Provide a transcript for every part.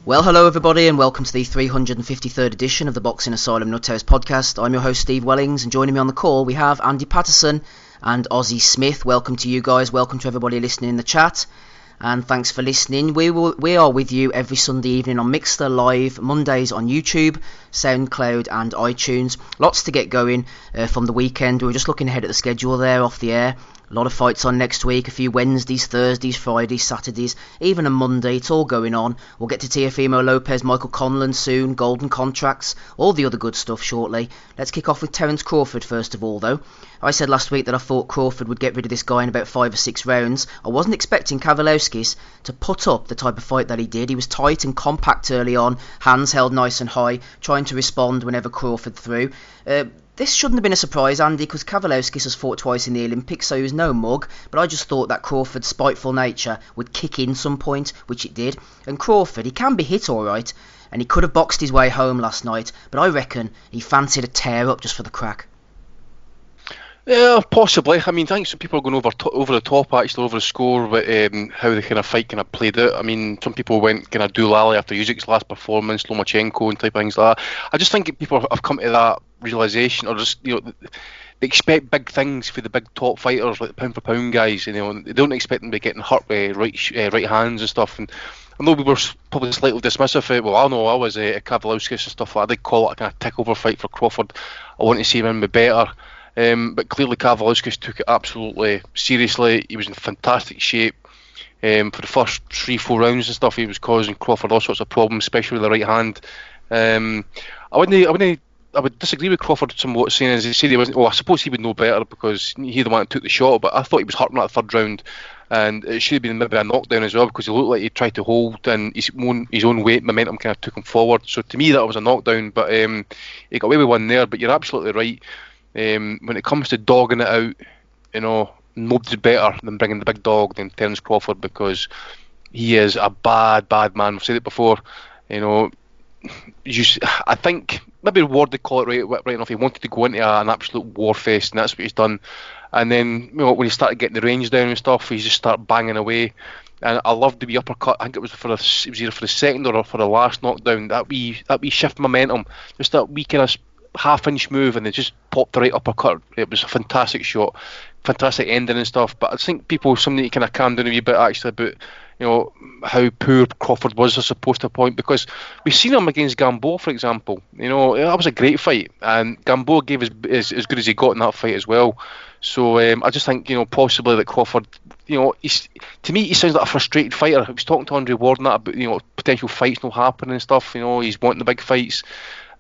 Well, hello everybody and welcome to the 353rd edition of the Boxing Asylum Nuthouse podcast. I'm your host Steve Wellings, and joining me on the call we have Andy Patterson and Ozzy Smith. Welcome to you guys, welcome to everybody listening in the chat, and thanks for listening. We are with you every Sunday evening on Mixler Live, Mondays on YouTube, Soundcloud and iTunes. Lots to get going from the weekend. We were just looking ahead at the schedule there off the air. A lot of fights on next week, a few Wednesdays, Thursdays, Fridays, Saturdays, even a Monday. It's all going on. We'll get to Teofimo Lopez, Michael Conlon soon, golden contracts, all the other good stuff shortly. Let's kick off with Terence Crawford first of all, though. I said last week that I thought Crawford would get rid of this guy in about 5 or 6 rounds. I wasn't expecting Kavaliauskas to put up the type of fight that he did. He was tight and compact early on, hands held nice and high, trying to respond whenever Crawford threw. This shouldn't have been a surprise, Andy, because Kavaliauskas has fought twice in the Olympics, so he was no mug, but I just thought that Crawford's spiteful nature would kick in some point, which it did. And Crawford, he can be hit alright, and he could have boxed his way home last night, but I reckon he fancied a tear-up just for the crack. Yeah, possibly. I mean, I think some people are going over the top, actually, over the score, but how the kind of fight kind of played out. I mean, some people went kind of doolally after Usyk's last performance, Lomachenko and type of things like that. I just think people have come to that realisation, or just, you know, they expect big things for the big top fighters, like the pound for pound guys. You know, they don't expect them to be getting hurt with right hands and stuff. And I know we were probably slightly dismissive. Well, I know I was a Kavaliauskas and stuff. I did call it a kind of takeover fight for Crawford. I want to see him be better. But clearly Kavaliauskas took it absolutely seriously. He was in fantastic shape. For the first 3-4 rounds and stuff, he was causing Crawford all sorts of problems, especially with the right hand. I would disagree with Crawford somewhat, saying, as he said, he wasn't. Well, I suppose he would know better because he's the one that took the shot. But I thought he was hurting that third round, and it should have been maybe a knockdown as well, because he looked like he tried to hold, and his own weight momentum kind of took him forward. So to me, that was a knockdown. But he got away with one there. But you're absolutely right. When it comes to dogging it out, you know, nobody's better than bringing the big dog than Terence Crawford, because he is a bad man. I've said it before. You know, I think maybe Ward would call it right enough. He wanted to go into an absolute war fest, and that's what he's done. And then, you know, when he started getting the range down and stuff, he just started banging away. And I loved the wee uppercut. I think it was either for the second or for the last knockdown. That wee shift momentum, just that wee kind of half-inch move, and they just popped the right uppercut. It was a fantastic shot, fantastic ending and stuff. But I think somebody need to kind of calm down a wee bit, actually, about, you know, how poor Crawford was, I suppose, to a point, because we've seen him against Gamboa, for example. You know, that was a great fight, and Gamboa gave as good as he got in that fight as well. So I just think, you know, possibly that Crawford, you know, to me he sounds like a frustrated fighter. I was talking to Andre Ward about, you know, potential fights not happening and stuff. You know, he's wanting the big fights.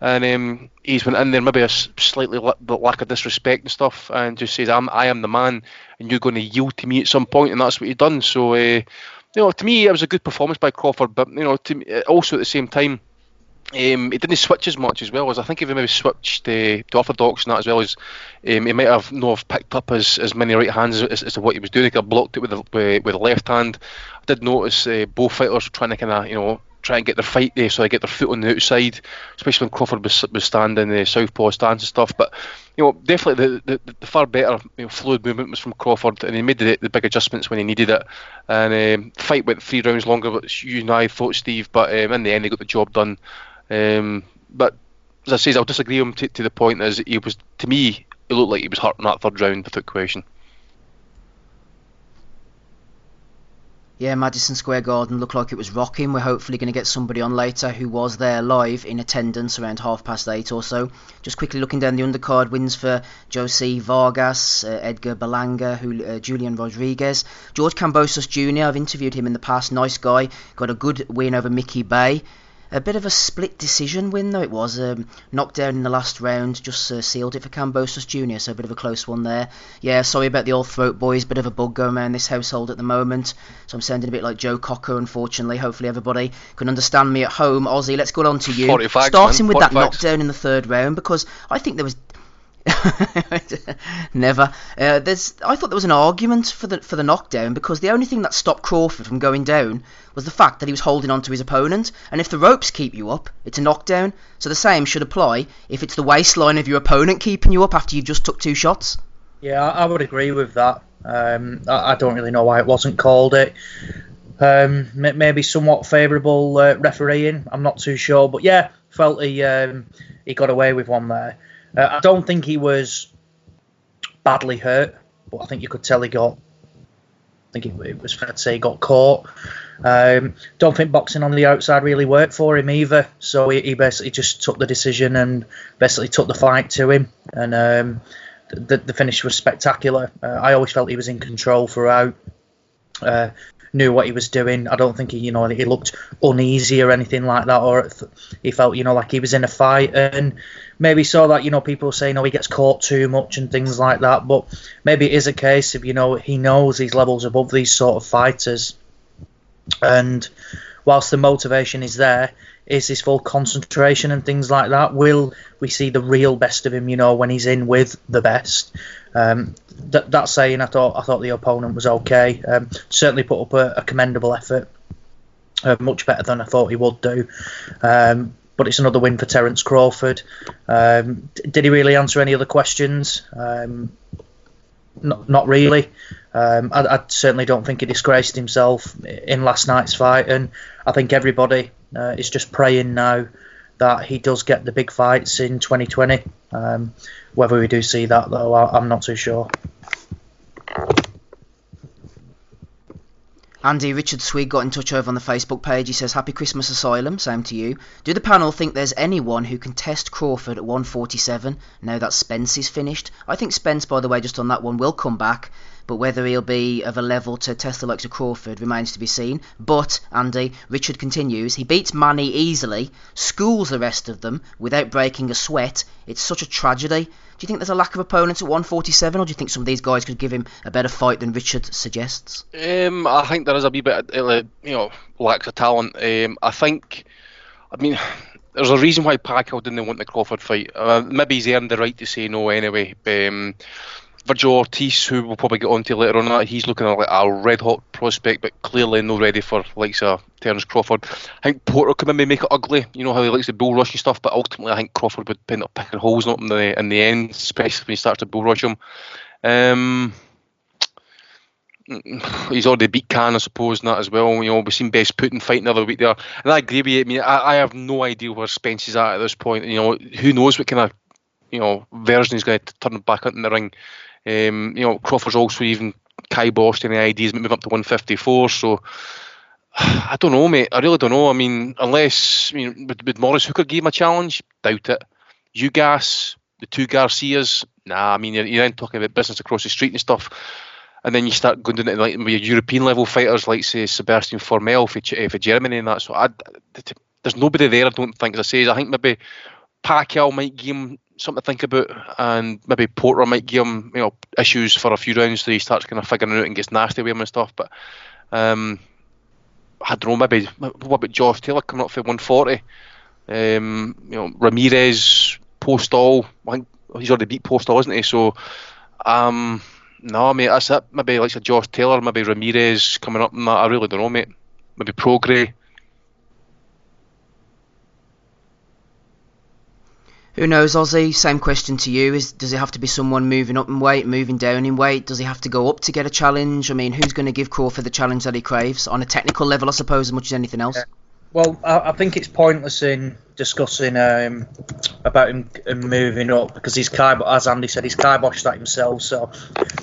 And he's went in there maybe a slightly lack of disrespect and stuff, and just says, I am the man, and you're going to yield to me at some point, and that's what he's done. So, you know, to me, it was a good performance by Crawford, but, you know, to me, also at the same time, he didn't switch as much as well. As I think if he maybe switched to orthodox and that, as well as he might have picked up as many right hands as to what he was doing. He could have blocked it with the left hand. I did notice both fighters were trying to kind of, you know, try and get their fight there, so they get their foot on the outside, especially when Crawford was standing the southpaw stance and stuff. But, you know, definitely the far better, you know, fluid movement was from Crawford, and he made the big adjustments when he needed it. And fight went 3 rounds longer, which you and I thought, Steve, but in the end he got the job done. But as I say, I'll disagree with him to the point as he was, to me, it looked like he was hurt in that third round without question. Yeah, Madison Square Garden looked like it was rocking. We're hopefully going to get somebody on later who was there live in attendance around 8:30 or so. Just quickly looking down the undercard, wins for Josie Vargas, Edgar Berlanga, Julian Rodriguez. George Kambosos Jr., I've interviewed him in the past, nice guy, got a good win over Mickey Bay. A bit of a split decision win, though it was. Knockdown in the last round, just sealed it for Kambosos Jr., so a bit of a close one there. Yeah, sorry about the old throat, boys. Bit of a bug going around this household at the moment, so I'm sounding a bit like Joe Cocker, unfortunately. Hopefully everybody can understand me at home. Ozzy, let's go on to you. Starting with that knockdown in the third round, because I think there was... Never. I thought there was an argument for the knockdown, because the only thing that stopped Crawford from going down was the fact that he was holding on to his opponent, and if the ropes keep you up, it's a knockdown. So the same should apply if it's the waistline of your opponent keeping you up after you've just took 2 shots. Yeah, I would agree with that. I don't really know why it wasn't called it. Maybe somewhat favourable refereeing. I'm not too sure, but yeah, felt he got away with one there. I don't think he was badly hurt, but I think you could tell he got. I think it was fair to say he got caught. Don't think boxing on the outside really worked for him either. So he basically just took the decision and basically took the fight to him. And the finish was spectacular. I always felt he was in control throughout. Knew what he was doing. I don't think he looked uneasy or anything like that, or he felt, like he was in a fight. And maybe saw that, people saying, he gets caught too much and things like that. But maybe it is a case of, he knows he's levels above these sort of fighters. And whilst the motivation is there, is his full concentration and things like that? Will we see the real best of him, when he's in with the best? That saying, I thought the opponent was okay. Certainly put up a commendable effort, much better than I thought he would do. But it's another win for Terence Crawford. Did he really answer any other questions? Not really. I certainly don't think he disgraced himself in last night's fight, and I think everybody is just praying now that he does get the big fights in 2020. Whether we do see that, though, I'm not too sure. Andy, Richard Swig got in touch over on the Facebook page. He says, Happy Christmas Asylum, same to you. Do the panel think there's anyone who can test Crawford at 147 now that Spence is finished? I think Spence, by the way, just on that one, will come back, but whether he'll be of a level to test the likes of Crawford remains to be seen. But, Andy, Richard continues, he beats Manny easily, schools the rest of them without breaking a sweat. It's such a tragedy. Do you think there's a lack of opponents at 147, or do you think some of these guys could give him a better fight than Richard suggests? I think there is a wee bit, lack of talent. There's a reason why Pacquiao didn't want the Crawford fight. Maybe he's earned the right to say no anyway. Virgil Ortiz, who we'll probably get onto later on, he's looking like a red hot prospect, but clearly not ready for likes of Terence Crawford. I think Porter could maybe make it ugly, how he likes the bull rush and stuff, but ultimately I think Crawford would end up picking holes in the end, especially when he starts to bull rush him. He's already beat Khan, I suppose, in that as well. We've seen Best Putin fighting the other week there, and I agree with you. I have no idea where Spence is at this point. Who knows what kind of version he's going to turn back into the ring. Crawford's also even kiboshed any ideas moving up to 154, so I don't know, mate. I really don't know. Unless would Morris Hooker give him a challenge? Doubt it. Ugas, the two Garcias, nah. You're then talking about business across the street and stuff, and then you start going down to your European level fighters like say Sebastian Formel for Germany and that. So there's nobody there. I don't think. As I say, I think maybe Pacquiao might give him something to think about, and maybe Porter might give him issues for a few rounds so he starts kind of figuring it out and gets nasty with him and stuff. But I don't know, maybe what about Josh Taylor coming up for 140? Ramirez, Postol, I think he's already beat Postol, isn't he? So no, mate, that's it. Maybe like a Josh Taylor, maybe Ramirez coming up and that. I really don't know, mate. Maybe Prograis. Who knows, Ozzy? Same question to you. Does it have to be someone moving up in weight, moving down in weight? Does he have to go up to get a challenge? Who's going to give Crawford the challenge that he craves? On a technical level, I suppose, as much as anything else? Well, I think it's pointless in discussing about him moving up, because as Andy said, he's kiboshed that himself. So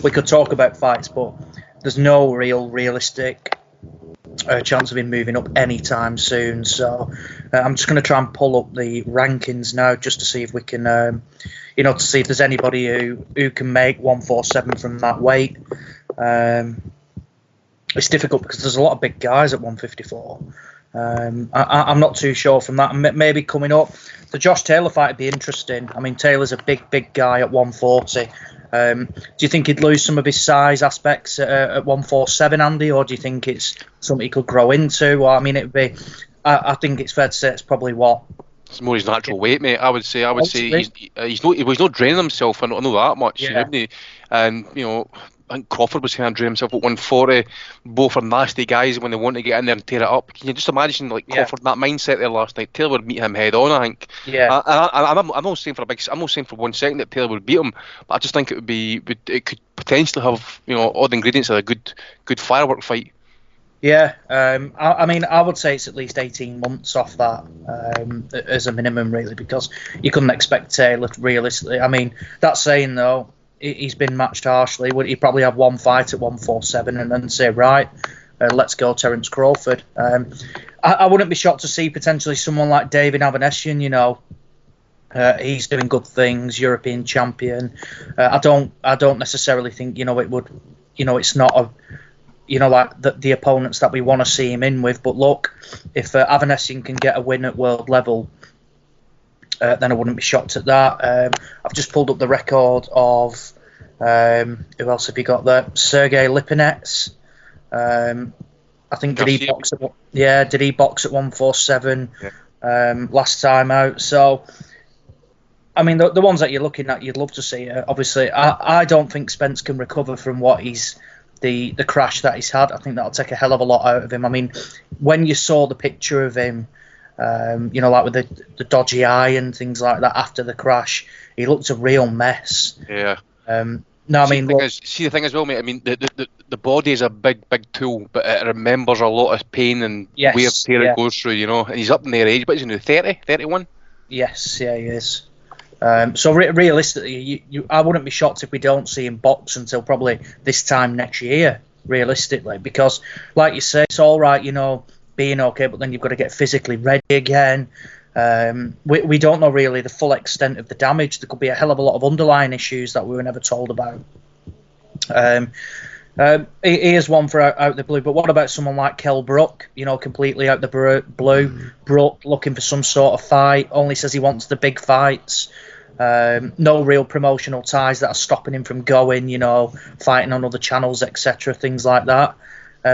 we could talk about fights, but there's no realistic chance of him moving up anytime soon. So I'm just going to try and pull up the rankings now just to see if we can, to see if there's anybody who can make 147 from that weight. It's difficult because there's a lot of big guys at 154. I'm not too sure from that. Maybe coming up, the Josh Taylor fight would be interesting. Taylor's a big guy at 140. Do you think he'd lose some of his size aspects at 147, Andy, or do you think it's something he could grow into? Or, it'd be. I think it's fair to say it's probably what. It's more his natural weight, mate. I would say he's not draining himself. I know that much, yeah. And I think Crawford was kind of draining himself at 140. Both are nasty guys when they want to get in there and tear it up. Can you just imagine Crawford in that mindset there last night? Taylor would meet him head on, I think. Yeah. I'm not saying I'm not saying for 1 second that Taylor would beat him, but I just think it could potentially have all the ingredients of a good firework fight. Yeah, I mean, I would say it's at least 18 months off that as a minimum, really, because you couldn't expect Taylor realistically. I mean, that saying, though, he's been matched harshly. Would he probably have one fight at 147 and then say, right, let's go Terence Crawford? I wouldn't be shocked to see potentially someone like David Avanesian, he's doing good things, European champion. I don't necessarily think, it would, it's not a... like the opponents that we want to see him in with. But look, if Avanesian can get a win at world level, then I wouldn't be shocked at that. I've just pulled up the record of who else have you got there? Sergey Lipinets. I think did he box at 147 last time out? So I mean, the ones that you're looking at, you'd love to see. Obviously, I don't think Spence can recover from what he's. The crash that he's had. I think that'll take a hell of a lot out of him. I mean, when you saw the picture of him, like with the dodgy eye and things like that after the crash, he looked a real mess. Yeah. No, I mean, see the thing as well, mate. I mean, the body is a big tool, but it remembers a lot of pain and wear tear it goes through, And he's up in their age, but he's now 30, 31. Yes, yeah, he is. So realistically, I wouldn't be shocked if we don't see him box until probably this time next year, realistically, because, like you say, it's all right, being okay, but then you've got to get physically ready again. We don't know really the full extent of the damage. There could be a hell of a lot of underlying issues that we were never told about. He is one for out the blue, but what about someone like Kell Brook? Completely out the blue. Brook looking for some sort of fight. Only says he wants the big fights. No real promotional ties that are stopping him from going. Fighting on other channels, etc. Things like that.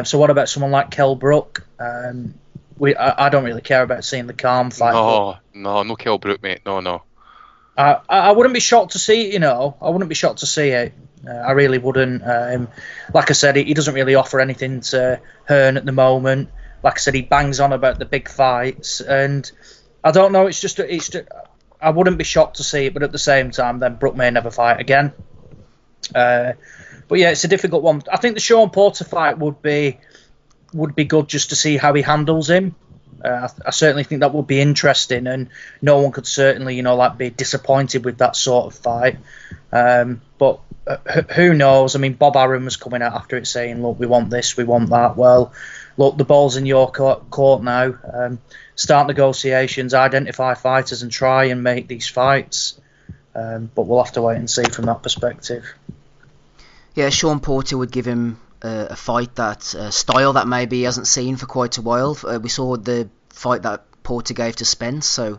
So what about someone like Kell Brook? I don't really care about seeing the Calm fight. No Kell Brook, mate. No. I wouldn't be shocked to see it. I wouldn't be shocked to see it. I really wouldn't. Like I said, he doesn't really offer anything to Hearn at the moment. Like I said, he bangs on about the big fights, and I don't know. It's just I wouldn't be shocked to see it, but at the same time, then Brook may never fight again. But yeah, it's a difficult one. I think the Sean Porter fight would be good just to see how he handles him. I certainly think that would be interesting, and no one could certainly, be disappointed with that sort of fight. But who knows? I mean, Bob Arum was coming out after it saying, look, we want this, we want that. Well, look, the ball's in your court now. Start negotiations, identify fighters and try and make these fights. But we'll have to wait and see from that perspective. Yeah, Sean Porter would give him a fight that style that maybe he hasn't seen for quite a while. We saw the fight that Porter gave to Spence, so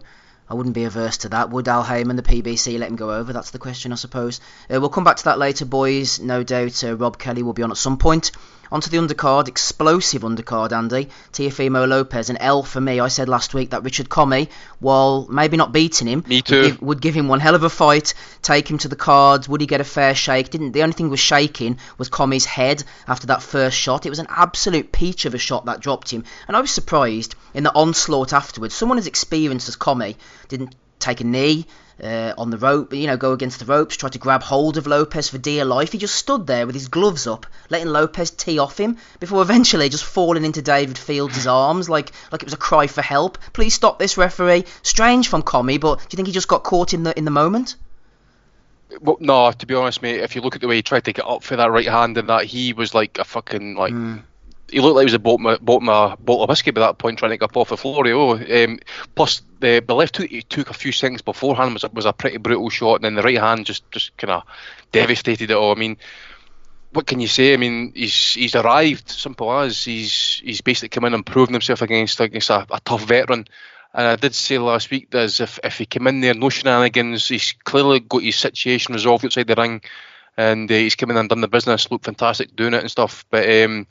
I wouldn't be averse to that. Would Al Heyman, the PBC, let him go over? That's the question, I suppose. We'll come back to that later, boys. No doubt Rob Kelly will be on at some point. Onto the undercard, explosive undercard, Andy. Teofimo Lopez, an L for me. I said last week that Richard Commey, while maybe not beating him, me too, would give him one hell of a fight, take him to the cards. Would he get a fair shake? The only thing was shaking was Commey's head after that first shot. It was an absolute peach of a shot that dropped him. And I was surprised in the onslaught afterwards. Someone as experienced as Commey didn't take a knee on the rope, go against the ropes, try to grab hold of Lopez for dear life. He just stood there with his gloves up, letting Lopez tee off him before eventually just falling into David Fields' arms like it was a cry for help. Please stop this, referee. Strange from Commey, but do you think he just got caught in the moment? Well, no, to be honest, mate, if you look at the way he tried to get up for that right hand and that, he was like a fucking He looked like he was a bottom of whiskey by that point, trying to get up off the floor. Plus, the left hook he took a few seconds beforehand was a pretty brutal shot, and then the right hand just kind of devastated it all. I mean, what can you say? I mean, he's arrived. Simple as he's basically come in and proven himself against a tough veteran. And I did say last week that if he came in there, no shenanigans, he's clearly got his situation resolved outside the ring, and he's come in and done the business, looked fantastic doing it and stuff. But at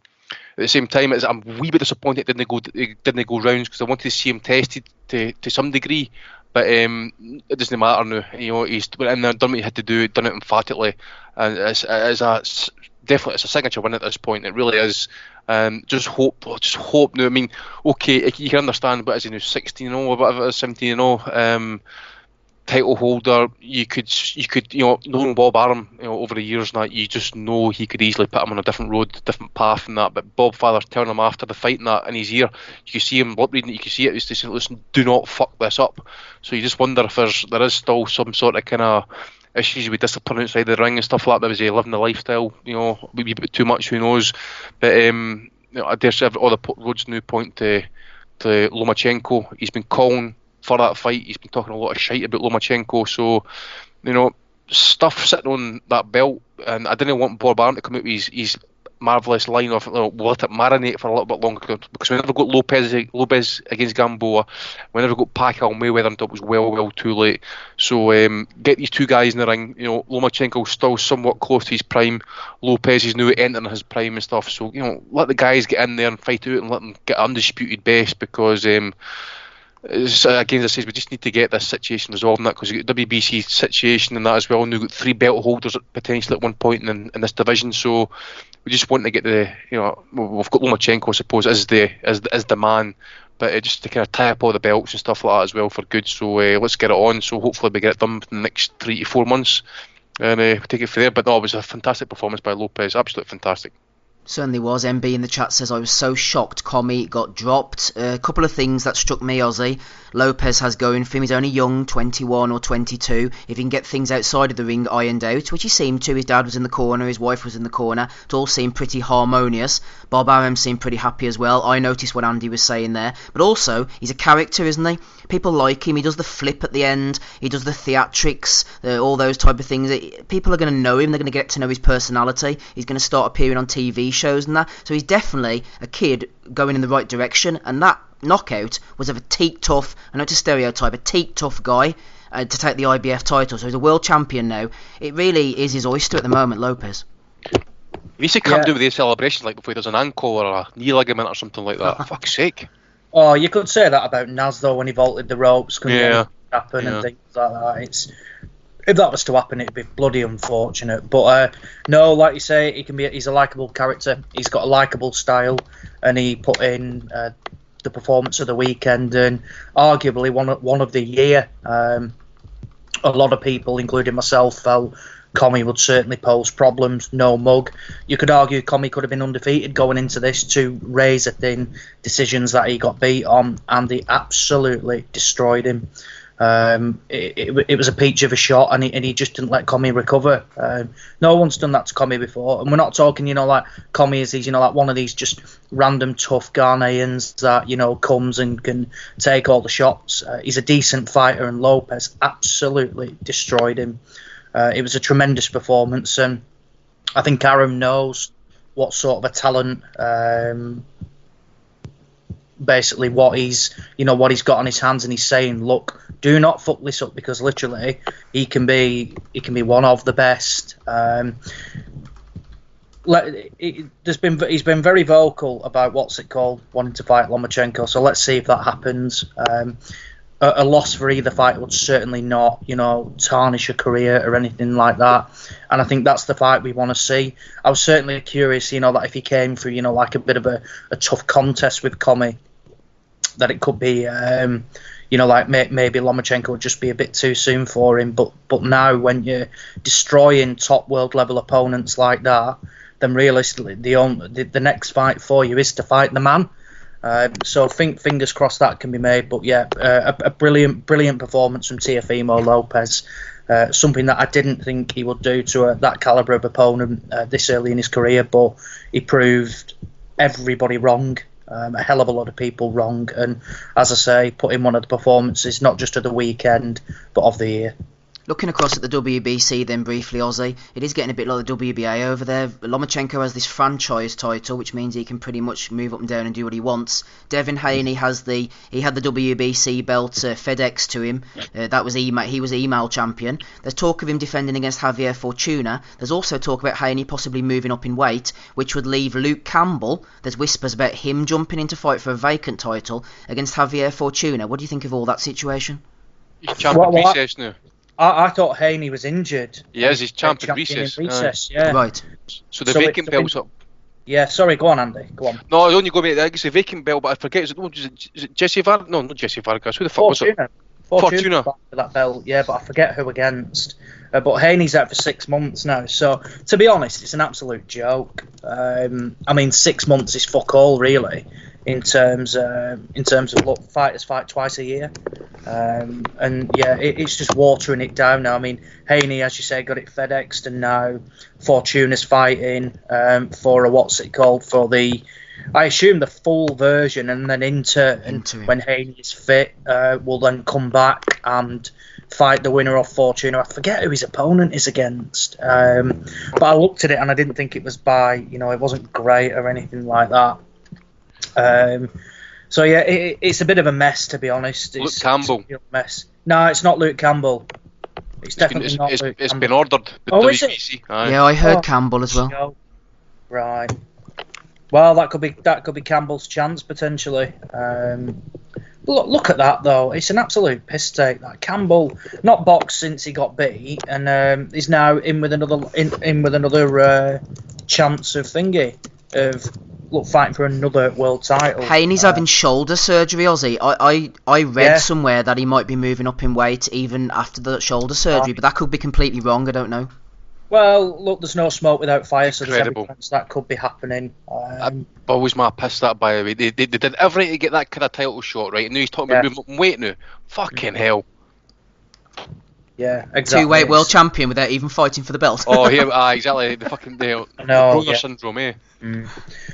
the same time, I'm a wee bit disappointed it didn't go rounds, because I wanted to see him tested to some degree. But it doesn't matter now. He's went in there, done what he had to do, done it emphatically, and it's a signature win at this point. It really is. Just hope now. I mean, okay, you can understand, but as 16-0 or whatever it is, 17-0. title holder. You could knowing Bob Arum, over the years now, you just know he could easily put him on a different road, different path and that. But Bob Father telling him after the fight and that in his ear, you can see him lip reading it, you can see it. He's saying, "Listen, do not fuck this up." So you just wonder if there is still some sort of kind of issues with discipline outside the ring and stuff like that. Was he living the lifestyle, maybe a bit too much? Who knows? But I dare say all the roads now point to Lomachenko. He's been calling for that fight. He's been talking a lot of shite about Lomachenko. So, stuff sitting on that belt, and I didn't want Bob Arum to come out with his marvellous line of we'll let it marinate for a little bit longer, because we never got Lopez against Gamboa, we never got Pacquiao Mayweather until it was well too late. So get these two guys in the ring. Lomachenko's still somewhat close to his prime. Lopez is now entering his prime and stuff. So let the guys get in there and fight out and let them get undisputed best, because again, as I say, we just need to get this situation resolved, and that, because you've got WBC situation and that as well. And we've got 3 belt holders potentially at one point in this division. So we just want to get we've got Lomachenko, I suppose, as the man, but just to kind of tie up all the belts and stuff like that as well for good. So let's get it on. So hopefully we get it done in the next 3 to 4 months, and we take it from there. But no, it was a fantastic performance by Lopez, absolutely fantastic. Certainly was. MB in the chat says, I was so shocked Commey got dropped. A couple of things that struck me, Ozzy. Lopez has going for him. He's only young, 21 or 22. If he can get things outside of the ring ironed out, which he seemed to. His dad was in the corner, his wife was in the corner. It all seemed pretty harmonious. Bob Arum seemed pretty happy as well. I noticed what Andy was saying there. But also, he's a character, isn't he? People like him. He does the flip at the end. He does the theatrics, all those type of things. People are going to know him. They're going to get to know his personality. He's going to start appearing on TV shows and that. So he's definitely a kid going in the right direction. And that knockout was of a teak tough, I know it's a stereotype, a teak tough guy to take the IBF title. So he's a world champion now. It really is his oyster at the moment, Lopez. He used to come do with these celebrations like before he does an ankle or a knee ligament or something like that. For fuck's sake. Oh, you could say that about Naz though, when he vaulted the ropes, couldn't it happen and things like that. If that was to happen, it'd be bloody unfortunate. But no, like you say, he's a likeable character. He's got a likeable style, and he put in the performance of the weekend and arguably one of the year. A lot of people, including myself, felt Commey would certainly pose problems. No mug. You could argue Commey could have been undefeated going into this, to razor thin decisions that he got beat on, and he absolutely destroyed him. It was a peach of a shot, and he just didn't let Commey recover. No one's done that to Commey before, and we're not talking, like Commey is these, like one of these just random tough Ghanaians that comes and can take all the shots. He's a decent fighter, and Lopez absolutely destroyed him. It was a tremendous performance, and I think Arum knows what sort of a talent. Basically what he's got on his hands, and he's saying, look, do not fuck this up, because literally he can be one of the best. He's been very vocal about wanting to fight Lomachenko, so let's see if that happens. A loss for either fight would certainly not tarnish a career or anything like that, and I think that's the fight we want to see. I was certainly curious that if he came through like a bit of a tough contest with Commey, that it could be like maybe Lomachenko would just be a bit too soon for him, but now when you're destroying top world level opponents like that, then realistically the next fight for you is to fight the man. So fingers crossed that can be made. But yeah, a brilliant performance from Teofimo Lopez. Something that I didn't think he would do to that calibre of opponent this early in his career, but he proved everybody wrong. A hell of a lot of people wrong, and as I say, put in one of the performances not just of the weekend but of the year. Looking across at the WBC then briefly, Ozzy, it is getting a bit like the WBA over there. Lomachenko has this franchise title, which means he can pretty much move up and down and do what he wants. Devin Haney had the WBC belt FedEx to him. He was email champion. There's talk of him defending against Javier Fortuna. There's also talk about Haney possibly moving up in weight, which would leave Luke Campbell. There's whispers about him jumping into fight for a vacant title against Javier Fortuna. What do you think of all that situation? He's champion recess now. I thought Haney was injured. Yes, he's champion recess. Yeah. Right. So the vacant belt's up. Yeah, sorry, go on, Andy. Go on. No, I only go back. I guess the vacant belt, but I forget. Is it Jesse Vargas? No, not Jesse Vargas. Who the fuck was it? Fortuna. For that belt, yeah, but I forget who against. But Haney's out for 6 months now, so to be honest, it's an absolute joke. I mean, 6 months is fuck all, really, in terms of look, fighters fight twice a year, and yeah, it's just watering it down now. I mean, Haney, as you say, got it FedExed, and now Fortuna's fighting for a for the. I assume the full version, and then Inter. When Haney is fit, will then come back and fight the winner of Fortuna. I forget who his opponent is against, but I looked at it and I didn't think it was it wasn't great or anything like that. So yeah, it's a bit of a mess, to be honest. Luke Campbell. It's a real mess. No, it's not Luke Campbell. It's definitely not Luke Campbell. It's been ordered. Is it? Yeah, I heard Campbell as well. Right. Well, that could be Campbell's chance potentially. Look at that though. It's an absolute piss take. That Campbell not boxed since he got beat, and is now in with another chance of fighting for another world title. Haney's having shoulder surgery, Ozzy. I read somewhere that he might be moving up in weight even after the shoulder surgery, but that could be completely wrong. I don't know. Well, look, there's no smoke without fire, so there's every chance that could be happening. I'm always pissed that, by the way. They did everything to get that kind of title shot, right? And now he's talking about moving up in weight now. Fucking hell. Yeah, exactly. Two-weight world champion without even fighting for the belt. Oh, yeah, exactly. The fucking brother syndrome, eh?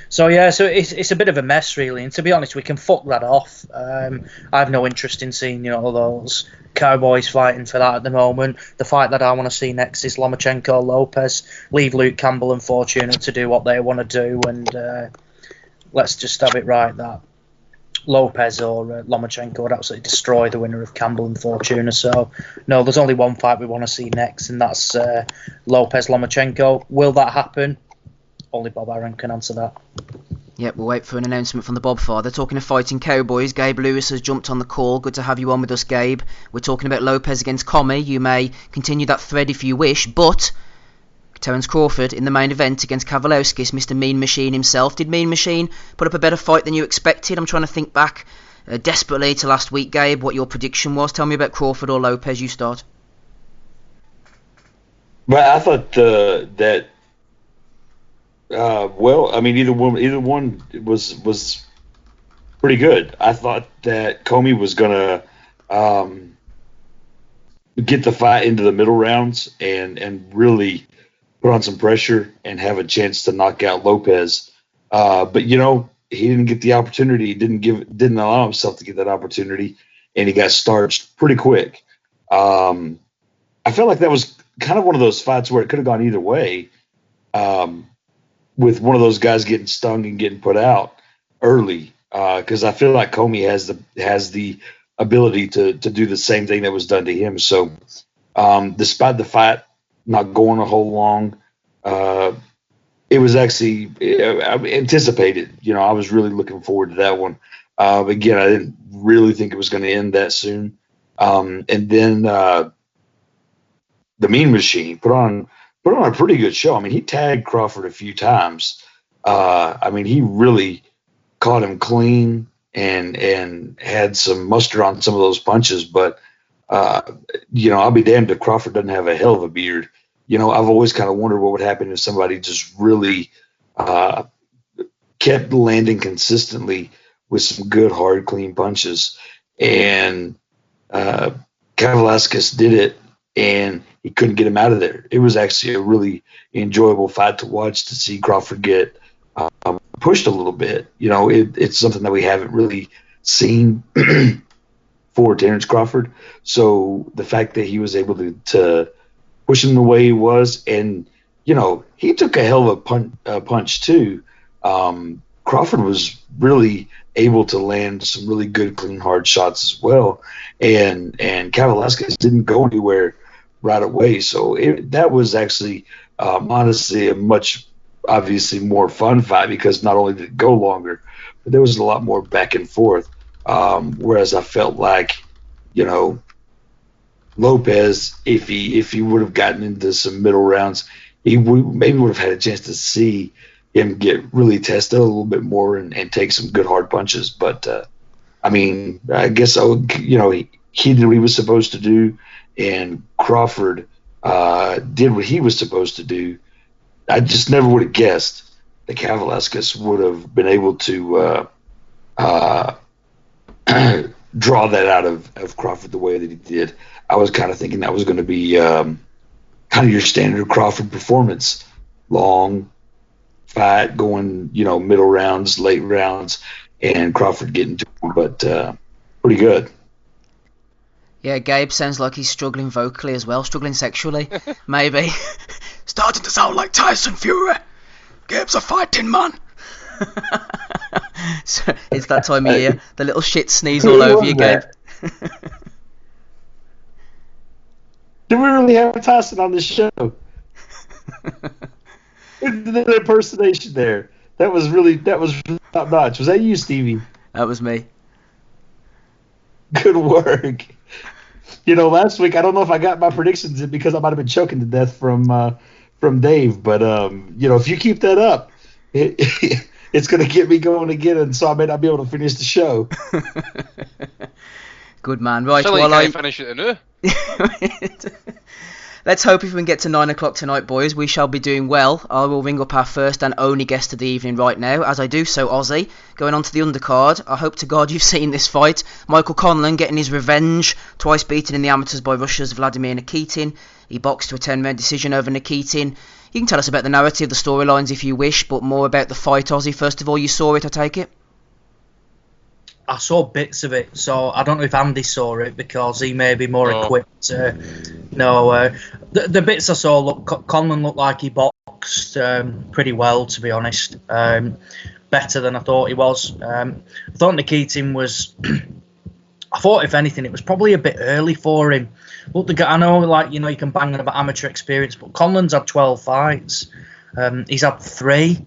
So it's a bit of a mess, really. And to be honest, we can fuck that off. I have no interest in seeing all those cowboys fighting for that at the moment. The fight that I want to see next is Lomachenko Lopez. Leave Luke Campbell and Fortuna to do what they want to do, and let's just have it right that Lopez or Lomachenko would absolutely destroy the winner of Campbell and Fortuna. So no, there's only one fight we want to see next, and that's Lopez Lomachenko. Will that happen? Only Bob Arum can answer that. Yep, we'll wait for an announcement from the Bob father. Talking of fighting cowboys, Gabe Lewis has jumped on the call. Good to have you on with us, Gabe. We're talking about Lopez against Commey. You may continue that thread if you wish, but Terence Crawford in the main event against Kavaliauskas, Mr. Mean Machine himself. Did Mean Machine put up a better fight than you expected? I'm trying to think back desperately to last week, Gabe, what your prediction was. Tell me about Crawford or Lopez. You start. Well, I thought that. Well, I mean, either one was pretty good. I thought that Commey was gonna get the fight into the middle rounds and really put on some pressure and have a chance to knock out Lopez. But he didn't get the opportunity. He didn't allow himself to get that opportunity, and he got starched pretty quick. I felt like that was kind of one of those fights where it could have gone either way. With one of those guys getting stung and getting put out early, because I feel like Commey has the ability to do the same thing that was done to him. So, despite the fight not going a whole long, it was actually anticipated. I was really looking forward to that one. Again, I didn't really think it was going to end that soon. And then the Mean Machine put on a pretty good show. I mean, he tagged Crawford a few times. I mean, he really caught him clean and had some muster on some of those punches. But, I'll be damned if Crawford doesn't have a hell of a beard. I've always kind of wondered what would happen if somebody just really kept landing consistently with some good, hard, clean punches. And Kavaliauskas did it, and he couldn't get him out of there. It was actually a really enjoyable fight to watch, to see Crawford get pushed a little bit. It's something that we haven't really seen for Terence Crawford. So the fact that he was able to push him the way he was, and he took a hell of a punch too. Crawford was really able to land some really good, clean, hard shots as well, and Kavaliauskas didn't go anywhere right away. So that was actually honestly a much obviously more fun fight, because not only did it go longer, but there was a lot more back and forth. Whereas I felt like, Lopez, if he would have gotten into some middle rounds, he would have had a chance to see him get really tested a little bit more and take some good hard punches. But I mean, I guess he did what he was supposed to do, and Crawford did what he was supposed to do. I just never would have guessed that Kavaliauskas would have been able to draw that out of Crawford the way that he did. I was kind of thinking that was going to be kind of your standard Crawford performance. Long fight, going, middle rounds, late rounds, and Crawford getting to him, but pretty good. Yeah, Gabe sounds like he's struggling vocally as well, struggling sexually, maybe. Starting to sound like Tyson Fury. Gabe's a fighting man. So it's that time of year. The little shit sneeze all over you, Gabe. Did we really have Tyson on the show? The impersonation there. That was top notch. Was that you, Stevie? That was me. Good work. Last week I don't know if I got my predictions in because I might have been choking to death from Dave, but if you keep that up, it's going to get me going again, and so I may not be able to finish the show. Good man. Right, so well, I finish it now. Let's hope if we can get to 9 o'clock tonight, boys, we shall be doing well. I will ring up our first and only guest of the evening right now. As I do so, Ozzy, going on to the undercard. I hope to God you've seen this fight. Michael Conlon getting his revenge, twice beaten in the amateurs by Russia's Vladimir Nikitin. He boxed to a 10-round decision over Nikitin. You can tell us about the narrative, the storylines if you wish, but more about the fight, Ozzy. First of all, you saw it, I take it? I saw bits of it, so I don't know if Andy saw it because he may be more equipped. The bits I saw, Conlon looked like he boxed pretty well, to be honest. Better than I thought he was. I thought Nikitin was... I thought, if anything, it was probably a bit early for him. Look, I know, you can bang on about amateur experience, but Conlon's had 12 fights. He's had 3.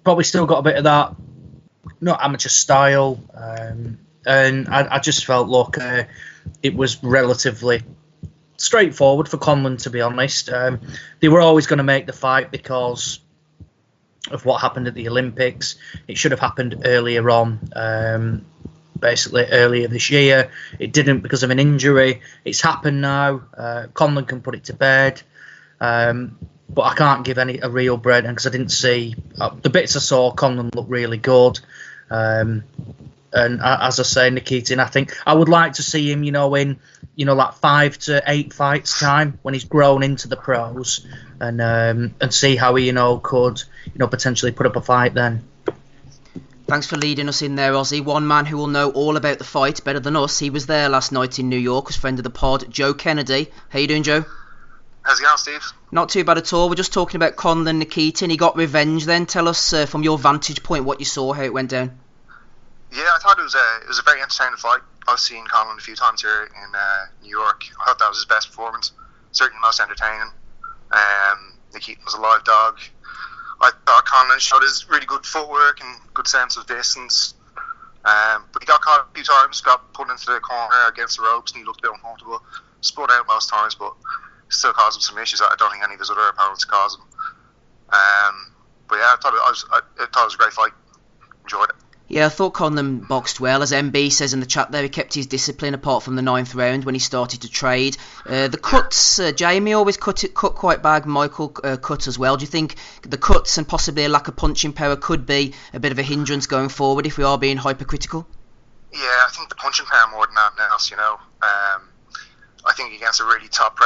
Probably still got a bit of that, not amateur style. And I just felt, it was relatively straightforward for Conlon, to be honest. They were always going to make the fight because of what happened at the Olympics. It should have happened earlier on. Basically earlier this year. It didn't because of an injury. It's happened now. Conlon can put it to bed. But I can't give a real breakdown because I didn't see... the bits I saw, Conlon looked really good. And as I say, Nikitin, I think I would like to see him, in 5 to 8 fights time when he's grown into the pros and see how he, could, potentially put up a fight then. Thanks for leading us in there, Ozzy. One man who will know all about the fight better than us. He was there last night in New York, was friend of the pod, Joe Kennedy. How you doing, Joe? How's it going, Steve? Not too bad at all. We're just talking about Conlon Nikitin. He got revenge then. Tell us from your vantage point what you saw, how it went down. Yeah, I thought it was a very entertaining fight. I've seen Conlon a few times here in New York. I thought that was his best performance. Certainly most entertaining. Nikitin was a live dog. I thought Conlon showed his really good footwork and good sense of distance. But he got caught a few times, got put into the corner against the ropes, and he looked a bit uncomfortable. Spun out most times, but still caused him some issues that I don't think any of his other opponents caused him. But yeah, I thought it was a great fight. Enjoyed it. Yeah, I thought Conlon boxed well. As MB says in the chat there, he kept his discipline apart from the 9th round when he started to trade. The cuts, Jamie always cut quite bad. Michael cut as well. Do you think the cuts and possibly a lack of punching power could be a bit of a hindrance going forward if we are being hypercritical? Yeah, I think the punching power more than that else, I think against a really top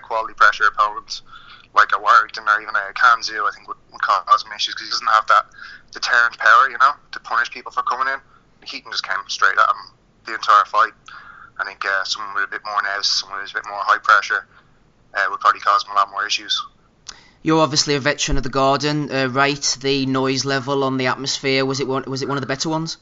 quality pressure opponent like a Warrington or even a Kanzu, I think would cause him issues because he doesn't have that deterrent power, to punish people for coming in. Nikitin just came straight at him the entire fight. I think someone with a bit more nous, someone with a bit more high pressure would probably cause him a lot more issues. You're obviously a veteran of the Garden. Rate the noise level on the atmosphere. Was it one of the better ones?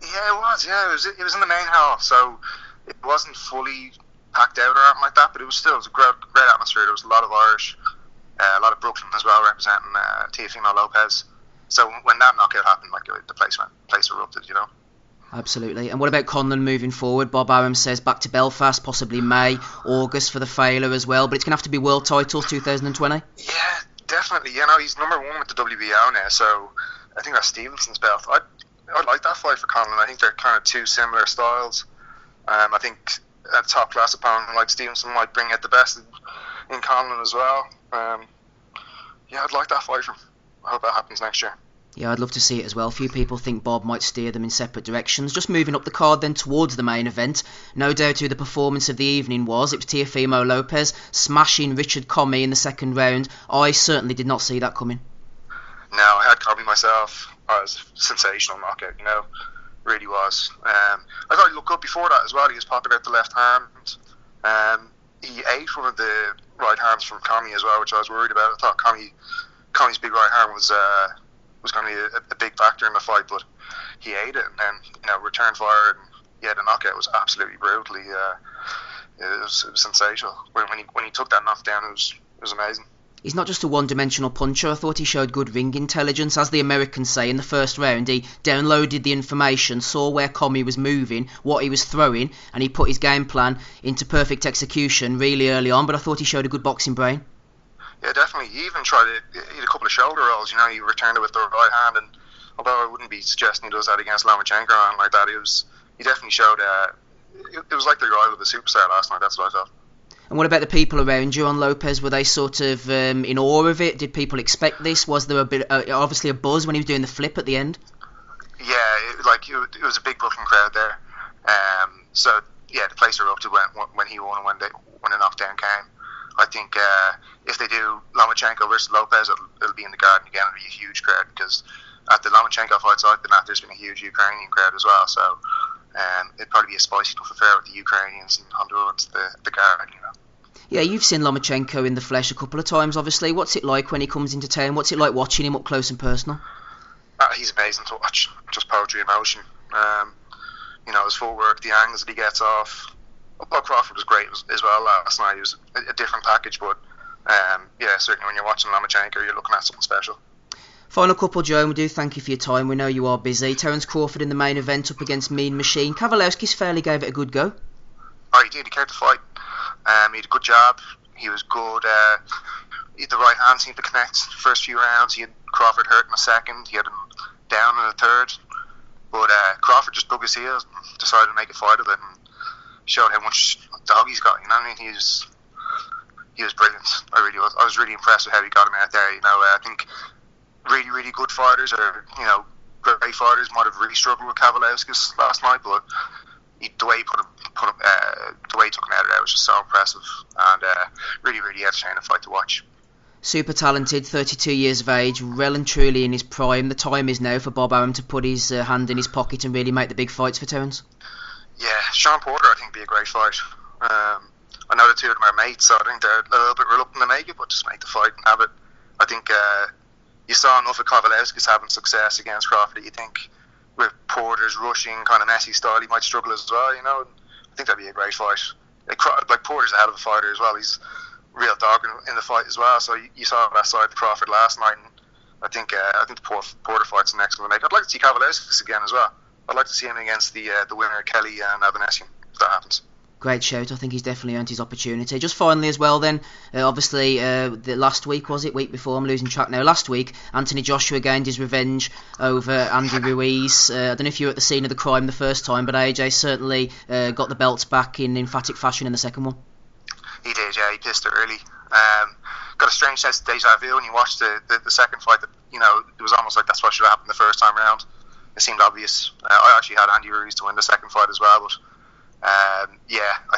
Yeah, it was. Yeah, it was in the main hall, so it wasn't fully packed out or anything like that. But it was a great atmosphere. There was a lot of Irish, a lot of Brooklyn as well, representing Teofimo Lopez. So when that knockout happened, the place erupted, Absolutely. And what about Conlon moving forward? Bob Aram says back to Belfast, possibly May, August for the Failer as well. But it's going to have to be world titles 2020. Yeah, definitely. He's number 1 with the WBO now, so I think that's Stevenson's belt. I like that fight for Conlon. I think they're kind of two similar styles. I think a top class opponent like Stevenson might bring out the best in Conlon as well. I'd like that fight from him. I hope that happens next year. Yeah, I'd love to see it as well. Few people think Bob might steer them in separate directions. Just moving up the card then towards the main event. No doubt who the performance of the evening was. It was Teofimo Lopez smashing Richard Commey in the second round. I certainly did not see that coming. No, I had Commey myself. Oh, it was a sensational knockout, really was. I thought he looked good before that as well. He was popping out the left hand. He ate one of the right hands from Commey as well, which I was worried about. I thought Commey's big right hand was going to be a big factor in the fight, but he ate it and then returned fire, and the knockout was absolutely brutal. It was sensational. When he took that knockdown, it was amazing. He's not just a one-dimensional puncher. I thought he showed good ring intelligence. As the Americans say, in the first round, he downloaded the information, saw where Commey was moving, what he was throwing, and he put his game plan into perfect execution really early on, but I thought he showed a good boxing brain. Yeah, definitely. He even tried he had a couple of shoulder rolls. He returned it with the right hand, and although I wouldn't be suggesting he does that against Lomachenko or anything like that, he definitely showed. It was like the rival of the superstar last night. That's what I felt. And what about the people around you on Lopez? Were they sort of in awe of it? Did people expect this? Was there a bit, obviously a buzz when he was doing the flip at the end? Yeah, it was a big Brooklyn crowd there. So yeah, the place erupted when he won and when the knockdown came. I think if they do Lomachenko versus Lopez, it'll be in the Garden again. It'll be a huge crowd because at the Lomachenko fights I've been at, there's been a huge Ukrainian crowd as well. So it'd probably be a spicy enough affair with the Ukrainians and Honduras, the Garden, Yeah, you've seen Lomachenko in the flesh a couple of times, obviously. What's it like when he comes into town? What's it like watching him up close and personal? He's amazing to watch. Just poetry in motion. His footwork, the angles that he gets off. Well, Crawford was great as well last night. He was a different package, but certainly when you're watching Lomachenko, you're looking at something special. Final couple, Joe, and we do thank you for your time. We know you are busy. Terence Crawford in the main event up against Mean Machine. Kowalewski's fairly gave it a good go. Oh, he did. He carried the fight. He had a good job. He was good. The right hand seemed to connect the first few rounds. He had Crawford hurt in the second. He had him down in the third. But Crawford just dug his heels and decided to make a fight of it and showed how much dog he's got. He was brilliant. I was really impressed with how he got him out there. I think really, really good fighters or great fighters might have really struggled with Kowalewskis last night, but the way he the way he took him out of there was just so impressive and really, really entertaining fight to watch. Super talented, 32 years of age, well and truly in his prime. The time is now for Bob Arum to put his hand in his pocket and really make the big fights for Terence. Yeah, Sean Porter I think would be a great fight. I know the two of them are mates, so I think they're a little bit reluctant to make it, but just make the fight and have it. I think you saw enough of Kowalewskis having success against Crawford that you think with Porter's rushing, kind of messy style, he might struggle as well, I think that'd be a great fight. Like Porter's a hell of a fighter as well. He's a real dog in the fight as well, so you saw that side of Crawford last night, and I think the Porter fight's the next one to make. I'd like to see Kowalewskis again as well. I'd like to see him against the winner, Kelly and Avanesian, if that happens. Great shout. I think he's definitely earned his opportunity. Just finally as well then, obviously the last week, week before, I'm losing track now, last week Anthony Joshua gained his revenge over Andy Ruiz. I don't know if you were at the scene of the crime the first time, but AJ certainly got the belts back in emphatic fashion in the second one. He did, yeah, he pissed it early. Got a strange sense of deja vu when you watched the second fight. That it was almost like that's what should have happened the first time around. It seemed obvious. I actually had Andy Ruiz to win the second fight as well, but I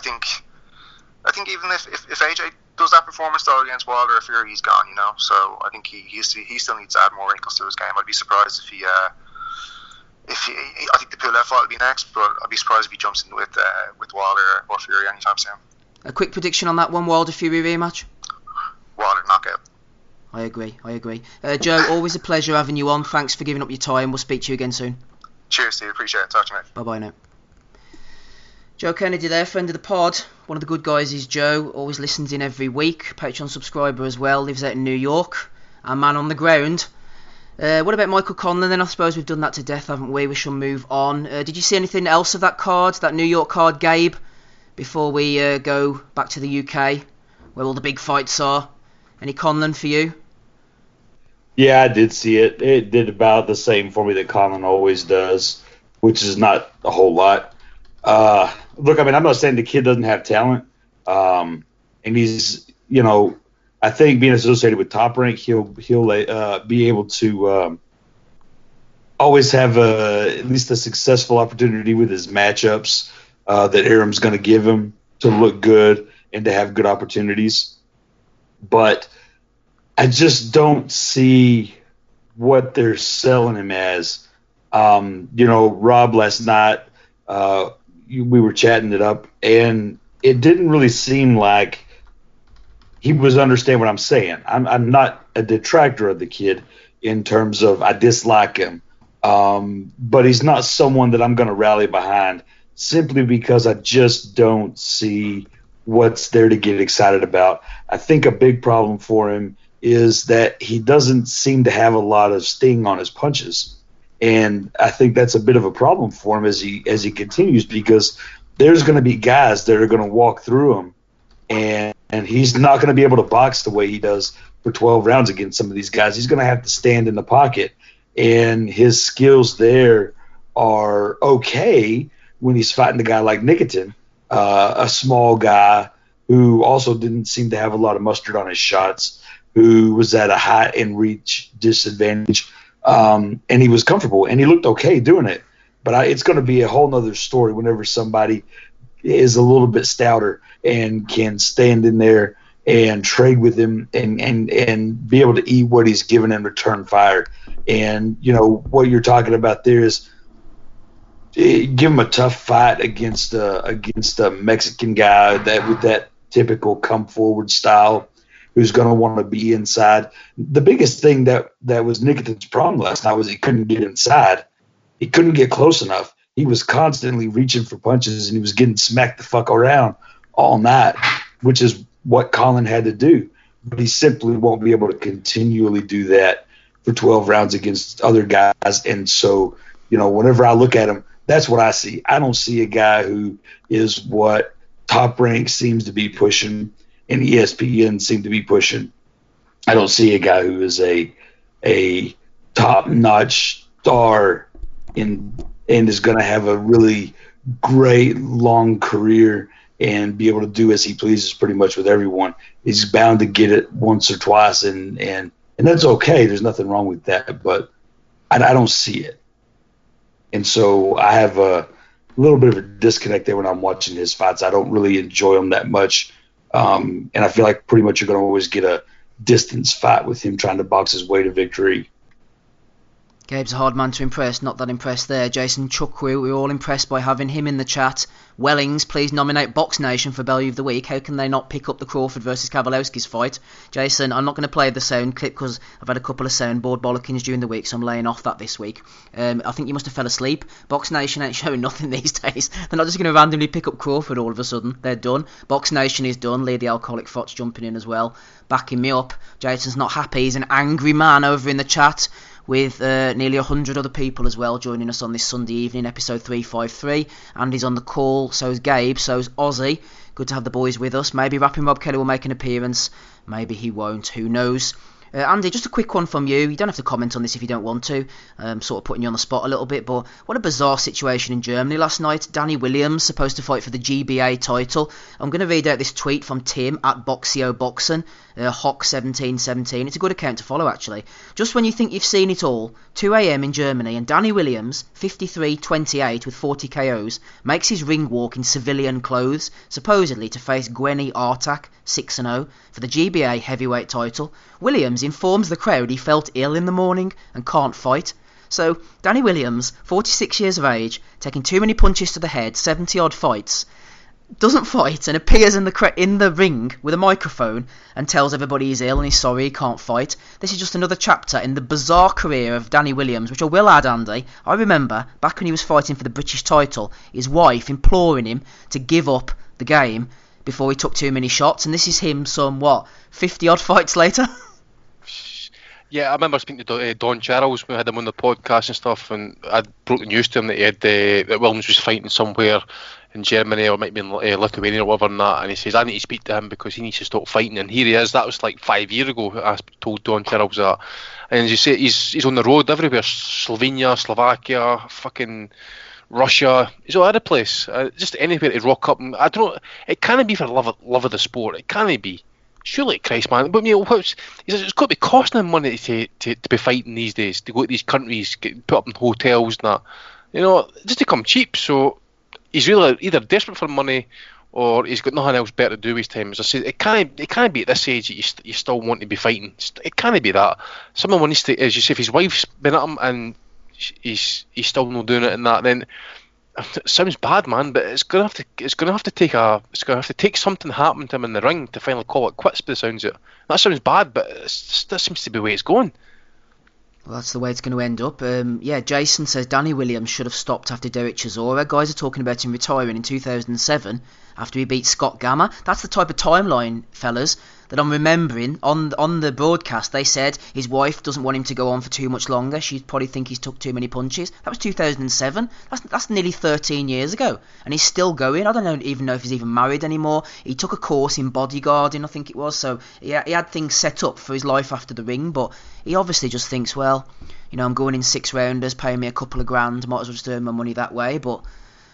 think even if AJ does that performance though against Wilder or Fury, he's gone. So I think he still needs to add more wrinkles to his game. I'd be surprised if he I think the pull-out fight will be next, but I'd be surprised if he jumps in with Wilder or Fury anytime soon. A quick prediction on that one, Wilder Fury rematch? Wilder knockout. I agree. Joe, always a pleasure having you on. Thanks for giving up your time. We'll speak to you again soon. Cheers, Steve. Appreciate it. Talk to you, mate. Bye-bye now. Joe Kennedy there, friend of the pod. One of the good guys is Joe. Always listens in every week. Patreon subscriber as well. Lives out in New York. Our man on the ground. What about Michael Conlon then? I suppose we've done that to death, haven't we? We shall move on. Did you see anything else of that card, that New York card, Gabe? Before we go back to the UK, where all the big fights are. Any Conlon for you? Yeah, I did see it. It did about the same for me that Conlon always does, which is not a whole lot. Look, I mean, I'm not saying the kid doesn't have talent, and he's, I think being associated with Top Rank, he'll be able to always have at least a successful opportunity with his matchups that Aram's going to give him to look good and to have good opportunities. But I just don't see what they're selling him as. Rob last night, we were chatting it up, and it didn't really seem like he was understand what I'm saying. I'm not a detractor of the kid in terms of I dislike him, but he's not someone that I'm going to rally behind simply because I just don't see what's there to get excited about. I think a big problem for him is that he doesn't seem to have a lot of sting on his punches. And I think that's a bit of a problem for him as he continues, because there's going to be guys that are going to walk through him, and he's not going to be able to box the way he does for 12 rounds against some of these guys. He's going to have to stand in the pocket, and his skills there are okay when he's fighting a guy like Nikitin, a small guy who also didn't seem to have a lot of mustard on his shots, who was at a height and reach disadvantage. And he was comfortable, and he looked okay doing it. But it's going to be a whole nother story whenever somebody is a little bit stouter and can stand in there and trade with him and be able to eat what he's given in return fire. And, what you're talking about there is give him a tough fight against a Mexican guy with that typical come forward style, who's going to want to be inside. The biggest thing that was Nikitin's problem last night was he couldn't get inside. He couldn't get close enough. He was constantly reaching for punches, and he was getting smacked the fuck around all night, which is what Conlon had to do. But he simply won't be able to continually do that for 12 rounds against other guys. And so, whenever I look at him, that's what I see. I don't see a guy who is what Top Rank seems to be pushing and ESPN seem to be pushing. I don't see a guy who is a top-notch star and is going to have a really great long career and be able to do as he pleases pretty much with everyone. He's bound to get it once or twice, and that's okay. There's nothing wrong with that, but I don't see it. And so I have a little bit of a disconnect there when I'm watching his fights. I don't really enjoy him that much. And I feel like pretty much you're going to always get a distance fight with him trying to box his way to victory. Gabe's a hard man to impress, not that impressed there. Jason Chukwu, we're all impressed by having him in the chat. Wellings, please nominate Box Nation for Bellew of the Week. How can they not pick up the Crawford versus Kowalewski's fight? Jason, I'm not going to play the sound clip because I've had a couple of soundboard bollockings during the week, so I'm laying off that this week. I think you must have fell asleep. Box Nation ain't showing nothing these days. They're not just going to randomly pick up Crawford all of a sudden. They're done. Box Nation is done. Lee the Alcoholic Fox jumping in as well, backing me up. Jason's not happy. He's an angry man over in the chat, with nearly 100 other people as well joining us on this Sunday evening, episode 353. Andy's on the call, so is Gabe, so is Ozzy. Good to have the boys with us. Maybe Rapping Rob Kelly will make an appearance, maybe he won't, who knows. Andy, just a quick one from you. You don't have to comment on this if you don't want to. Sort of putting you on the spot a little bit, but what a bizarre situation in Germany last night. Danny Williams supposed to fight for the GBA title. I'm going to read out this tweet from Tim at Boxio Boxen, Hock1717. It's a good account to follow, actually. Just when you think you've seen it all, 2 a.m. in Germany, and Danny Williams, 53-28 with 40 KOs, makes his ring walk in civilian clothes, supposedly to face Gwenny Artak, 6-0, for the GBA heavyweight title. Williams informs the crowd he felt ill in the morning and can't fight. So, Danny Williams, 46 years of age, taking too many punches to the head, 70-odd fights, doesn't fight and appears in the ring with a microphone and tells everybody he's ill and he's sorry he can't fight. This is just another chapter in the bizarre career of Danny Williams, which I will add, Andy. I remember, back when he was fighting for the British title, his wife imploring him to give up the game before he took too many shots, and this is him some, 50-odd fights later? Yeah, I remember speaking to Don Charles. We had him on the podcast and stuff, and I'd broke the news to him that he had that Williams was fighting somewhere in Germany, or it might be in Lithuania or whatever, and he says, I need to speak to him because he needs to stop fighting. And here he is. That was like 5 years ago. I told Don Charles that. And as you say, he's on the road everywhere: Slovenia, Slovakia, fucking Russia. He's all over the place. Just anywhere to rock up. And I don't know. It can't be for love of the sport. It can't be. Surely, Christ, man. But it's got to be costing him money to be fighting these days. To go to these countries, get put up in hotels and that. Just to come cheap. So he's really either desperate for money, or he's got nothing else better to do with his time. As I said, it can't be at this age that you still want to be fighting. It can't be that. Someone needs to, as you say, if his wife's been at him and he's still not doing it and that, then it sounds bad, man. But it's gonna have to take something happening to him in the ring to finally call it quits. By the sounds of it, that sounds bad, but that seems to be the way it's going. Well, that's the way it's going to end up. Jason says Danny Williams should have stopped after Derek Chisora. Guys are talking about him retiring in 2007 after he beat Scott Gamma. That's the type of timeline, fellas, that I'm remembering. On the broadcast, they said his wife doesn't want him to go on for too much longer. She'd probably think he's took too many punches. That was 2007. That's nearly 13 years ago. And he's still going. I don't even know if he's even married anymore. He took a course in bodyguarding, I think it was. So he had things set up for his life after the ring. But he obviously just thinks, well, I'm going in 6-rounders, paying me a couple of grand. Might as well just earn my money that way. But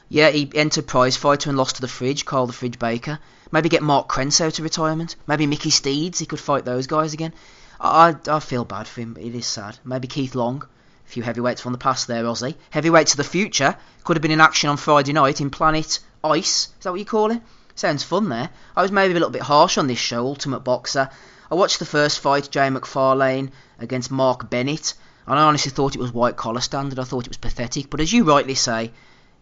yeah, he entered prize fighter and lost to the Fridge, Carl the Fridge Baker. Maybe get Mark Krentz out of retirement. Maybe Mickey Steeds, he could fight those guys again. I feel bad for him, but it is sad. Maybe Keith Long. A few heavyweights from the past there, Aussie. Heavyweights of the future. Could have been in action on Friday night in Planet Ice. Is that what you call it? Sounds fun there. I was maybe a little bit harsh on this show, Ultimate Boxer. I watched the first fight, Jay McFarlane against Mark Bennett, and I honestly thought it was white collar standard. I thought it was pathetic. But as you rightly say,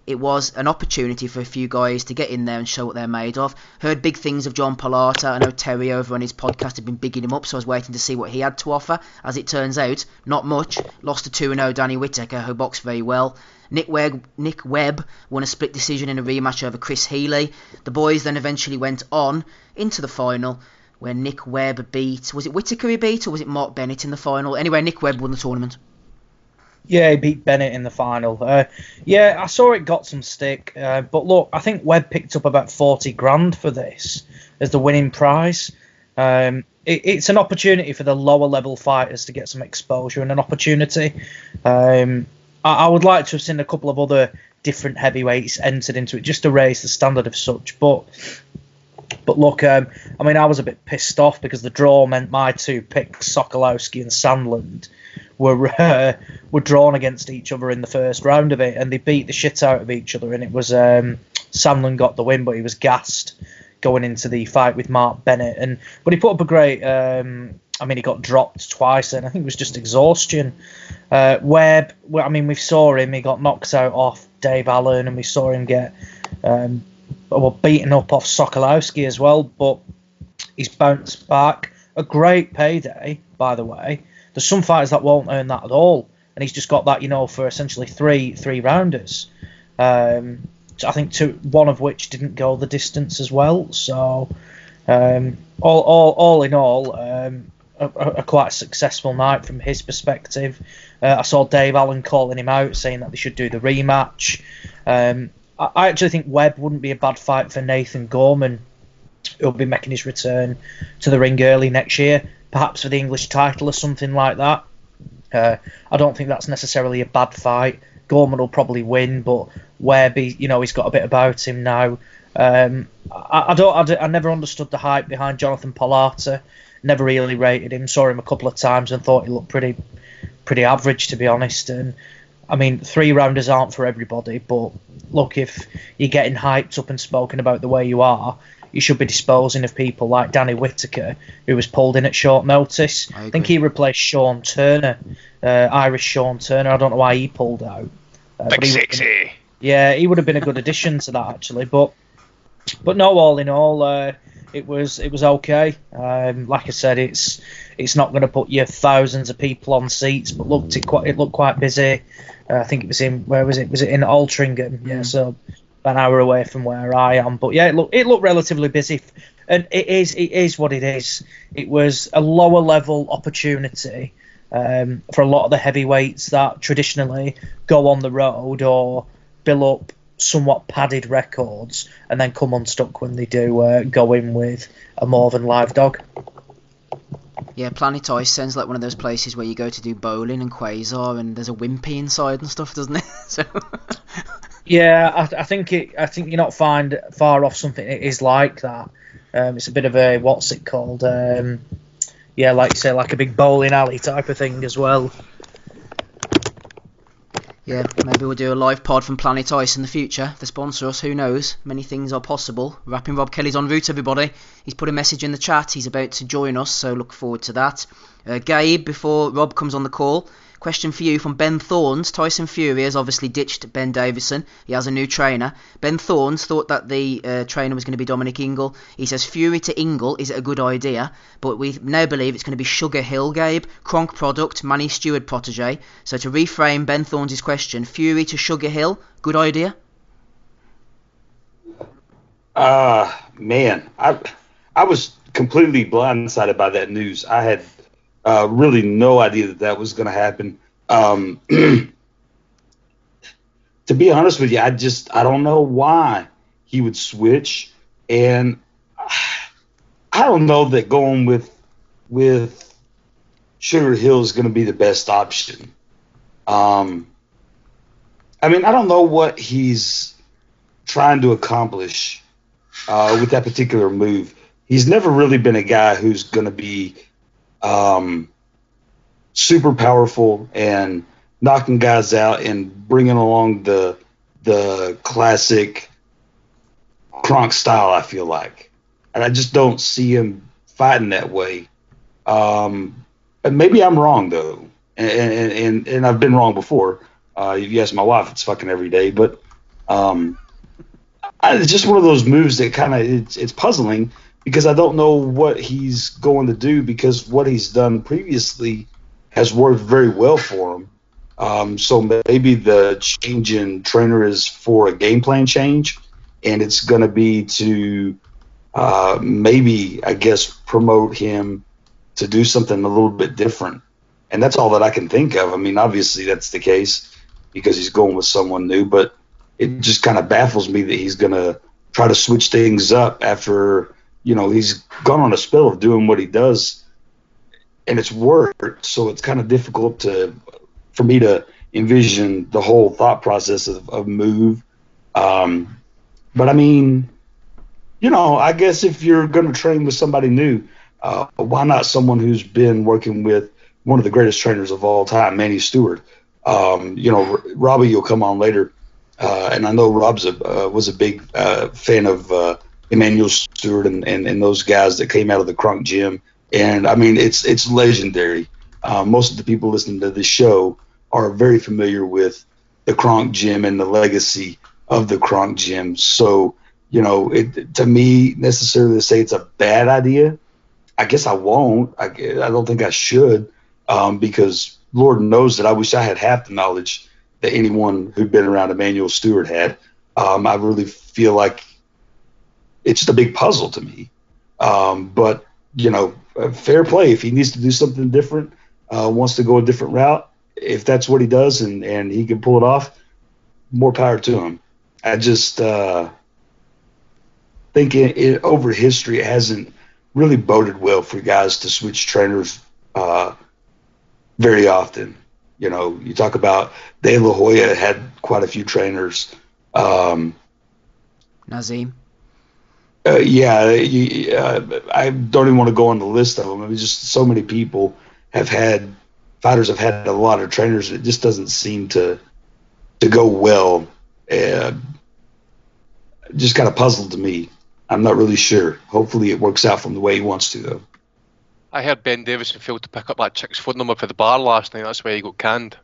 it was an opportunity for a few guys to get in there and show what they're made of. Heard big things of John Palata. I know Terry over on his podcast had been bigging him up, so I was waiting to see what he had to offer. As it turns out, not much. Lost to 2-0 Danny Whittaker, who boxed very well. Nick Webb won a split decision in a rematch over Chris Healy. The boys then eventually went on into the final, where Nick Webb beat... Was it Whittaker he beat, or was it Mark Bennett in the final? Anyway, Nick Webb won the tournament. Yeah, he beat Bennett in the final. I saw it got some stick. But look, I think Webb picked up about 40 grand for this as the winning prize. It's an opportunity for the lower level fighters to get some exposure and an opportunity. I would like to have seen a couple of other different heavyweights entered into it just to raise the standard of such. But look, I was a bit pissed off because the draw meant my two picks, Sokolowski and Sandland, were drawn against each other in the first round of it, and they beat the shit out of each other. And it was Sandland got the win, but he was gassed going into the fight with Mark Bennett. But he put up a great. He got dropped twice, and I think it was just exhaustion. Webb, we saw him. He got knocked out off Dave Allen, and we saw him get beaten up off Sokolowski as well. But he's bounced back. A great payday, by the way. There's some fighters that won't earn that at all, and he's just got that, for essentially three rounders. So I think one of which didn't go the distance as well. So all in all, a quite successful night from his perspective. I saw Dave Allen calling him out, saying that they should do the rematch. I actually think Webb wouldn't be a bad fight for Nathan Gorman, who'll be making his return to the ring early next year, perhaps for the English title or something like that. I don't think that's necessarily a bad fight. Gorman will probably win, but Webb, he's got a bit about him now. I never understood the hype behind Jonathan Palata. Never really rated him. Saw him a couple of times and thought he looked pretty average, to be honest. And 3-rounders aren't for everybody, but look, if you're getting hyped up and spoken about the way you are, you should be disposing of people like Danny Whittaker, who was pulled in at short notice. I think he replaced Sean Turner, Irish Sean Turner. I don't know why he pulled out. Big sexy. He would have been a good addition to that, actually. But no, all in all, it was okay. Like I said, it's not going to put you thousands of people on seats, but it looked quite busy. I think it was in, where was it? Was it in Altrincham? Yeah, so an hour away from where I am. But yeah, it looked relatively busy, and it is what it is. It was a lower level opportunity for a lot of the heavyweights that traditionally go on the road or build up somewhat padded records and then come unstuck when they do go in with a more than live dog. Yeah, Planet Ice sounds like one of those places where you go to do bowling and Quasar and there's a Wimpy inside and stuff, doesn't it? So Yeah, I think you're not far off something that is like that. It's a bit of a, what's it called? Yeah, like you say, like a big bowling alley type of thing as well. Yeah, maybe we'll do a live pod from Planet Ice in the future. If they sponsor us, who knows? Many things are possible. Rapping Rob Kelly's en route, everybody. He's put a message in the chat. He's about to join us, so look forward to that. Gabe, before Rob comes on the call, question for you from Ben Thorns. Tyson Fury has obviously ditched Ben Davison. He has a new trainer. Ben Thorns thought that the trainer was going to be Dominic Ingle. He says Fury to Ingle, is it a good idea? But we now believe it's going to be Sugar Hill, Gabe. Kronk product, Manny Stewart protege. So to reframe Ben Thorns' question, Fury to Sugar Hill, good idea? Man, I was completely blindsided by that news. I had really no idea that was going to happen. To be honest with you, I don't know why he would switch, and I don't know that going with Sugar Hill is going to be the best option. I mean, I don't know what he's trying to accomplish with that particular move. He's never really been a guy who's going to be super powerful and knocking guys out and bringing along the classic Kronk style, I feel like. And I just don't see him fighting that way. And maybe I'm wrong, though. And I've been wrong before. If you ask my wife, it's fucking every day. But it's just one of those moves that kind of it's puzzling because I don't know what he's going to do because what he's done previously has worked very well for him. So maybe the change in trainer is for a game plan change, and it's going to be to maybe, I guess, promote him to do something a little bit different. And that's all that I can think of. I mean, obviously that's the case because he's going with someone new, but it just kind of baffles me that he's going to try to switch things up after, he's gone on a spell of doing what he does, and it's worked. So it's kind of difficult for me to envision the whole thought process of move. But I mean, I guess if you're going to train with somebody new, why not someone who's been working with one of the greatest trainers of all time, Manny Stewart? Robbie will come on later, and I know Rob's was a big fan of Emmanuel Stewart and those guys that came out of the Kronk gym. And I mean, it's legendary. Most of the people listening to this show are very familiar with the Kronk gym and the legacy of the Kronk gym. So, to me, necessarily to say it's a bad idea, I guess I won't. I don't think I should, because Lord knows that I wish I had half the knowledge that anyone who'd been around Emmanuel Stewart had. I really feel like it's just a big puzzle to me. But, fair play. If he needs to do something different, wants to go a different route, if that's what he does and he can pull it off, more power to him. I just think over history, it hasn't really boded well for guys to switch trainers very often. You talk about De La Hoya had quite a few trainers. Nazim. I don't even want to go on the list of them. I mean, just so many people fighters have had a lot of trainers. It just doesn't seem to go well. Just kind of puzzled to me. I'm not really sure. Hopefully it works out from the way he wants to, though. I heard Ben Davison failed to pick up that chick's phone number for the bar last night. That's why he got canned.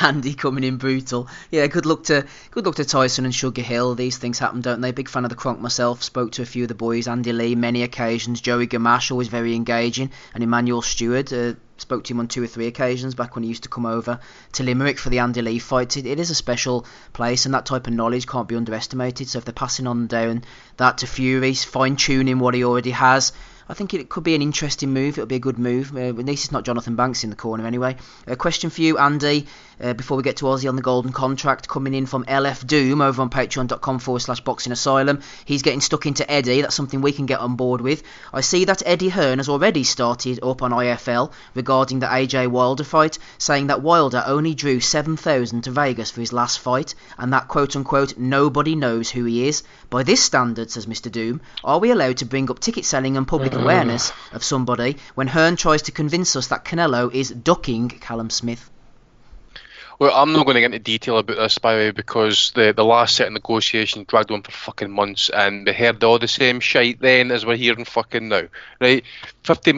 Andy coming in brutal. Yeah, good luck to Tyson and Sugar Hill. These things happen, don't they? Big fan of the Kronk myself. Spoke to a few of the boys. Andy Lee, many occasions. Joey Gamache, always very engaging. And Emmanuel Stewart, spoke to him on 2 or 3 occasions back when he used to come over to Limerick for the Andy Lee fight. It is a special place, and that type of knowledge can't be underestimated. So if they're passing on down that to Fury, fine-tuning what he already has, I think it could be an interesting move. It'll be a good move. At least it's not Jonathan Banks in the corner anyway. A question for you, Andy, before we get to Ozzy on the golden contract, coming in from LF Doom over on patreon.com/Boxing Asylum. He's getting stuck into Eddie. That's something we can get on board with. I see that Eddie Hearn has already started up on IFL regarding the AJ Wilder fight, saying that Wilder only drew 7,000 to Vegas for his last fight, and that quote-unquote nobody knows who he is. By this standard, says Mr. Doom, are we allowed to bring up ticket selling and public awareness of somebody when Hearn tries to convince us that Canelo is ducking Callum Smith? Well, I'm not going to get into detail about this, by the way, because the last set of negotiations dragged on for fucking months, and we heard all the same shite then as we're hearing fucking now, right? £50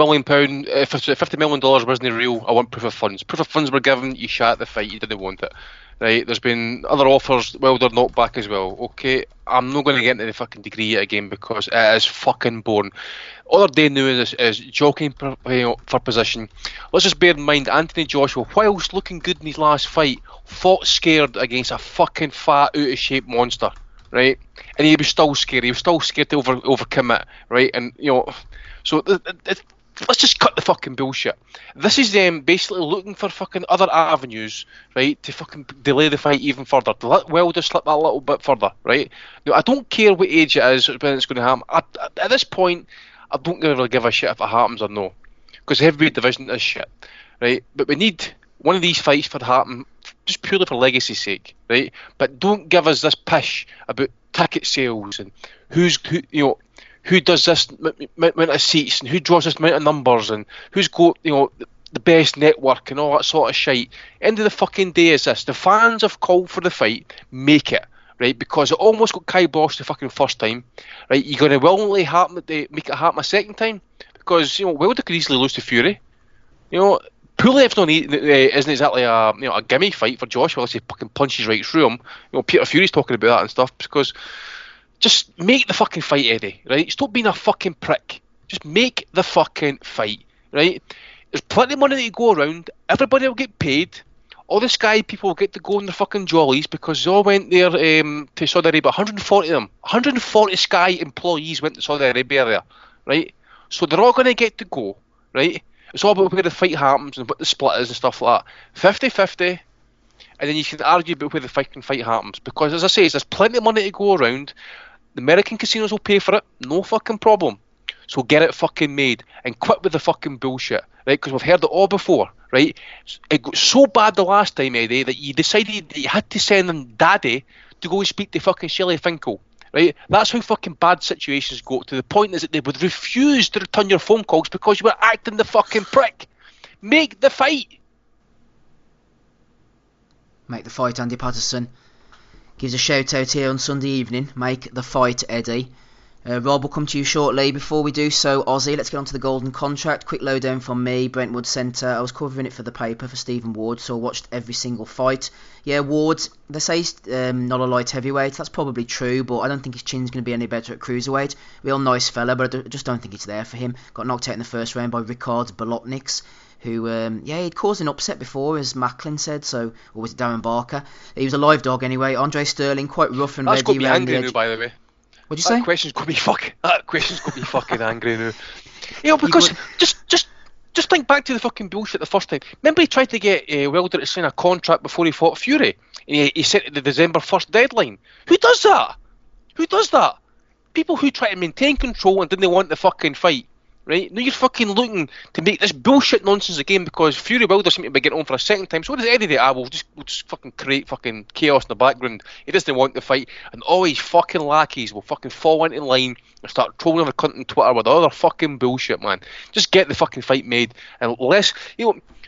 million wasn't real. I want proof of funds. Proof of funds were given. You shat the fight. You didn't want it, right? There's been other offers. Well, they're not back as well. Okay, I'm not going to get into the fucking degree yet again because it is fucking boring. All they're doing now is jockeying for position. Let's just bear in mind Anthony Joshua, whilst looking good in his last fight, fought scared against a fucking fat, out of shape monster, right? And he was still scared. He was still scared to overcommit, right? And so let's just cut the fucking bullshit. This is them basically looking for fucking other avenues, right, to fucking delay the fight even further, to let Wilder slip that little bit further, right? Now, I don't care what age it is when it's going to happen. At this point, I don't really give a shit if it happens or no, because the heavyweight division is shit, right? But we need one of these fights to happen just purely for legacy's sake, right? But don't give us this pish about ticket sales and who does this amount of seats and who draws this amount of numbers and who's got the best network and all that sort of shite. End of the fucking day is this: the fans have called for the fight, make it. Right, because it almost got kiboshed the fucking first time. Right, you're going to willingly make it happen a second time because Wilder could easily lose to Fury. Pulev's isn't exactly a gimme fight for Joshua unless he fucking punches right through him. Peter Fury's talking about that and stuff because just make the fucking fight, Eddie. Right, stop being a fucking prick. Just make the fucking fight. Right, there's plenty of money to go around. Everybody will get paid. All the Sky people get to go on their fucking jollies because they all went there to Saudi Arabia. 140 of them. 140 Sky employees went to Saudi Arabia there, right? So they're all going to get to go, right? It's all about where the fight happens and what the split is and stuff like that. 50-50, and then you can argue about where the fucking fight happens. Because, as I say, there's plenty of money to go around. The American casinos will pay for it. No fucking problem. So get it fucking made and quit with the fucking bullshit, right? Because we've heard it all before, right? It got so bad the last time, Eddie, that you decided that you had to send in Daddy to go and speak to fucking Shelley Finkel, right? That's how fucking bad situations go, to the point is that they would refuse to return your phone calls because you were acting the fucking prick. Make the fight. Make the fight, Andy Patterson. Gives a shout out here on Sunday evening. Make the fight, Eddie. Rob will come to you shortly. Before we do so, Ozzy, let's get on to the golden contract. Quick lowdown from me, Brentwood Centre. I was covering it for the paper for Stephen Ward, so I watched every single fight. Yeah, Ward, they say he's not a light heavyweight. That's probably true, but I don't think his chin's going to be any better at cruiserweight. Real nice fella, but I just don't think it's there for him. Got knocked out in the first round by Ricard Bolotniks, who, he'd caused an upset before, as Macklin said, or was it Darren Barker? He was a live dog anyway. Andre Sterling, quite rough and ready. That's got me angry now, by the way. What'd you say? That question's got me fucking angry now. Because just think back to the fucking bullshit the first time. Remember he tried to get Wilder to sign a contract before he fought Fury, and he set the December 1st deadline. Who does that? People who try to maintain control and didn't want the fucking fight. Right? Now you're fucking looking to make this bullshit nonsense again because Fury Wilder seem to be getting on for a second time. So what does Eddie do? We'll just fucking create fucking chaos in the background. He doesn't want the fight, and all his fucking lackeys will fucking fall into line and start trolling over cunt on Twitter with all their fucking bullshit, man. Just get the fucking fight made, and less,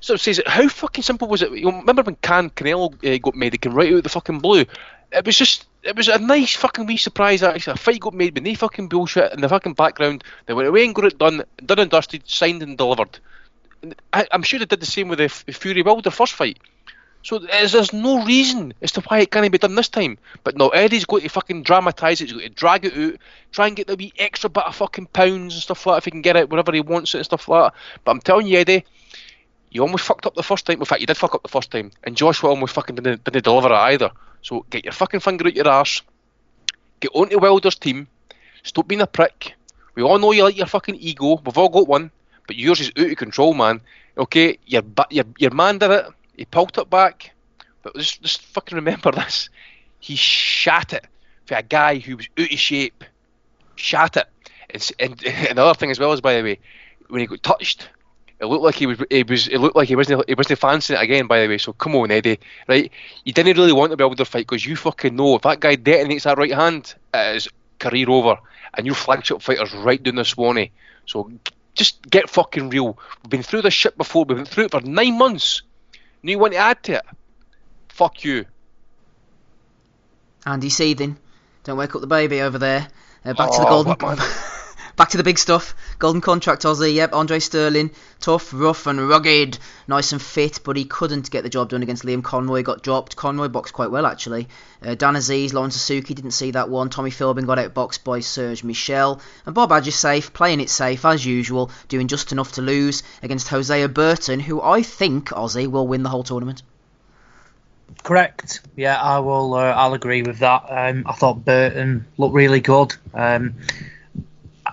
So it says, how fucking simple was it? Remember when Canelo got made? He came right out of the fucking blue. It was a nice fucking wee surprise, actually. A fight got made with no fucking bullshit in the fucking background. They went away and got it done and dusted, signed and delivered. And I'm sure they did the same with the Fury Wilder first fight. So there's no reason as to why it can't be done this time. But no, Eddie's got to fucking dramatise it. He's got to drag it out, try and get the wee extra bit of fucking pounds and stuff like that if he can get it wherever he wants it and stuff like that. But I'm telling you, Eddie, you almost fucked up the first time. In fact, you did fuck up the first time. And Joshua almost fucking didn't deliver it either. So get your fucking finger out your arse, get onto Wilder's team, stop being a prick, We all know you like your fucking ego. We've all got one, but yours is out of control, man. Okay, your man did it. He pulled it back, but just fucking remember this. He shat it for a guy who was out of shape. Shat it. And another thing as well is, by the way, when he got touched, it looked like he wasn't fancying it again, by the way. So come on, Eddie, right? You didn't really want to build their fight because you fucking know if that guy detonates that right hand, it is career over, and your flagship fighter's right down the Swanee. So just get fucking real. We've been through this shit before. We've been through it for 9 months. Now you want to add to it? Fuck you. Andy seething. Don't wake up the baby over there. Back to the golden. Back to the big stuff. Golden contract Aussie. Yep, Andre Sterling. Tough, rough and rugged. Nice and fit, but he couldn't get the job done against Liam Conroy. Got dropped. Conroy boxed quite well, actually. Dan Aziz, Lawrence Asuki, didn't see that one. Tommy Philbin got outboxed by Serge Michel. And Bob Adger safe, playing it safe as usual, doing just enough to lose against Hosea Burton, who I think, Aussie, will win the whole tournament. Correct. Yeah, I will. I'll agree with that. I thought Burton looked really good.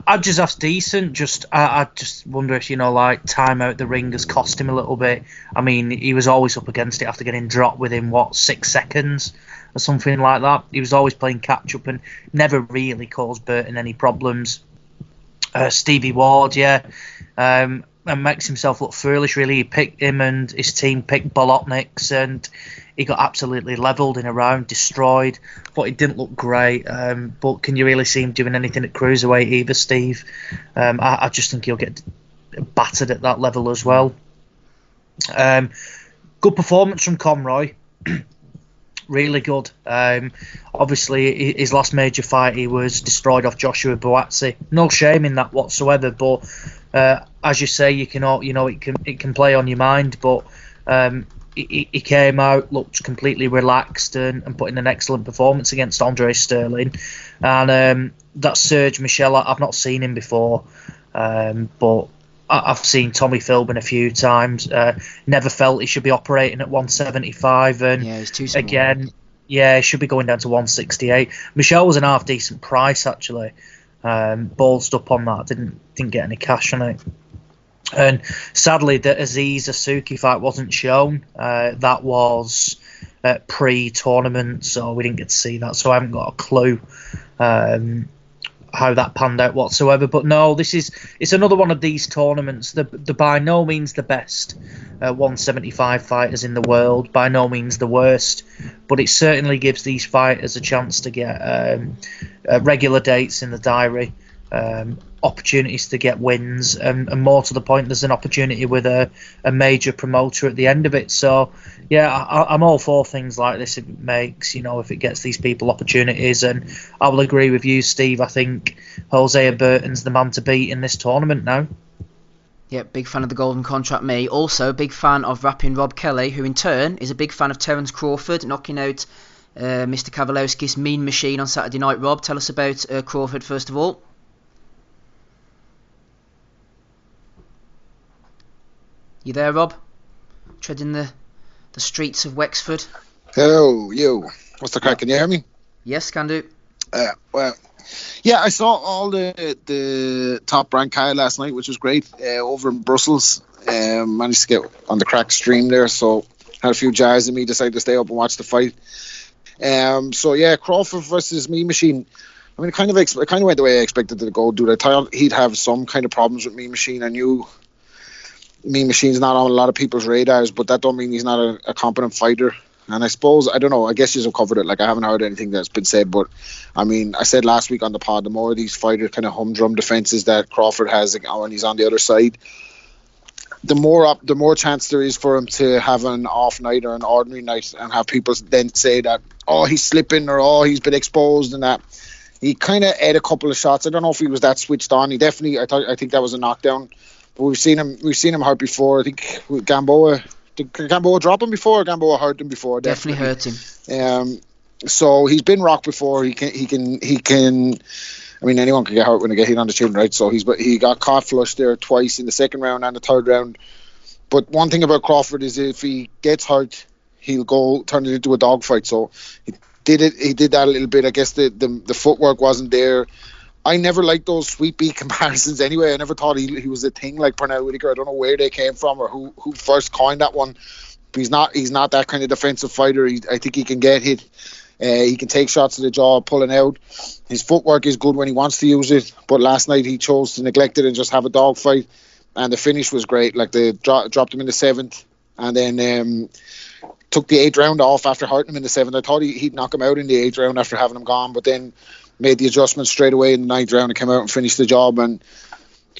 Adjazaf's decent. I just wonder if time out the ring has cost him a little bit. I mean, he was always up against it after getting dropped within 6 seconds or something like that. He was always playing catch up and never really caused Burton any problems. Stevie Ward, and makes himself look foolish. Really, he picked him and his team picked Bolotniks and he got absolutely levelled in a round, destroyed. But it didn't look great. But can you really see him doing anything at cruiserweight either, Steve? I just think he'll get battered at that level as well. Good performance from Conroy. Really good. Obviously, his last major fight, he was destroyed off Joshua Buatsi. No shame in that whatsoever. But as you say, it can play on your mind. But he came out, looked completely relaxed, and put in an excellent performance against Andre Sterling. And that Serge Michel, I've not seen him before, but I've seen Tommy Philbin a few times. Never felt he should be operating at 175, and he's too small. Again, he should be going down to 168. Michel was an half decent price actually. Ballsed up on that, didn't get any cash on it. And sadly, the Aziz Asuki fight wasn't shown. That was pre-tournament, so we didn't get to see that. So I haven't got a clue how that panned out whatsoever. But no, it's another one of these tournaments. The by no means the best 175 fighters in the world, by no means the worst, but it certainly gives these fighters a chance to get regular dates in the diary, opportunities to get wins, and more to the point, there's an opportunity with a major promoter at the end of it. So I'm all for things like this if it makes, if it gets these people opportunities. And I will agree with you, Steve. I think Hosea Burton's the man to beat in this tournament now. Yep, big fan of the golden contract, me. Also, big fan of rapping Rob Kelly, who in turn is a big fan of Terence Crawford, knocking out Mr. Kavalowski's Mean Machine on Saturday night. Rob, tell us about Crawford first of all. You there, Rob? Treading the streets of Wexford. Hello, you. What's the crack? Can you hear me? Yes, can do. I saw all the top rank card last night, which was great. Over in Brussels, managed to get on the crack stream there, so had a few jars in me. Decided to stay up and watch the fight. Crawford versus Mean Machine. I mean, it kind of went the way I expected it to go. Dude, I thought he'd have some kind of problems with Mean Machine. I knew Mean Machine's not on a lot of people's radars, but that don't mean he's not a competent fighter. And I suppose, I don't know, I guess you've covered it. Like, I haven't heard anything that's been said, but I mean, I said last week on the pod, the more of these fighters kind of humdrum defenses that Crawford has when he's on the other side, the more chance there is for him to have an off night or an ordinary night and have people then say that, oh, he's slipping, or oh, he's been exposed, and that. He kind of had a couple of shots. I don't know if he was that switched on. He definitely, I think that was a knockdown. But we've seen him hurt before. I think Gamboa, did Gamboa drop him before, or Gamboa hurt him before? Definitely hurt him. So he's been rocked before. He can. I mean, anyone can get hurt when they get hit on the chin, right? So he got caught flush there twice in the second round and the third round. But one thing about Crawford is if he gets hurt, he'll go turn it into a dogfight. So he did that a little bit. I guess the footwork wasn't there. I never liked those sweet beat comparisons anyway. I never thought he was a thing like Pernell Whitaker. I don't know where they came from or who first coined that one. But he's not that kind of defensive fighter. I think he can get hit. He can take shots to the jaw, pulling out. His footwork is good when he wants to use it. But last night he chose to neglect it and just have a dogfight. And the finish was great. Like they dropped him in the 7th, and then took the 8th round off after hurting him in the 7th. I thought he'd knock him out in the 8th round after having him gone, but then made the adjustment straight away in the 9th round and came out and finished the job. And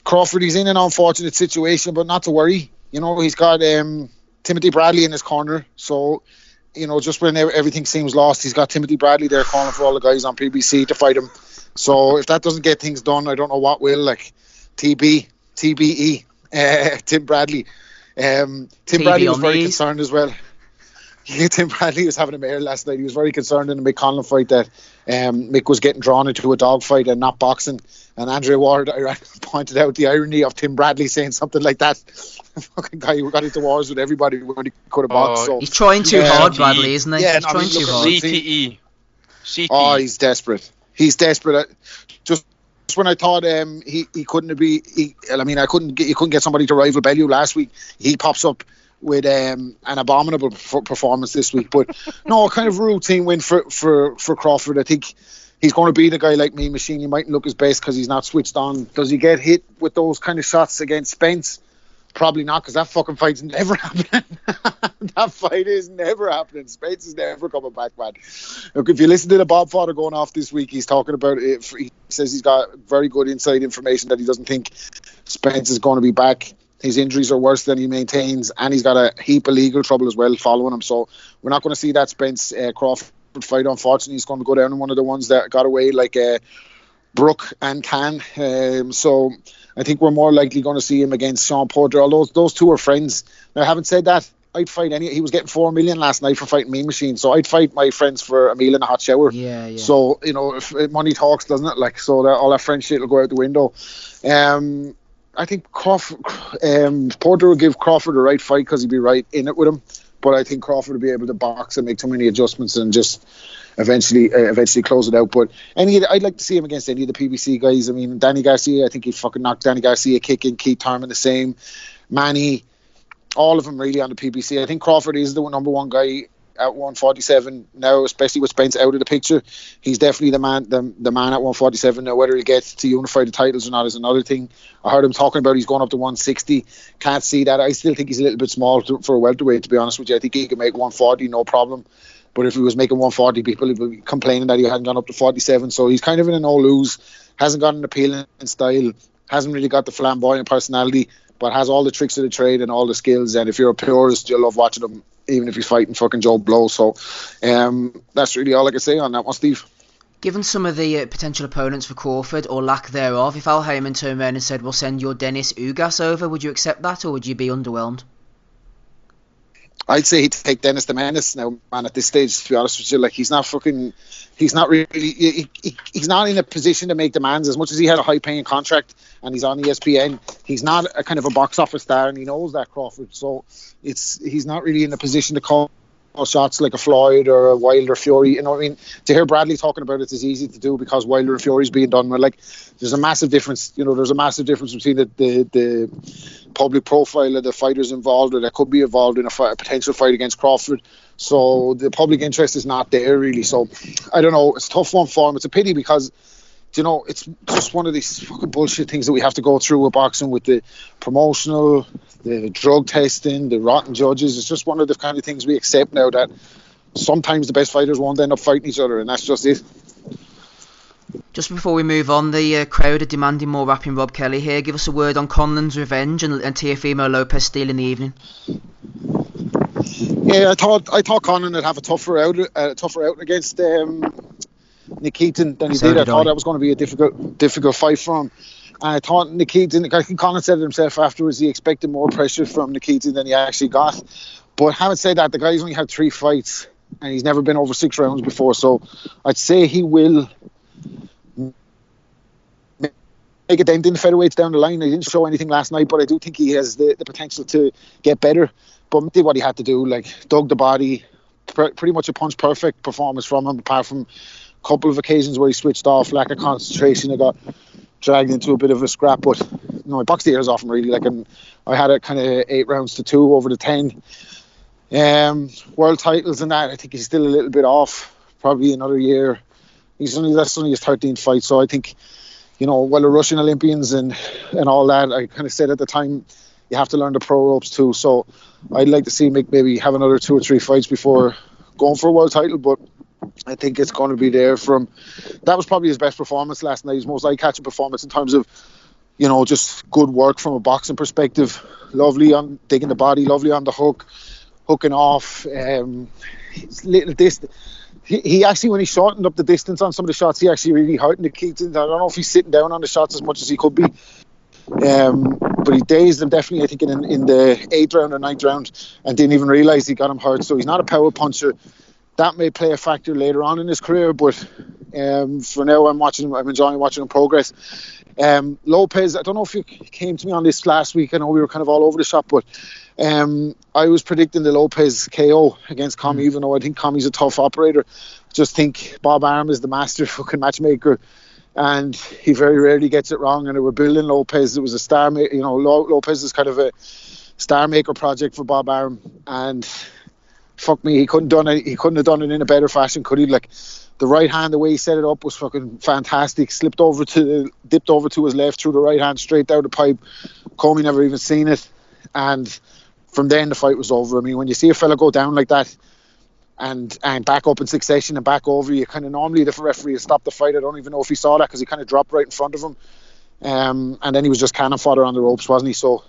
Crawford, he's in an unfortunate situation, but not to worry. You know, he's got Timothy Bradley in his corner. So, you know, just when everything seems lost, he's got Timothy Bradley there calling for all the guys on PBC to fight him. So if that doesn't get things done, I don't know what will. Like TBE, Tim Bradley. Tim Bradley was very concerned as well. Yeah, Tim Bradley was having a mare last night. He was very concerned in the Mick Conlon fight that Mick was getting drawn into a dogfight and not boxing. And Andre Ward pointed out the irony of Tim Bradley saying something like that. The fucking guy who got into wars with everybody when he could have boxed. So he's trying too hard, Bradley, isn't he? Yeah, he's trying too hard. CTE. Oh, he's desperate. He's desperate. Just when I thought he couldn't be, you couldn't get somebody to rival Bellew last week. He pops up with an abominable performance this week. But no, kind of routine win for Crawford. I think he's going to be the guy like Mean Machine. He mightn't look his best because he's not switched on. Does he get hit with those kind of shots against Spence? Probably not, because that fucking fight's never happening. That fight is never happening. Spence is never coming back, man. Look, if you listen to the Bob Fodder going off this week, he's talking about it. He says he's got very good inside information that he doesn't think Spence is going to be back. His injuries are worse than he maintains, and he's got a heap of legal trouble as well following him. So we're not going to see that Spence Crawford fight. Unfortunately, he's going to go down in one of the ones that got away, like Brooke and Can. So I think we're more likely going to see him against Sean Porter. Although those two are friends. Now, having said that, I'd fight he was getting $4 million last night for fighting Mean Machine, so I'd fight my friends for a meal and a hot shower. Yeah. So, you know, if money talks, doesn't it? Like, so that all that French shit will go out the window. I think Porter will give Crawford the right fight because he'd be right in it with him. But I think Crawford will be able to box and make too many adjustments and just eventually close it out. But I'd like to see him against any of the PBC guys. I mean, Danny Garcia, I think he'd fucking knock Danny Garcia kicking. Keith Thurman the same. Manny, all of them really on the PBC. I think Crawford is the number one guy at 147 now, especially with Spence out of the picture. He's definitely the man at 147 now. Whether he gets to unify the titles or not is another thing. I heard him talking about he's going up to 160. Can't see that. I still think he's a little bit small for a welterweight, to be honest with you. I think he could make 140, no problem. But if he was making 140, people would be complaining that he hadn't gone up to 47. So he's kind of in a no-lose. Hasn't got an appealing style. Hasn't really got the flamboyant personality, but has all the tricks of the trade and all the skills. And if you're a purist, you'll love watching him, even if he's fighting fucking Joe Blow. So that's really all I can say on that one, Steve. Given some of the potential opponents for Crawford, or lack thereof, if Al Heyman turned around and said, we'll send your Dennis Ugas over, would you accept that, or would you be underwhelmed? I'd say he'd take Dennis the Menace now, man, at this stage, to be honest with you. Like, he's not in a position to make demands. As much as he had a high-paying contract and he's on ESPN, he's not a kind of a box office star, and he knows that, Crawford. So he's not really in a position to call shots like a Floyd or a Wilder Fury. You know what I mean? To hear Bradley talking about it is easy to do because Wilder and Fury's being done. But like, there's a massive difference. You know, there's a massive difference between the public profile of the fighters involved or that could be involved in a potential fight against Crawford. So the public interest is not there really. So I don't know. It's a tough one for him. It's a pity because, you know, it's just one of these fucking bullshit things that we have to go through with boxing, with the promotional, the drug testing, the rotten judges. It's just one of the kind of things we accept now, that sometimes the best fighters won't end up fighting each other, and that's just it. Just before we move on, the crowd are demanding more rapping Rob Kelly here. Give us a word on Conlon's revenge and Teofimo Lopez stealing the evening. Yeah, I thought Conlon would have a tougher out against Nikitin than he did. I thought that was going to be a difficult fight for him. And I thought Nikitin, I think Conlon said it himself afterwards, he expected more pressure from Nikitin than he actually got. But having said that, the guy's only had 3 fights and he's never been over 6 rounds before. So I'd say he will make a dent in the featherweights down the line. He didn't show anything last night, but I do think he has the potential to get better. But did what he had to do, like dug the body. Pretty much a punch perfect performance from him, apart from couple of occasions where he switched off, lack of concentration. I got dragged into a bit of a scrap, but I boxed the ears off him really. And I had it kind of 8 rounds to 2 over the 10. World titles and that, I think he's still a little bit off. Probably another year. That's only his 13th fight, so I think, while the Russian Olympians and all that, I kind of said at the time, you have to learn the pro ropes too. So I'd like to see Mick maybe have another 2 or 3 fights before going for a world title, but I think it's going to be there from. That was probably his best performance last night. His most eye-catching performance in terms of, just good work from a boxing perspective. Lovely on digging the body, lovely on the hook, hooking off. Little distance. He actually, when he shortened up the distance on some of the shots, he actually really hurt Nikitin. I don't know if he's sitting down on the shots as much as he could be. But he dazed him definitely, I think, in the 8th round or 9th round, and didn't even realise he got him hurt. So he's not a power puncher. That may play a factor later on in his career, but for now I'm enjoying watching him progress. Lopez, I don't know if you came to me on this last week. I know we were kind of all over the shop, but I was predicting the Lopez KO against Commey, even though I think Commey's a tough operator. Just think Bob Arum is the master fucking matchmaker, and he very rarely gets it wrong. And they were building Lopez. It was a star, Lopez is kind of a star maker project for Bob Arum, and fuck me, he couldn't have done it in a better fashion, could he? Like, the right hand, the way he set it up was fucking fantastic. Dipped over to his left, through the right hand straight down the pipe. Commey never even seen it, and from then the fight was over. I mean, when you see a fella go down like that and back up in succession and back over, you kind of normally the referee will stop the fight. I don't even know if he saw that, because he kind of dropped right in front of him, and then he was just cannon fodder on the ropes, wasn't he? So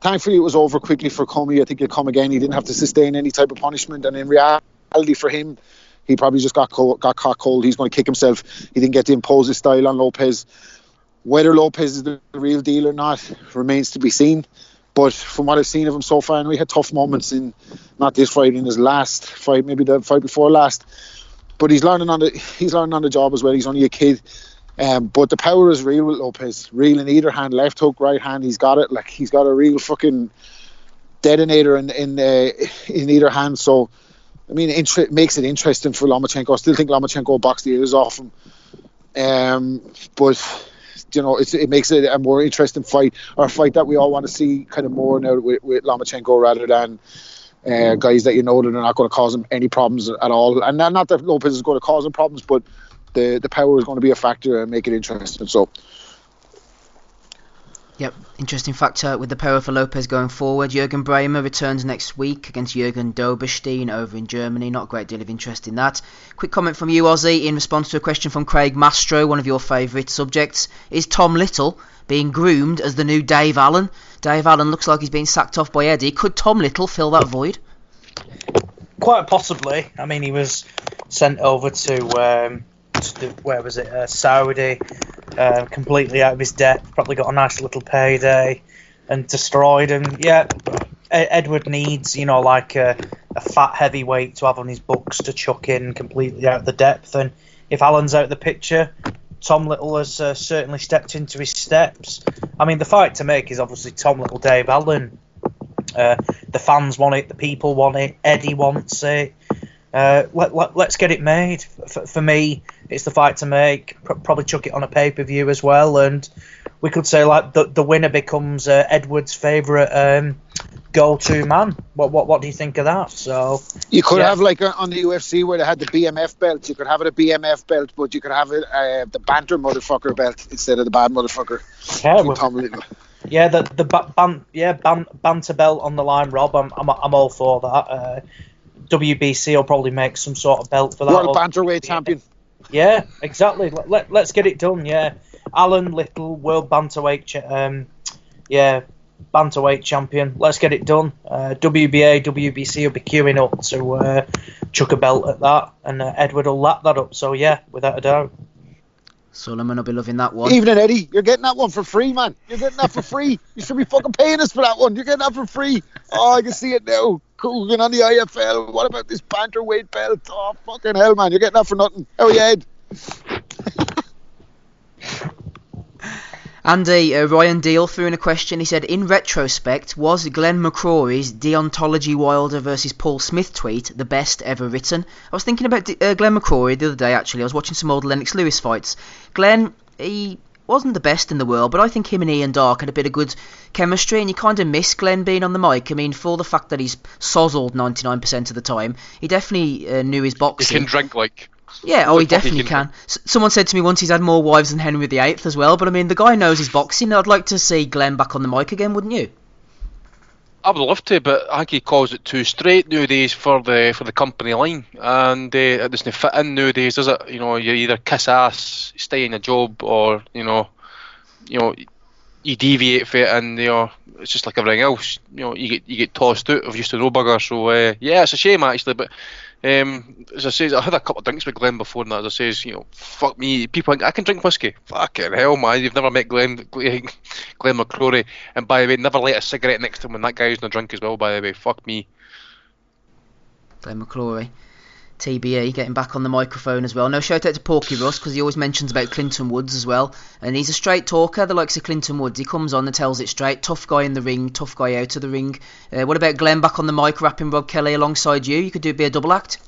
thankfully it was over quickly for Commey. I think he'll come again. He didn't have to sustain any type of punishment, and in reality for him, he probably just got caught cold. He's going to kick himself. He didn't get to impose his style on Lopez. Whether Lopez is the real deal or not remains to be seen. But from what I've seen of him so far, and we had tough moments in, not this fight, in his last fight, maybe the fight before last. But he's learning on the job as well. He's only a kid. But the power is real with Lopez. Real in either hand, left hook, right hand. He's got it. Like, he's got a real fucking detonator in either hand. So, I mean, it makes it interesting for Lomachenko. I still think Lomachenko will box the ears off him. But it makes it a more interesting fight, or a fight that we all want to see kind of more now with Lomachenko, rather than guys that that are not going to cause him any problems at all. And not that Lopez is going to cause him problems, but the power is going to be a factor and make it interesting. So. Yep, interesting factor with the power for Lopez going forward. Jürgen Bremer returns next week against Jürgen Doberstein over in Germany. Not a great deal of interest in that. Quick comment from you, Ozzy, in response to a question from Craig Mastro, one of your favourite subjects. Is Tom Little being groomed as the new Dave Allen? Dave Allen looks like he's been sacked off by Eddie. Could Tom Little fill that void? Quite possibly. I mean, he was sent over to where was it? Saudi, completely out of his depth. Probably got a nice little payday and destroyed. And yeah, Edward needs, like a fat heavyweight to have on his books to chuck in completely out of the depth. And if Allen's out of the picture, Tom Little has certainly stepped into his steps. I mean, the fight to make is obviously Tom Little, Dave Allen. The fans want it, the people want it, Eddie wants it. Let's get it made. For me, it's the fight to make. Probably chuck it on a pay-per-view as well, and we could say like the winner becomes Edward's favourite go-to man. What do you think of that? So you could have like on the UFC where they had the BMF belt. You could have it a BMF belt, but you could have it the banter motherfucker belt instead of the bad motherfucker. Yeah, the banter belt on the line, Rob. I'm all for that. WBC will probably make some sort of belt for that. World Bantamweight champion. Yeah, exactly. Let's get it done. Yeah, Alan Little, World Bantamweight. Bantamweight champion. Let's get it done. WBA, WBC will be queuing up to chuck a belt at that, and Edward will lap that up. So yeah, without a doubt. Solomon will be loving that one. Evening, Eddie. You're getting that one for free, man. You're getting that for free. You should be fucking paying us for that one. You're getting that for free. Oh, I can see it now. Cool, on the IFL. What about this bantamweight belt? Oh, fucking hell, man. You're getting that for nothing. How are you, Ed? Andy, Ryan Deal threw in a question. He said, in retrospect, was Glenn McCrory's Deontology Wilder versus Paul Smith tweet the best ever written? I was thinking about Glenn McCrory the other day, actually. I was watching some old Lennox Lewis fights. Glenn, he wasn't the best in the world, but I think him and Ian Dark had a bit of good chemistry, and you kind of miss Glenn being on the mic. I mean, for the fact that he's sozzled 99% of the time, he definitely knew his boxing. He can drink like... Yeah, he definitely can. Someone said to me once he's had more wives than Henry VIII as well, but I mean, the guy knows his boxing. I'd like to see Glenn back on the mic again, wouldn't you? I would love to, but I think he calls it too straight nowadays for the company line, and it doesn't fit in nowadays, does it? You know, you either kiss ass, stay in your job, or you deviate for it, and it's just like everything else. You get tossed out of just a no bugger. So yeah, it's a shame actually, but. As I say, I had a couple of drinks with Glenn before, and as I say, fuck me. People think I can drink whiskey. Fucking hell, man! You've never met Glenn McCrory, and by the way, never light a cigarette next to him when that guy's in a drink as well. By the way, fuck me. Glenn McCrory, TBE, getting back on the microphone as well. No shout out to Porky Russ, because he always mentions about Clinton Woods as well, and he's a straight talker, the likes of Clinton Woods. He comes on and tells it straight. Tough guy in the ring, tough guy out of the ring. What about Glenn back on the mic rapping Rob Kelly alongside you? You could be a double act.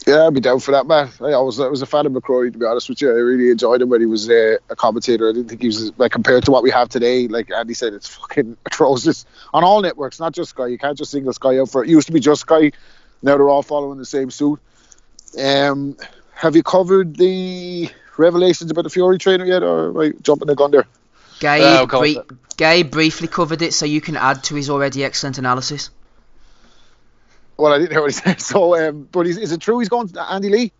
Yeah, I'd be down for that, man. I was a fan of McCrory, to be honest with you. I really enjoyed him when he was a commentator. I didn't think he was, like, compared to what we have today, like Andy said, it's fucking atrocious on all networks, not just Sky. You can't just single Sky out for it. It used to be just Sky. Now they're all following the same suit. Have you covered the revelations about the Fury trainer yet, or am I jumping the gun there? Gabe briefly covered it, so you can add to his already excellent analysis. Well, I didn't hear what he said. So, but is it true he's going to Andy Lee?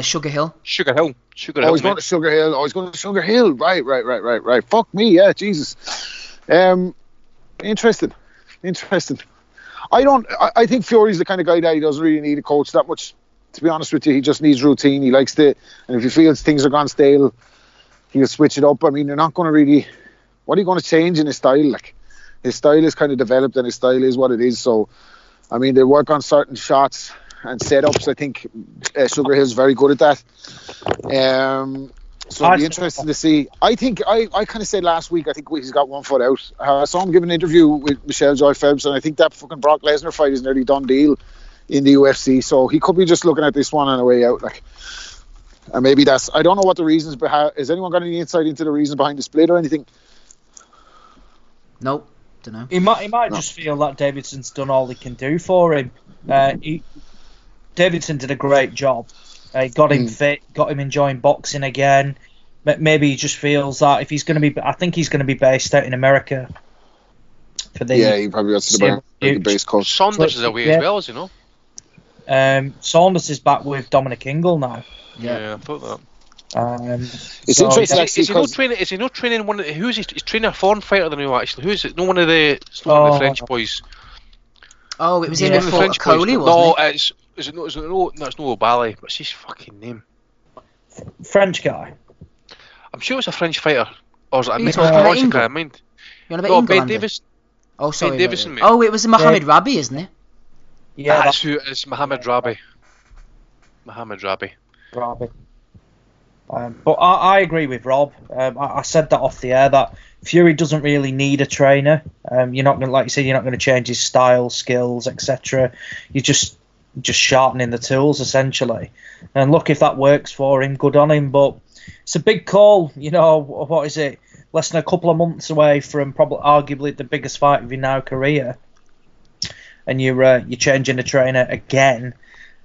Sugar Hill. Sugar Hill. Oh, he's going to Sugar Hill. Oh, he's going to Sugar Hill. Right. Fuck me, yeah, Jesus. Interesting. I think Fury's the kind of guy that he doesn't really need a coach that much. To be honest with you, he just needs routine. He likes and if he feels things are gone stale, he'll switch it up. I mean, they're not going to really. What are you going to change in his style? Like, his style is kind of developed, and his style is what it is. So, I mean, they work on certain shots and setups. I think Sugar Hill's very good at that. So it'll be interesting to see. I think I kind of said last week, I think he's got one foot out. I saw him give an interview with Michelle Joy Phelps, and I think that fucking Brock Lesnar fight is nearly done deal in the UFC. So he could be just looking at this one on the way out. Like, and maybe that's. I don't know what the reasons behind. Has anyone got any insight into the reasons behind the split or anything? Nope. Don't know. He might just feel that Davidson's done all he can do for him. Davidson did a great job. He got him fit, got him enjoying boxing again. But maybe he just feels that if he's going to be, I think he's going to be based out in America. He probably got to the base coast. Saunders is away as well, as you know. Saunders is back with Dominic Ingle now. Yeah, I thought that. It's interesting. Is he not training one? Who's he's training a foreign fighter than who actually? Who's it? No, one of the French boys. Oh, it was him before Coley, wasn't it? No, it's no O'Bally. What's his fucking name? French guy. I'm sure it's a French fighter. Or is it You on about Ben Davis. Oh, sorry. Ben Davison, mate. Oh, it was Mohamed Rabi, isn't it? Yeah, that's who it is. Mohamed Rabi. But I agree with Rob. I said that off the air that Fury doesn't really need a trainer. You're not going, like you said, you're not going to change his style, skills, etc. You're just sharpening the tools essentially. And look, if that works for him, good on him. But it's a big call. What is it? Less than a couple of months away from probably arguably the biggest fight of your now career, and you're changing the trainer again.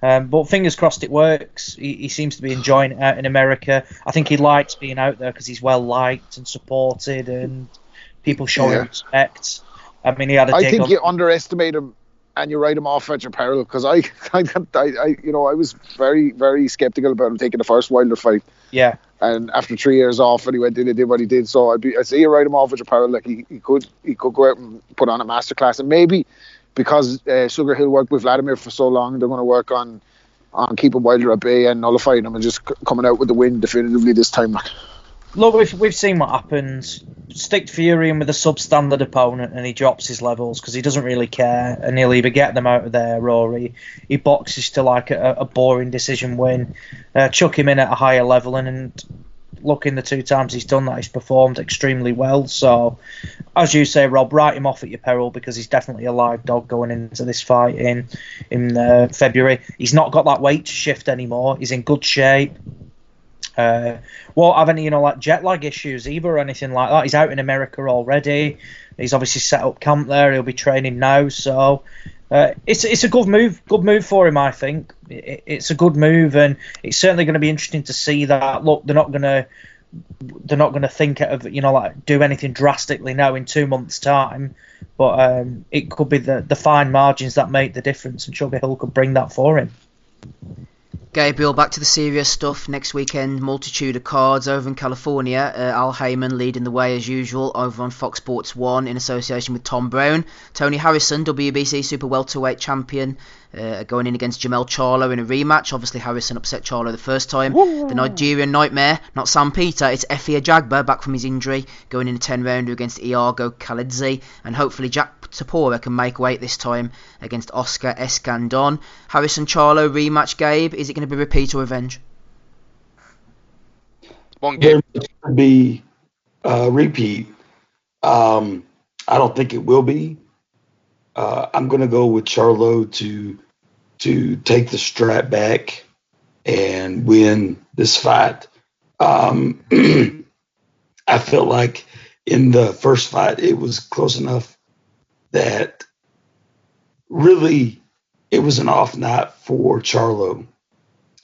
But fingers crossed it works. He seems to be enjoying it out in America. I think he likes being out there because he's well liked and supported, and people show him respect. I mean, he had a dig. I think you underestimate him and you write him off at your peril, because I was very, very skeptical about him taking the first Wilder fight. Yeah. And after 3 years off, and he went in and did what he did. So I'd say you write him off at your peril. Like he could go out and put on a masterclass, and maybe. Because Sugar Hill worked with Vladimir for so long, they're going to work on keeping Wilder at bay and nullifying him and just coming out with the win definitively this time. Look, we've seen what happens. Stick Fury in with a substandard opponent and he drops his levels because he doesn't really care, and he'll either get them out of there or he boxes to like a boring decision win. Chuck him in at a higher level and looking the 2 times he's done that, he's performed extremely well. So, as you say, Rob, write him off at your peril, because he's definitely a live dog going into this fight in February. He's not got that weight to shift anymore. He's in good shape. Won't have any, like jet lag issues either or anything like that. He's out in America already. He's obviously set up camp there. He'll be training now. So it's a good move for him, I think. It's a good move, and it's certainly going to be interesting to see that. Look, they're not going to think of like do anything drastically now in 2 months' time, but it could be the fine margins that make the difference, and Sugar Hill could bring that for him. Gabriel, back to the serious stuff. Next weekend, multitude of cards over in California. Al Heyman leading the way as usual over on Fox Sports 1 in association with Tom Brown. Tony Harrison, WBC Super Welterweight Champion, going in against Jamel Charlo in a rematch. Obviously, Harrison upset Charlo the first time. Whoa. The Nigerian Nightmare, not Sam Peter, it's Efe Ajagba, back from his injury, going in a 10-rounder against Iago Khalidze. And hopefully Jack Tapora can make weight this time against Oscar Escandon. Harrison Charlo rematch, Gabe. Is it going to be repeat or revenge? One game. There could be repeat. I don't think it will be. I'm going to go with Charlo to take the strap back and win this fight. I felt like in the first fight it was close enough that really it was an off night for Charlo,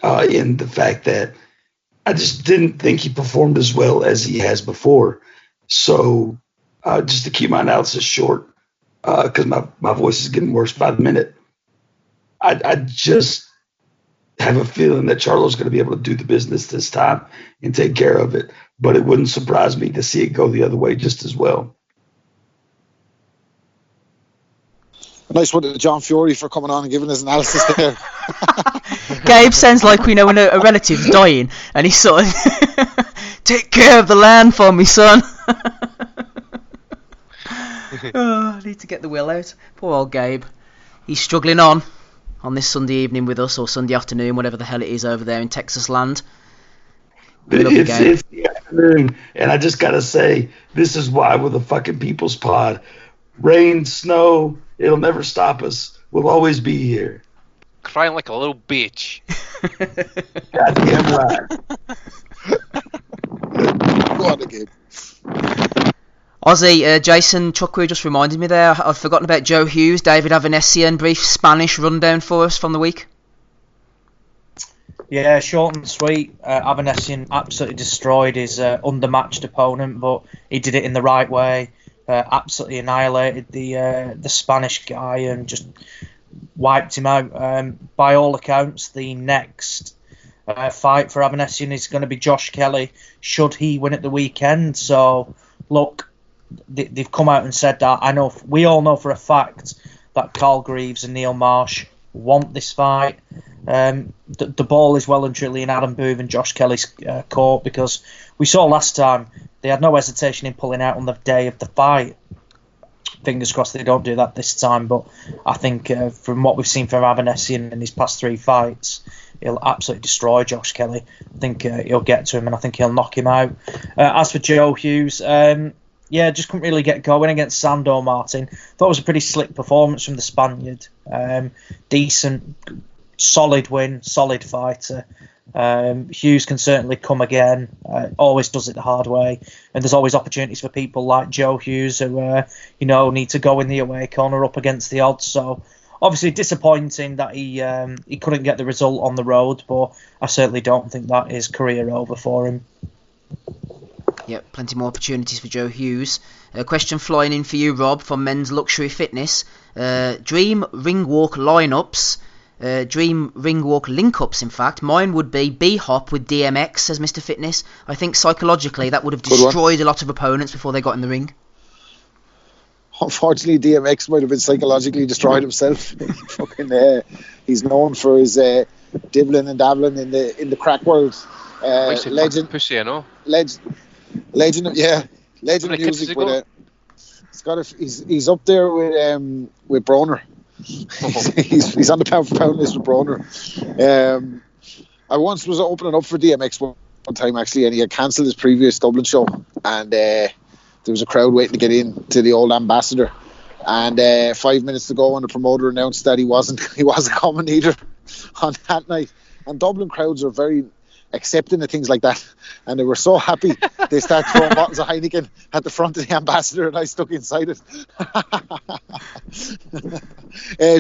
in the fact that I just didn't think he performed as well as he has before. So just to keep my analysis short, because my voice is getting worse by the minute, I just have a feeling that Charlo's going to be able to do the business this time and take care of it. But it wouldn't surprise me to see it go the other way just as well. A nice one to John Fury for coming on and giving his analysis there. Gabe sounds like we know when a relative's dying and he's sort of take care of the land for me, son. Oh, I need to get the will out. Poor old Gabe. He's struggling on this Sunday evening with us, or Sunday afternoon, whatever the hell it is over there in Texas land. It's the afternoon, and I just got to say, this is why we're the fucking People's Pod. Rain, snow, it'll never stop us. We'll always be here. Crying like a little bitch. Goddamn right. Go on, Gabe. Ozzy, Jason Chukwu just reminded me there, I'd forgotten about Joe Hughes. David Avanesian, brief Spanish rundown for us from the week. Yeah, short and sweet. Avanesian absolutely destroyed his undermatched opponent, but he did it in the right way. Absolutely annihilated the Spanish guy and just wiped him out. By all accounts, the next fight for Avanesian is going to be Josh Kelly, should he win at the weekend. So, look, they've come out and said that. We all know for a fact that Carl Greaves and Neil Marsh want this fight. The ball is well and truly in Adam Booth and Josh Kelly's court, because we saw last time they had no hesitation in pulling out on the day of the fight. Fingers crossed they don't do that this time, but I think from what we've seen from Avanesian in his past 3 fights, he'll absolutely destroy Josh Kelly. I think he'll get to him and I think he'll knock him out. As for Joe Hughes, just couldn't really get going against Sandor Martin. Thought it was a pretty slick performance from the Spaniard. Decent, solid win, solid fighter. Hughes can certainly come again. Always does it the hard way, and there's always opportunities for people like Joe Hughes who need to go in the away corner up against the odds. So obviously disappointing that he couldn't get the result on the road, but I certainly don't think that is career over for him. Yep, plenty more opportunities for Joe Hughes. A question flying in for you, Rob, from Men's Luxury Fitness. Dream ring walk lineups. Dream ring walk link-ups, in fact. Mine would be B-Hop with DMX, says Mr. Fitness. I think psychologically that would have destroyed a lot of opponents before they got in the ring. Unfortunately, DMX might have been psychologically destroyed himself. He's known for his dibbling and dabbling in the crack world. Legend, pussy, I know. Legend of music. He's up there with Broner. He's on the pound for pound list with Broner. I once was opening up for DMX one time actually, and he had cancelled his previous Dublin show, and there was a crowd waiting to get in to the old Ambassador, and 5 minutes to go, and the promoter announced that he wasn't coming either on that night. And Dublin crowds are very accepting of things like that, and they were so happy they started throwing bottles of Heineken at the front of the Ambassador, and I stuck inside it.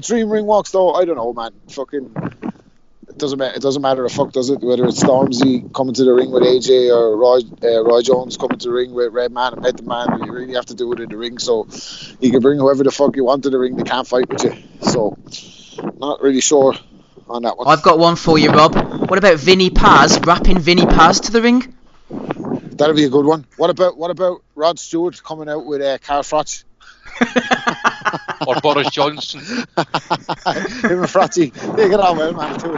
Dream ring walks though, I don't know, man. Fucking it doesn't matter a fuck, does it? Whether it's Stormzy coming to the ring with AJ or Roy Jones coming to the ring with Redman and Method Man, you really have to do it in the ring. So you can bring whoever the fuck you want to the ring, they can't fight with you. So not really sure on that one. I've got one for you, Rob. What about Vinny Paz, wrapping Vinny Paz to the ring? That'll be a good one. What about Rod Stewart coming out with Carl Froch? Or Boris Johnson? Him and Frotty. They get on well, man, too.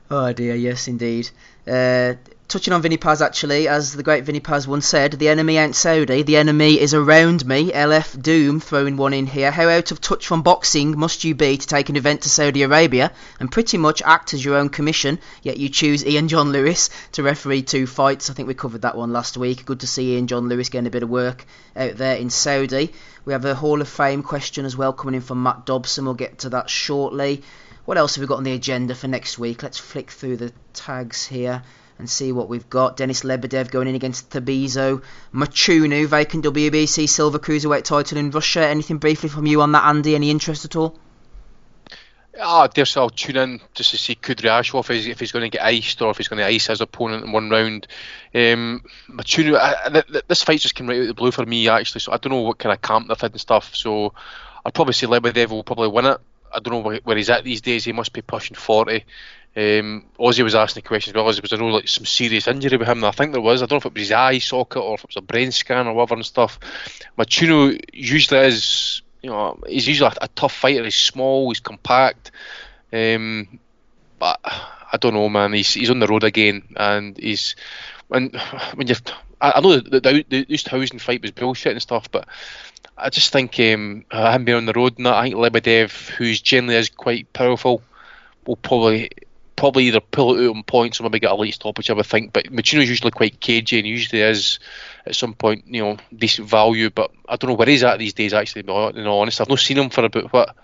Oh dear, yes indeed. Touching on Vinny Paz, actually, as the great Vinny Paz once said, the enemy ain't Saudi, the enemy is around me. LF Doom throwing one in here. How out of touch from boxing must you be to take an event to Saudi Arabia and pretty much act as your own commission, yet you choose Ian John Lewis to referee 2 fights? I think we covered that one last week. Good to see Ian John Lewis getting a bit of work out there in Saudi. We have a Hall of Fame question as well coming in from Matt Dobson. We'll get to that shortly. What else have we got on the agenda for next week? Let's flick through the tags here and see what we've got. Denis Lebedev going in against Thabiso Machunu, vacant WBC Silver Cruiserweight title in Russia. Anything briefly from you on that, Andy? Any interest at all? I dare say I'll tune in just to see Kudryashov if he's going to get iced or if he's going to ice his opponent in one round. Machunu, this fight just came right out of the blue for me, actually, so I don't know what kind of camp they've had and stuff, so I'd probably say Lebedev will probably win it. I don't know where he's at these days. He must be pushing 40. Ozzy was asking the question as well. Was there like some serious injury with him? I think there was. I don't know if it was his eye socket or if it was a brain scan or whatever and stuff. Machunu usually is, he's usually a tough fighter. He's small, he's compact, but I don't know, man. He's on the road again, and when you, I know the Eusthausen fight was bullshit and stuff, but I just think him being on the road and that, I think Lebedev, who generally is quite powerful, will probably either pull it out on points or maybe get a late stoppage, I would think. But Machuno's usually quite cagey and usually is at some point, decent value. But I don't know where he's at these days, actually, to be honest. I've not seen him for about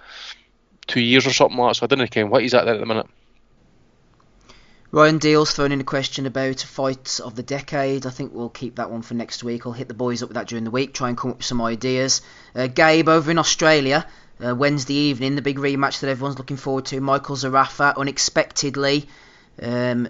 2 years or something like that, so I don't know what he's at there at the minute. Ryan Deal's thrown in a question about fights of the decade. I think we'll keep that one for next week. I'll hit the boys up with that during the week, try and come up with some ideas. Gabe over in Australia, Wednesday evening, the big rematch that everyone's looking forward to. Michael Zarafa unexpectedly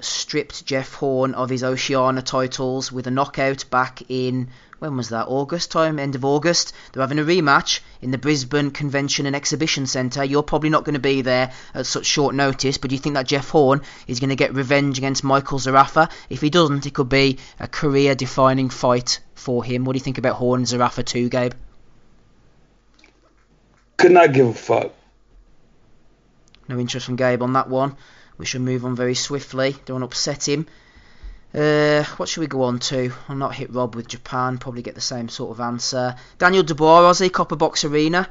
stripped Jeff Hearn of his Oceania titles with a knockout back in, when was that, August time, end of August. They're having a rematch in the Brisbane Convention and Exhibition Centre. You're probably not going to be there at such short notice, but do you think that Jeff Hearn is going to get revenge against Michael Zarafa? If he doesn't, it could be a career-defining fight for him. What do you think about Hearn and Zarafa 2, Gabe? Could not give a fuck. No interest from Gabe on that one. We should move on very swiftly. Don't want to upset him. What should we go on to? I'll not hit Rob with Japan. Probably get the same sort of answer. Daniel Dubois, Aussie, Copper Box Arena.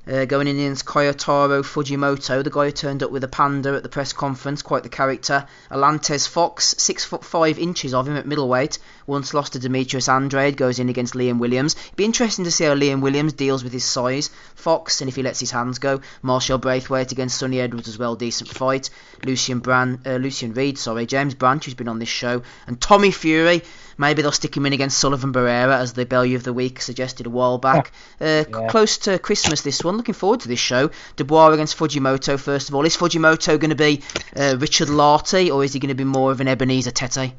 Going in against Kayotaro Fujimoto, the guy who turned up with a panda at the press conference, quite the character. Alantes Fox, 6'5" of him at middleweight, once lost to Demetrius Andrade, goes in against Liam Williams. It'd be interesting to see how Liam Williams deals with his size. Fox, and if he lets his hands go. Marshall Braithwaite against Sonny Edwards as well, decent fight. Lucian Reed, James Branch, who's been on this show, and Tommy Fury. Maybe they'll stick him in against Sullivan Barrera, as the Bellew of the Week suggested a while back. Close to Christmas, this one. Looking forward to this show. Dubois against Fujimoto, first of all. Is Fujimoto going to be Richard Lartey, or is he going to be more of an Ebenezer Tete?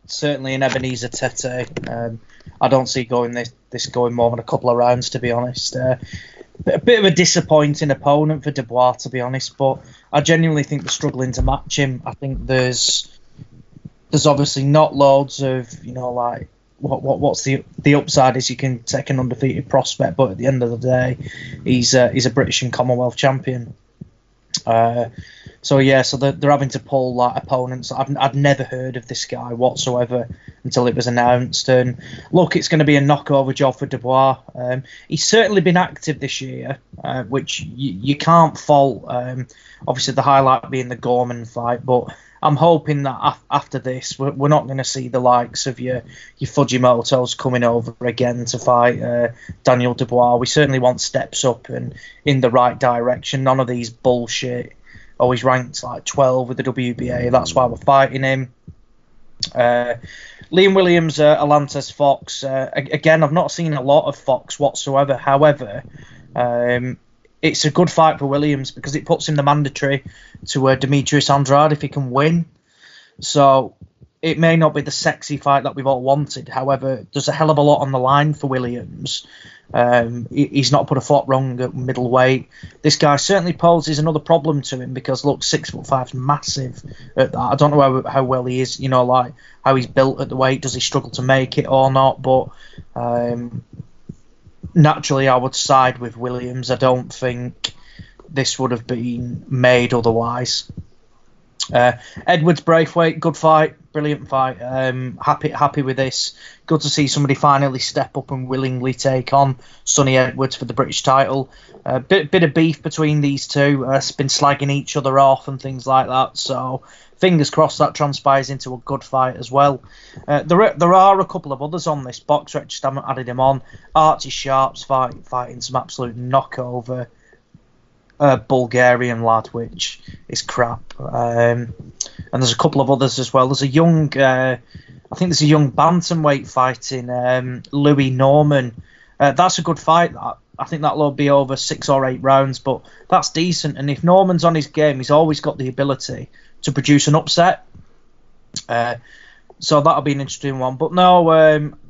Certainly an Ebenezer Tete. I don't see this going more than a couple of rounds, to be honest. A bit of a disappointing opponent for Dubois, to be honest, but I genuinely think they're struggling to match him. I think there's obviously not loads of, what's the upside is you can take an undefeated prospect, but at the end of the day, he's a British and Commonwealth champion. So they're having to pull like opponents. I'd never heard of this guy whatsoever until it was announced. And look, it's going to be a knockover job for Dubois. He's certainly been active this year, which you can't fault. Obviously, the highlight being the Gorman fight, but I'm hoping that after this, we're not going to see the likes of your Fujimotos coming over again to fight Daniel Dubois. We certainly want steps up and in the right direction. None of these bullshit. Oh, he's ranked like 12 with the WBA. That's why we're fighting him. Liam Williams, Alantes Fox. Again, I've not seen a lot of Fox whatsoever. However, it's a good fight for Williams because it puts him the mandatory to Demetrius Andrade if he can win. So it may not be the sexy fight that we've all wanted. However, there's a hell of a lot on the line for Williams. He's not put a foot wrong at middleweight. This guy certainly poses another problem to him because, look, 6'5" is massive at that. I don't know how well he is, like how he's built at the weight. Does he struggle to make it or not? But naturally, I would side with Williams. I don't think this would have been made otherwise. Edwards Braithwaite, good fight, brilliant fight. Happy with this. Good to see somebody finally step up and willingly take on Sonny Edwards for the British title. Bit of beef between these two. Been slagging each other off and things like that. So fingers crossed that transpires into a good fight as well. There are a couple of others on this box. I just haven't added him on. Archie Sharp's fighting some absolute knockover. Bulgarian lad, which is crap. And there's a couple of others as well. There's a young, I think there's a young bantamweight fighting Louis Norman. That's a good fight. That I think that'll be over 6 or 8 rounds, but that's decent. And if Norman's on his game, he's always got the ability to produce an upset. So that'll be an interesting one. But no,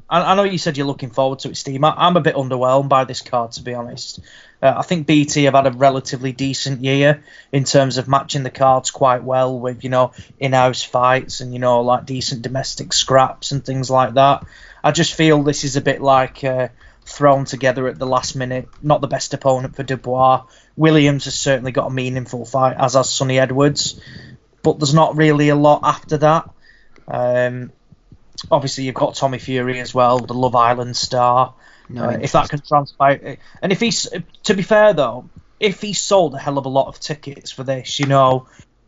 I know you said you're looking forward to it, Steve. I'm a bit underwhelmed by this card, to be honest. I think BT have had a relatively decent year in terms of matching the cards quite well with, in-house fights and, like decent domestic scraps and things like that. I just feel this is a bit like thrown together at the last minute. Not the best opponent for Dubois. Williams has certainly got a meaningful fight, as has Sonny Edwards. But there's not really a lot after that. Obviously, you've got Tommy Fury as well, the Love Island star. If that can transpire, and if he's, to be fair though, if he sold a hell of a lot of tickets for this,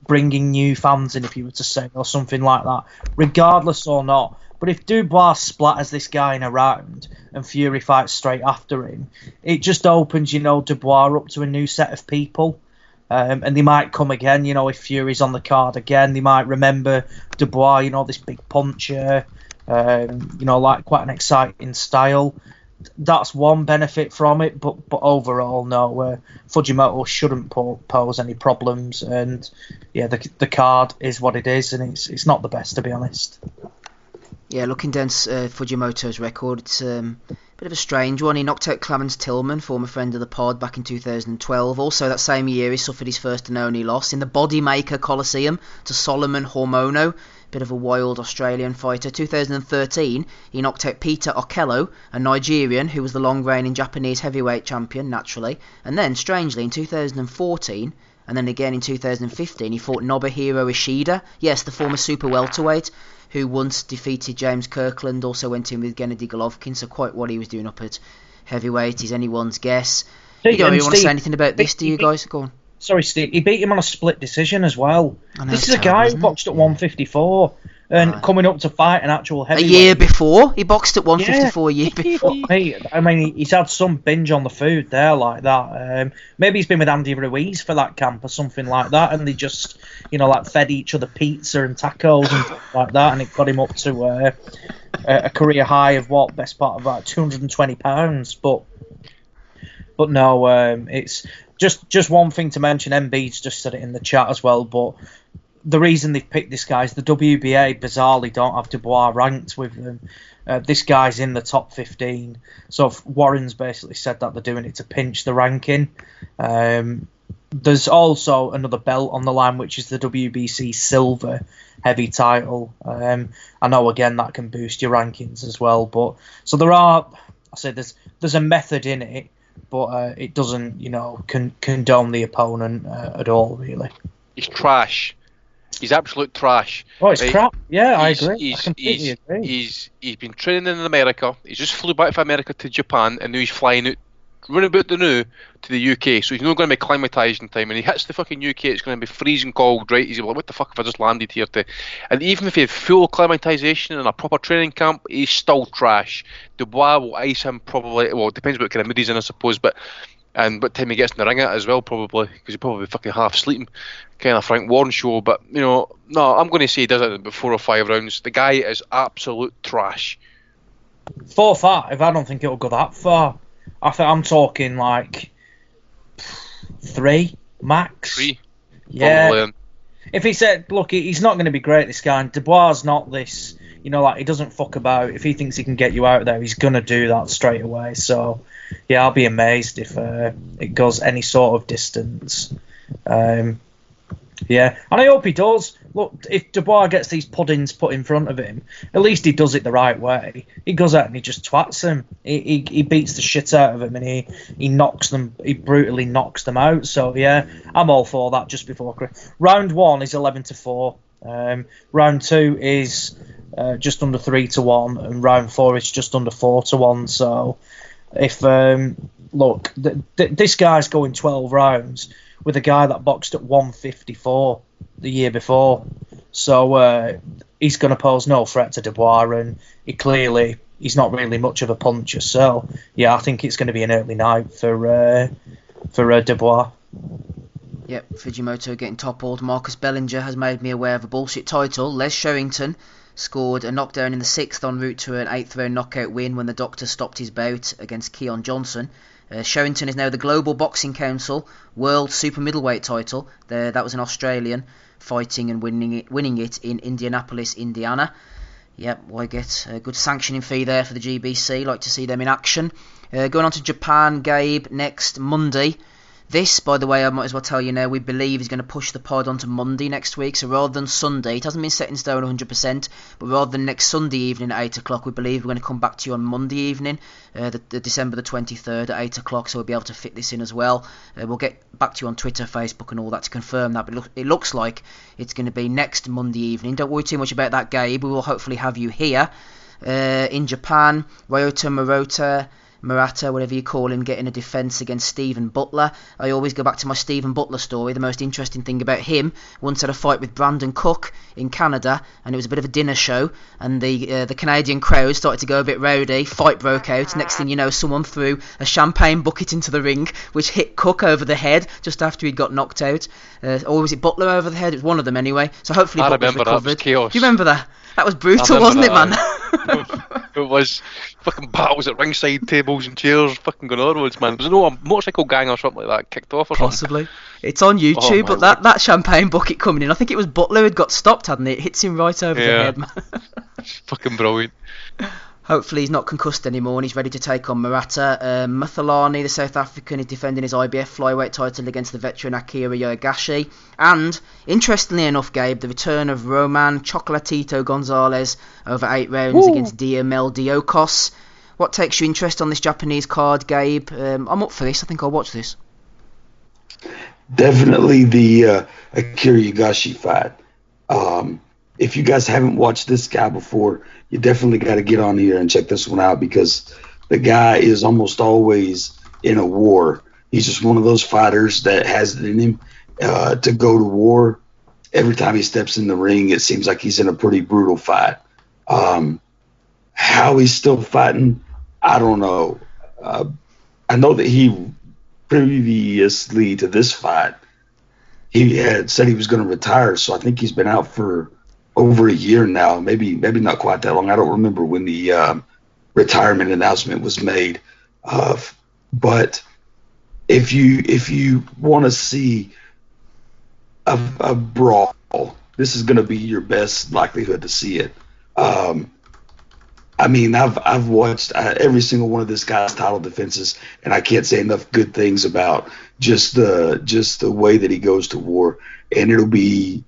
bringing new fans in, if you were to say, or something like that, regardless or not. But if Dubois splatters this guy in a round and Fury fights straight after him, it just opens, Dubois up to a new set of people. And they might come again, if Fury's on the card again. They might remember Dubois, this big puncher, like quite an exciting style. That's one benefit from it, but overall, no. Fujimoto shouldn't pose any problems, and the card is what it is, and it's not the best, to be honest. Yeah, looking down Fujimoto's record, it's a bit of a strange one. He knocked out Clarence Tillman, former friend of the pod, back in 2012. Also, that same year, he suffered his first and only loss in the Bodymaker Coliseum to Solomon Hormono. Bit of a wild Australian fighter. 2013, he knocked out Peter Okello, a Nigerian who was the long-reigning Japanese heavyweight champion, naturally. And then, strangely, in 2014, and then again in 2015, he fought Nobuhiro Ishida, yes, the former super welterweight, who once defeated James Kirkland, also went in with Gennady Golovkin, so quite what he was doing up at heavyweight is anyone's guess. You don't really want to say anything about this, do you guys? Go on. Sorry, Steve. He beat him on a split decision as well. This is a terrible, guy who boxed at 154 and coming up to fight an actual heavyweight. A year before? He boxed at 154 a year before. I mean, he's had some binge on the food there like that. Maybe he's been with Andy Ruiz for that camp or something like that, and they just, fed each other pizza and tacos and stuff like that, and it got him up to a career high of best part of about 220 pounds. But no, it's just one thing to mention. MB's just said it in the chat as well, but the reason they've picked this guy is the WBA bizarrely don't have Dubois ranked with them. This guy's in the top 15, so Warren's basically said that they're doing it to pinch the ranking. There's also another belt on the line, which is the WBC Silver Heavy title. I know again that can boost your rankings as well, but so there's a method in it, but it doesn't condone the opponent at all, really. He's trash. He's absolute trash. Oh, it's right? crap. Yeah, I agree. He's, I completely agree. He's been training in America. He's just flew back from America to Japan, and now he's flying out, running about the new to the UK. So he's not going to be acclimatised in time. When he hits the fucking UK, it's going to be freezing cold, right? He's like, what the fuck have I just landed here to? And even if he had full acclimatisation in a proper training camp, he's still trash. Dubois will ice him probably. Well, it depends what kind of mood he's in, I suppose, but. And what time he gets in the ring at as well, probably, because he'll probably be fucking half sleeping, kind of Frank Warren show. But, no, I'm going to say he does it in about 4 or 5 rounds. The guy is absolute trash. 4 or 5, I don't think it'll go that far. I'm talking like 3 max. 3? Yeah. Probably. If he said, look, he's not going to be great, this guy. And Dubois is not this, he doesn't fuck about. If he thinks he can get you out there, he's going to do that straight away. So, yeah, I'll be amazed if it goes any sort of distance. Yeah, and I hope he does. Look, if Dubois gets these puddings put in front of him, at least he does it the right way. He goes out and he just twats them. He beats the shit out of them, and he knocks them. He brutally knocks them out. So yeah, I'm all for that. Just before round 1 is 11-4. Round 2 is just under 3-1, and round 4 is just under 4-1. So if look, this guy's going 12 rounds with a guy that boxed at 154 the year before. So he's going to pose no threat to Dubois, and he's not really much of a puncher. So yeah, I think it's going to be an early night for Dubois. Yep, Fujimoto getting toppled. Marcus Bellinger has made me aware of a bullshit title. Les Sherrington scored a knockdown in the 6th en route to an 8th round knockout win when the doctor stopped his bout against Keon Johnson. Sherrington is now the Global Boxing Council World Super Middleweight title. That was an Australian fighting and winning it in Indianapolis, Indiana. Yep, why get a good sanctioning fee there for the GBC? Like to see them in action. Going on to Japan, Gabe, next Monday. This, by the way, I might as well tell you now, we believe is going to push the pod onto Monday next week. So rather than Sunday, it hasn't been set in stone 100%, but rather than next Sunday evening at 8 o'clock, we believe we're going to come back to you on Monday evening, the December the 23rd at 8 o'clock, so we'll be able to fit this in as well. We'll get back to you on Twitter, Facebook and all that to confirm that, but it looks like it's going to be next Monday evening. Don't worry too much about that, Gabe. We will hopefully have you here. In Japan, Ryota Murata, whatever you call him, getting a defence against Stephen Butler. I always go back to my Stephen Butler story. The most interesting thing about him, once had a fight with Brandon Cook in Canada, and it was a bit of a dinner show, and the Canadian crowd started to go a bit rowdy. Fight broke out. Next thing you know, someone threw a champagne bucket into the ring, which hit Cook over the head just after he'd got knocked out. Or was it Butler over the head? It was one of them anyway. So hopefully Butler's recovered. That was chaos. Do you remember that? That was brutal, wasn't it, man? It was fucking battles at ringside tables and chairs, fucking going onwards, man. There's no a motorcycle gang or something like that kicked off or Possibly. something. It's on YouTube, but that champagne bucket coming in, I think it was Butler who'd got stopped, hadn't it? It hits him right over the head, man. Fucking brilliant. Hopefully he's not concussed anymore and he's ready to take on Murata. Mathalani, the South African, is defending his IBF flyweight title against the veteran Akira Yogashi. And, interestingly enough, Gabe, the return of Roman Chocolatito Gonzalez over 8 rounds against Diamel Diokos. What takes you interest on this Japanese card, Gabe? I'm up for this. I think I'll watch this. Definitely the Akira Yogashi fight. If you guys haven't watched this guy before, you definitely got to get on here and check this one out, because the guy is almost always in a war. He's just one of those fighters that has it in him to go to war. Every time he steps in the ring, it seems like he's in a pretty brutal fight. How he's still fighting, I don't know. I know that he previously to this fight, he had said he was going to retire, so I think he's been out for over a year now, maybe not quite that long. I don't remember when the retirement announcement was made. But if you want to see a brawl, this is going to be your best likelihood to see it. I mean, I've watched every single one of this guy's title defenses, and I can't say enough good things about just the way that he goes to war. And it'll be,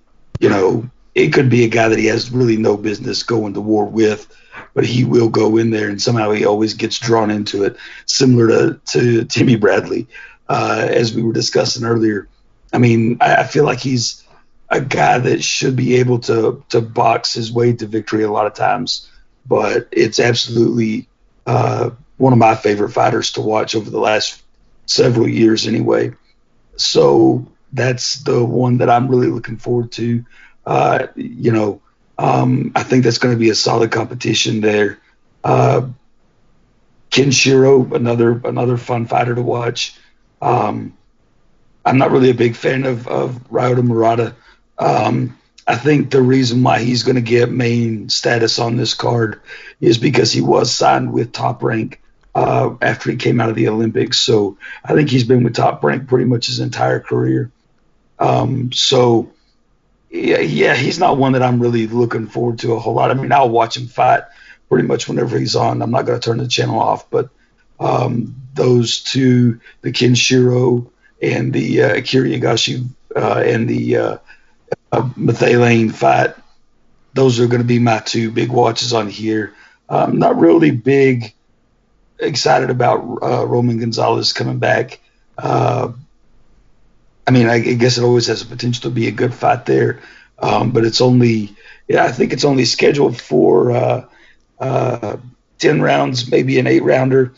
it could be a guy that he has really no business going to war with, but he will go in there, and somehow he always gets drawn into it, similar to Timmy Bradley, as we were discussing earlier. I mean, I feel like he's a guy that should be able to box his way to victory a lot of times. But it's absolutely one of my favorite fighters to watch over the last several years anyway. So that's the one that I'm really looking forward to. I think that's going to be a solid competition there. Kenshiro, another fun fighter to watch. I'm not really a big fan of Ryota Murata. I think the reason why he's going to get main status on this card is because he was signed with Top Rank after he came out of the Olympics. So I think he's been with Top Rank pretty much his entire career. So yeah, he's not one that I'm really looking forward to a whole lot. I mean, I'll watch him fight pretty much whenever he's on. I'm not going to turn the channel off, but those two, the Kenshiro and the Akira Yagashi and the Mathalane fight, those are going to be my two big watches on here. I'm not really big excited about Roman Gonzalez coming back. I guess it always has the potential to be a good fight there, but I think it's only scheduled for 10 rounds, maybe an 8-rounder.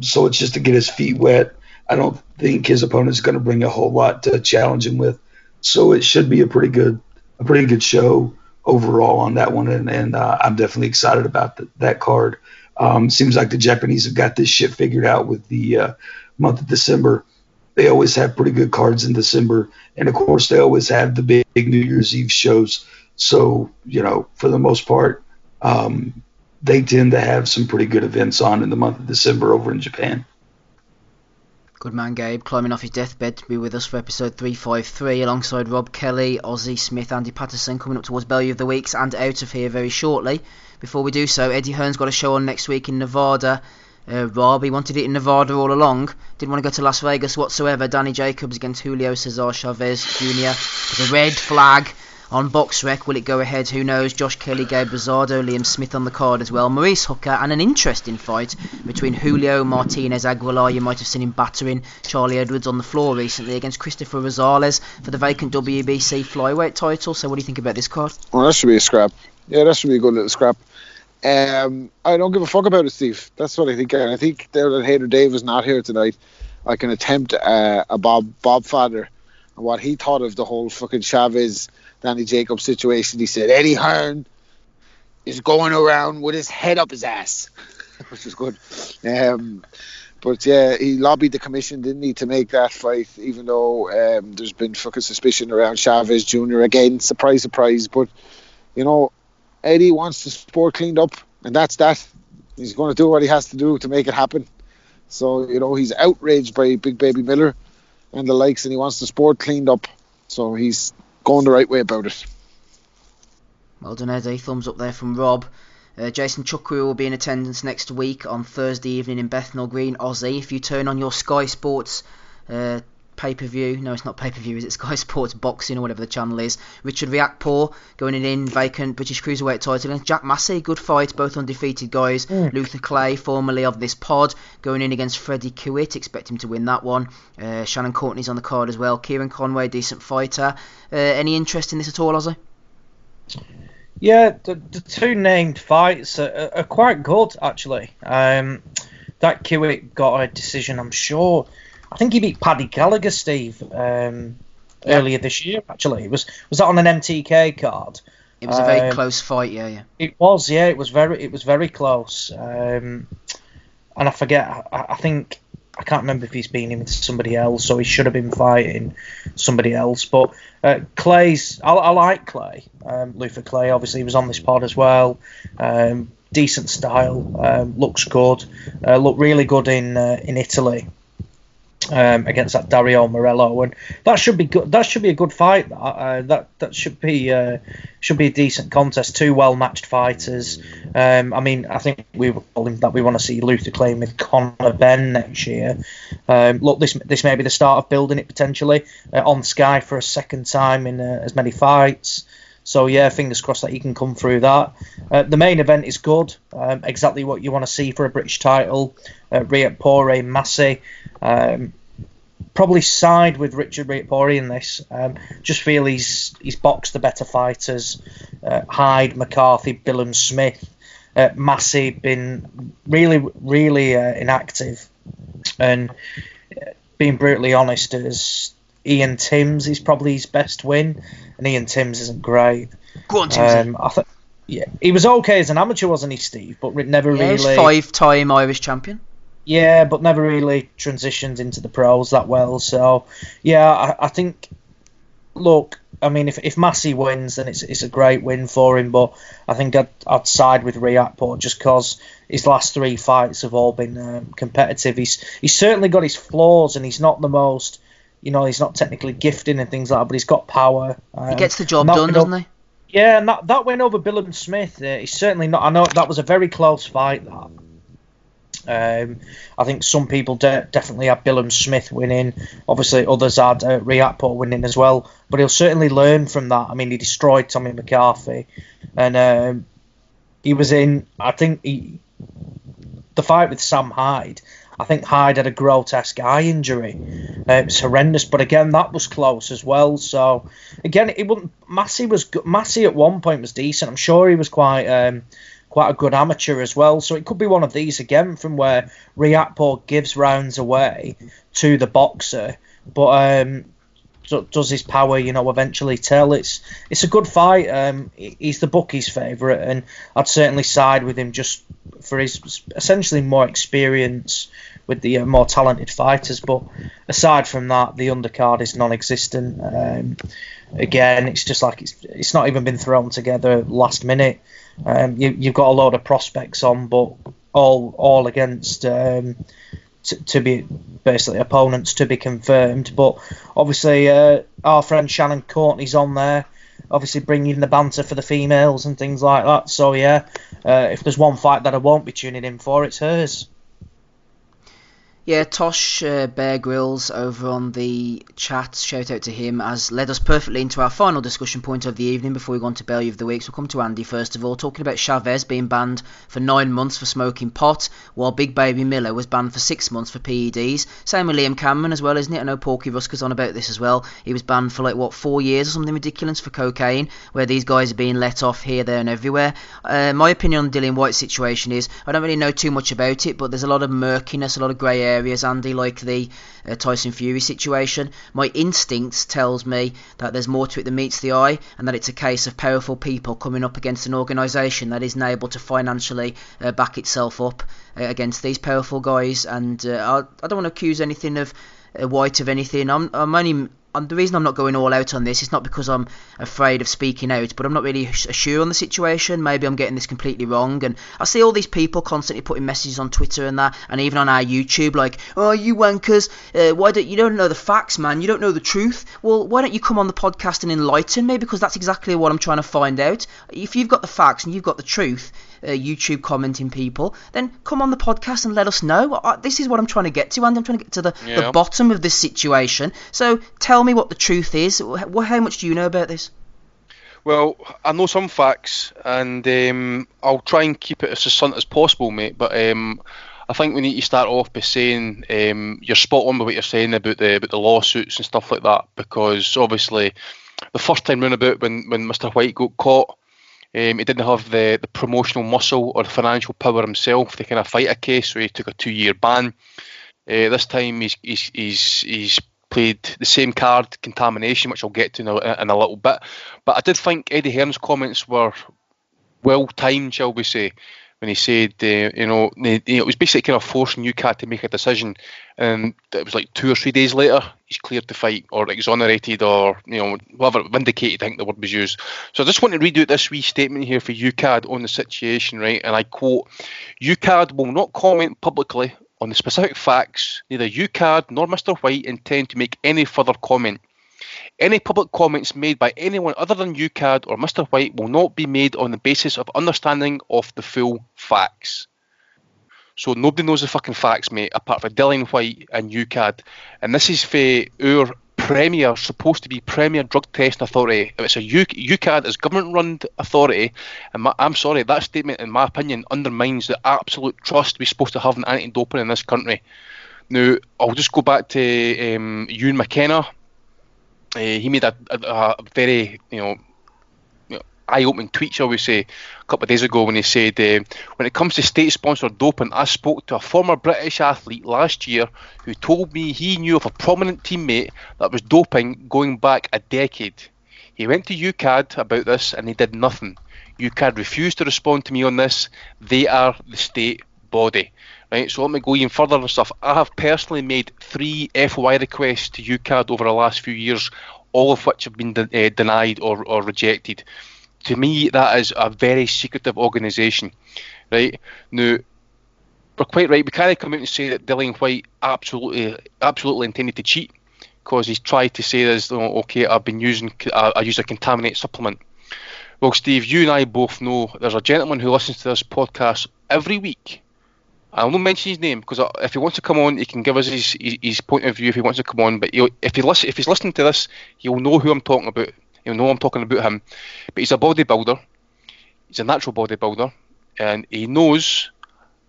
So it's just to get his feet wet. I don't think his opponent's going to bring a whole lot to challenge him with. So it should be a pretty good show overall on that one, and I'm definitely excited about that card. Seems like the Japanese have got this shit figured out with the month of December. They always have pretty good cards in December, and of course they always have the big New Year's Eve shows. So for the most part, they tend to have some pretty good events on in the month of December over in Japan. Good man, Gabe, climbing off his deathbed to be with us for episode 353 alongside Rob Kelly, Ozzy Smith, Andy Patterson, coming up towards Value of the Weeks and out of here very shortly. Before we do so, Eddie Hearn's got a show on next week in Nevada. Rob, he wanted it in Nevada all along, didn't want to go to Las Vegas whatsoever. Danny Jacobs against Julio Cesar Chavez Jr. There's a red flag on BoxRec. Will it go ahead? Who knows? Josh Kelly, Gabe Rosado, Liam Smith on the card as well. Maurice Hooker, and an interesting fight between Julio Martinez Aguilar. You might have seen him battering Charlie Edwards on the floor recently against Christopher Rosales for the vacant WBC flyweight title. So what do you think about this card? Well, that should be a scrap. Yeah, that should be a good little scrap. I don't give a fuck about it, Steve. That's what I think. And I think that Hader Dave is not here tonight. I can attempt a Bob Fader and what he thought of the whole fucking Chavez Danny Jacobs situation. He said Eddie Hearn is going around with his head up his ass, which is good. But yeah, he lobbied the commission, didn't he, to make that fight, even though there's been fucking suspicion around Chavez Jr. again. Surprise, surprise. But Eddie wants the sport cleaned up, and that's that. He's going to do what he has to do to make it happen. So he's outraged by Big Baby Miller and the likes, and he wants the sport cleaned up. So he's going the right way about it. Well done, Eddie. Thumbs up there from Rob. Jason Chukwu will be in attendance next week on Thursday evening in Bethnal Green, Aussie. If you turn on your Sky Sports pay-per-view, no, it's not pay-per-view, is it? Sky Sports Boxing or whatever the channel is. Richard Riakporhe going in vacant British Cruiserweight title against Jack Massey. Good fight, both undefeated guys. Luther Clay, formerly of this pod, going in against Freddie Kiewit. Expect him to win that one. Shannon Courtney's on the card as well. Kieran Conway, decent fighter. Any interest in this at all, Ozzy? Yeah, the two named fights are quite good, actually. That Kiewit got a decision, I'm sure. I think he beat Paddy Gallagher, Steve, earlier this year, actually. Was that on an MTK card? It was a very close fight, yeah. It was, yeah. It was very close. And I forget, I think, I can't remember if he's been in with somebody else, so he should have been fighting somebody else. But Clay's, I like Clay. Luther Clay, obviously, he was on this pod as well. Decent style, looks good. Looked really good in Italy. Against that Dario Morello, and that should be good. That should be a good fight. That should be a decent contest. Two well matched fighters. I think we were calling that we want to see Luther Clay with Conor Benn next year. Look, this may be the start of building it potentially on Sky for a second time in as many fights. So yeah, fingers crossed that he can come through that. The main event is good. Exactly what you want to see for a British title. Riakporhe Massey. probably side with Richard Riatpori in this. Just feel he's boxed the better fighters. Hyde, McCarthy, Billum, Smith. Massey been really inactive, and being brutally honest, as Ian Timms is probably his best win, and Ian Timms isn't great. Go on, Timms. Yeah, he was okay as an amateur, wasn't he, Steve? But never really. He was 5-time Irish champion. Yeah, but never really transitioned into the pros that well. So, yeah, I think. Look, I mean, if Massey wins, then it's a great win for him. But I think I'd side with Riatport just because his last 3 fights have all been competitive. He's certainly got his flaws, and he's not the most, he's not technically gifted and things like that. But he's got power. He gets the job done, doesn't he? Yeah, and that win over Billum Smith. He's certainly not. I know that was a very close fight. That. I think some people definitely had Billum Smith winning. Obviously, others had Riatport winning as well. But he'll certainly learn from that. I mean, he destroyed Tommy McCarthy, and he was in. I think the fight with Sam Hyde. I think Hyde had a grotesque eye injury. It's horrendous, but again, that was close as well. So again, it wouldn't. Massey at one point was decent. I'm sure he was quite a good amateur as well. So it could be one of these again, from where Riatport gives rounds away to the boxer, but does his power, eventually tell? It's a good fight. He's the bookie's favourite, and I'd certainly side with him just for his essentially more experience with the more talented fighters. But aside from that, the undercard is non-existent. Again, it's just like it's not even been thrown together last minute. You've got a load of prospects on, but all against to be basically opponents to be confirmed. But obviously, our friend Shannon Courtney's on there, obviously bringing the banter for the females and things like that. So yeah, if there's one fight that I won't be tuning in for, it's hers. Yeah, Tosh Bear Grylls over on the chat, shout out to him, has led us perfectly into our final discussion point of the evening before we go on to Bellew of the Week. So we'll come to Andy first of all, talking about Chavez being banned for 9 months for smoking pot, while Big Baby Miller was banned for 6 months for PEDs. Same with Liam Cameron as well, isn't it? I know Porky Rusker's on about this as well. He was banned for 4 years or something ridiculous for cocaine, where these guys are being let off here, there and everywhere. My opinion on Dillian White's situation is, I don't really know too much about it, but there's a lot of murkiness, a lot of grey areas, Andy, like the Tyson Fury situation. My instincts tells me that there's more to it than meets the eye, and that it's a case of powerful people coming up against an organisation that isn't able to financially back itself up against these powerful guys. And I don't want to accuse anything of White of anything. The reason I'm not going all out on this is not because I'm afraid of speaking out, but I'm not really sure on the situation. Maybe I'm getting this completely wrong, and I see all these people constantly putting messages on Twitter and that, and even on our YouTube, like, "Oh, you wankers, you don't know the facts, man, you don't know the truth." Well, why don't you come on the podcast and enlighten me, because that's exactly what I'm trying to find out. If you've got the facts and you've got the truth, YouTube commenting people, then come on the podcast and let us know. This is what I'm trying to get to, and I'm trying to get to the bottom of this situation. So tell me what the truth is. How much do you know about this? Well, I know some facts, and I'll try and keep it as succinct as possible, mate. But I think we need to start off by saying you're spot on with what you're saying about the lawsuits and stuff like that, because obviously the first time round about when Mr. White got caught, he didn't have the promotional muscle or the financial power himself to kind of fight a case, so he took a 2-year ban. This time he's played the same card, contamination, which I'll get to in a little bit. But I did think Eddie Hearn's comments were well timed, shall we say, when he said, it was basically kind of forcing UCAD to make a decision, and it was 2 or 3 days later he's cleared to fight, or exonerated, or whatever, vindicated, I think the word was used. So I just want to read out this wee statement here for UCAD on the situation, right? And I quote, "UCAD will not comment publicly on the specific facts. Neither UCAD nor Mr. White intend to make any further comment. Any public comments made by anyone other than UCAD or Mr. White will not be made on the basis of understanding of the full facts." So nobody knows the fucking facts, mate, apart from Dillian White and UCAD. And this is for our supposed to be premier drug testing authority. If it's a UCAD is government-run authority, and I'm sorry, that statement, in my opinion, undermines the absolute trust we're supposed to have in anti-doping in this country. Now, I'll just go back to Ewan McKenna. He made a very, eye-opening tweet, shall we say, a couple of days ago when he said, when it comes to state-sponsored doping, I spoke to a former British athlete last year who told me he knew of a prominent teammate that was doping going back a decade. He went to UCAD about this and they did nothing. UCAD refused to respond to me on this. They are the state body. Right, so let me go even further and stuff. I have personally made 3 FOI requests to UCAD over the last few years, all of which have been denied or rejected. To me, that is a very secretive organisation. Right, now, we're quite right. We can't come out and say that Dillian White absolutely intended to cheat, because he's tried to say this, okay, I use a contaminated supplement. Well, Steve, you and I both know there's a gentleman who listens to this podcast every week. I'll not mention his name, because if he wants to come on, he can give us his point of view if he wants to come on. But if he's listening to this, he'll know who I'm talking about. He'll know I'm talking about him. But he's a bodybuilder. He's a natural bodybuilder. And he knows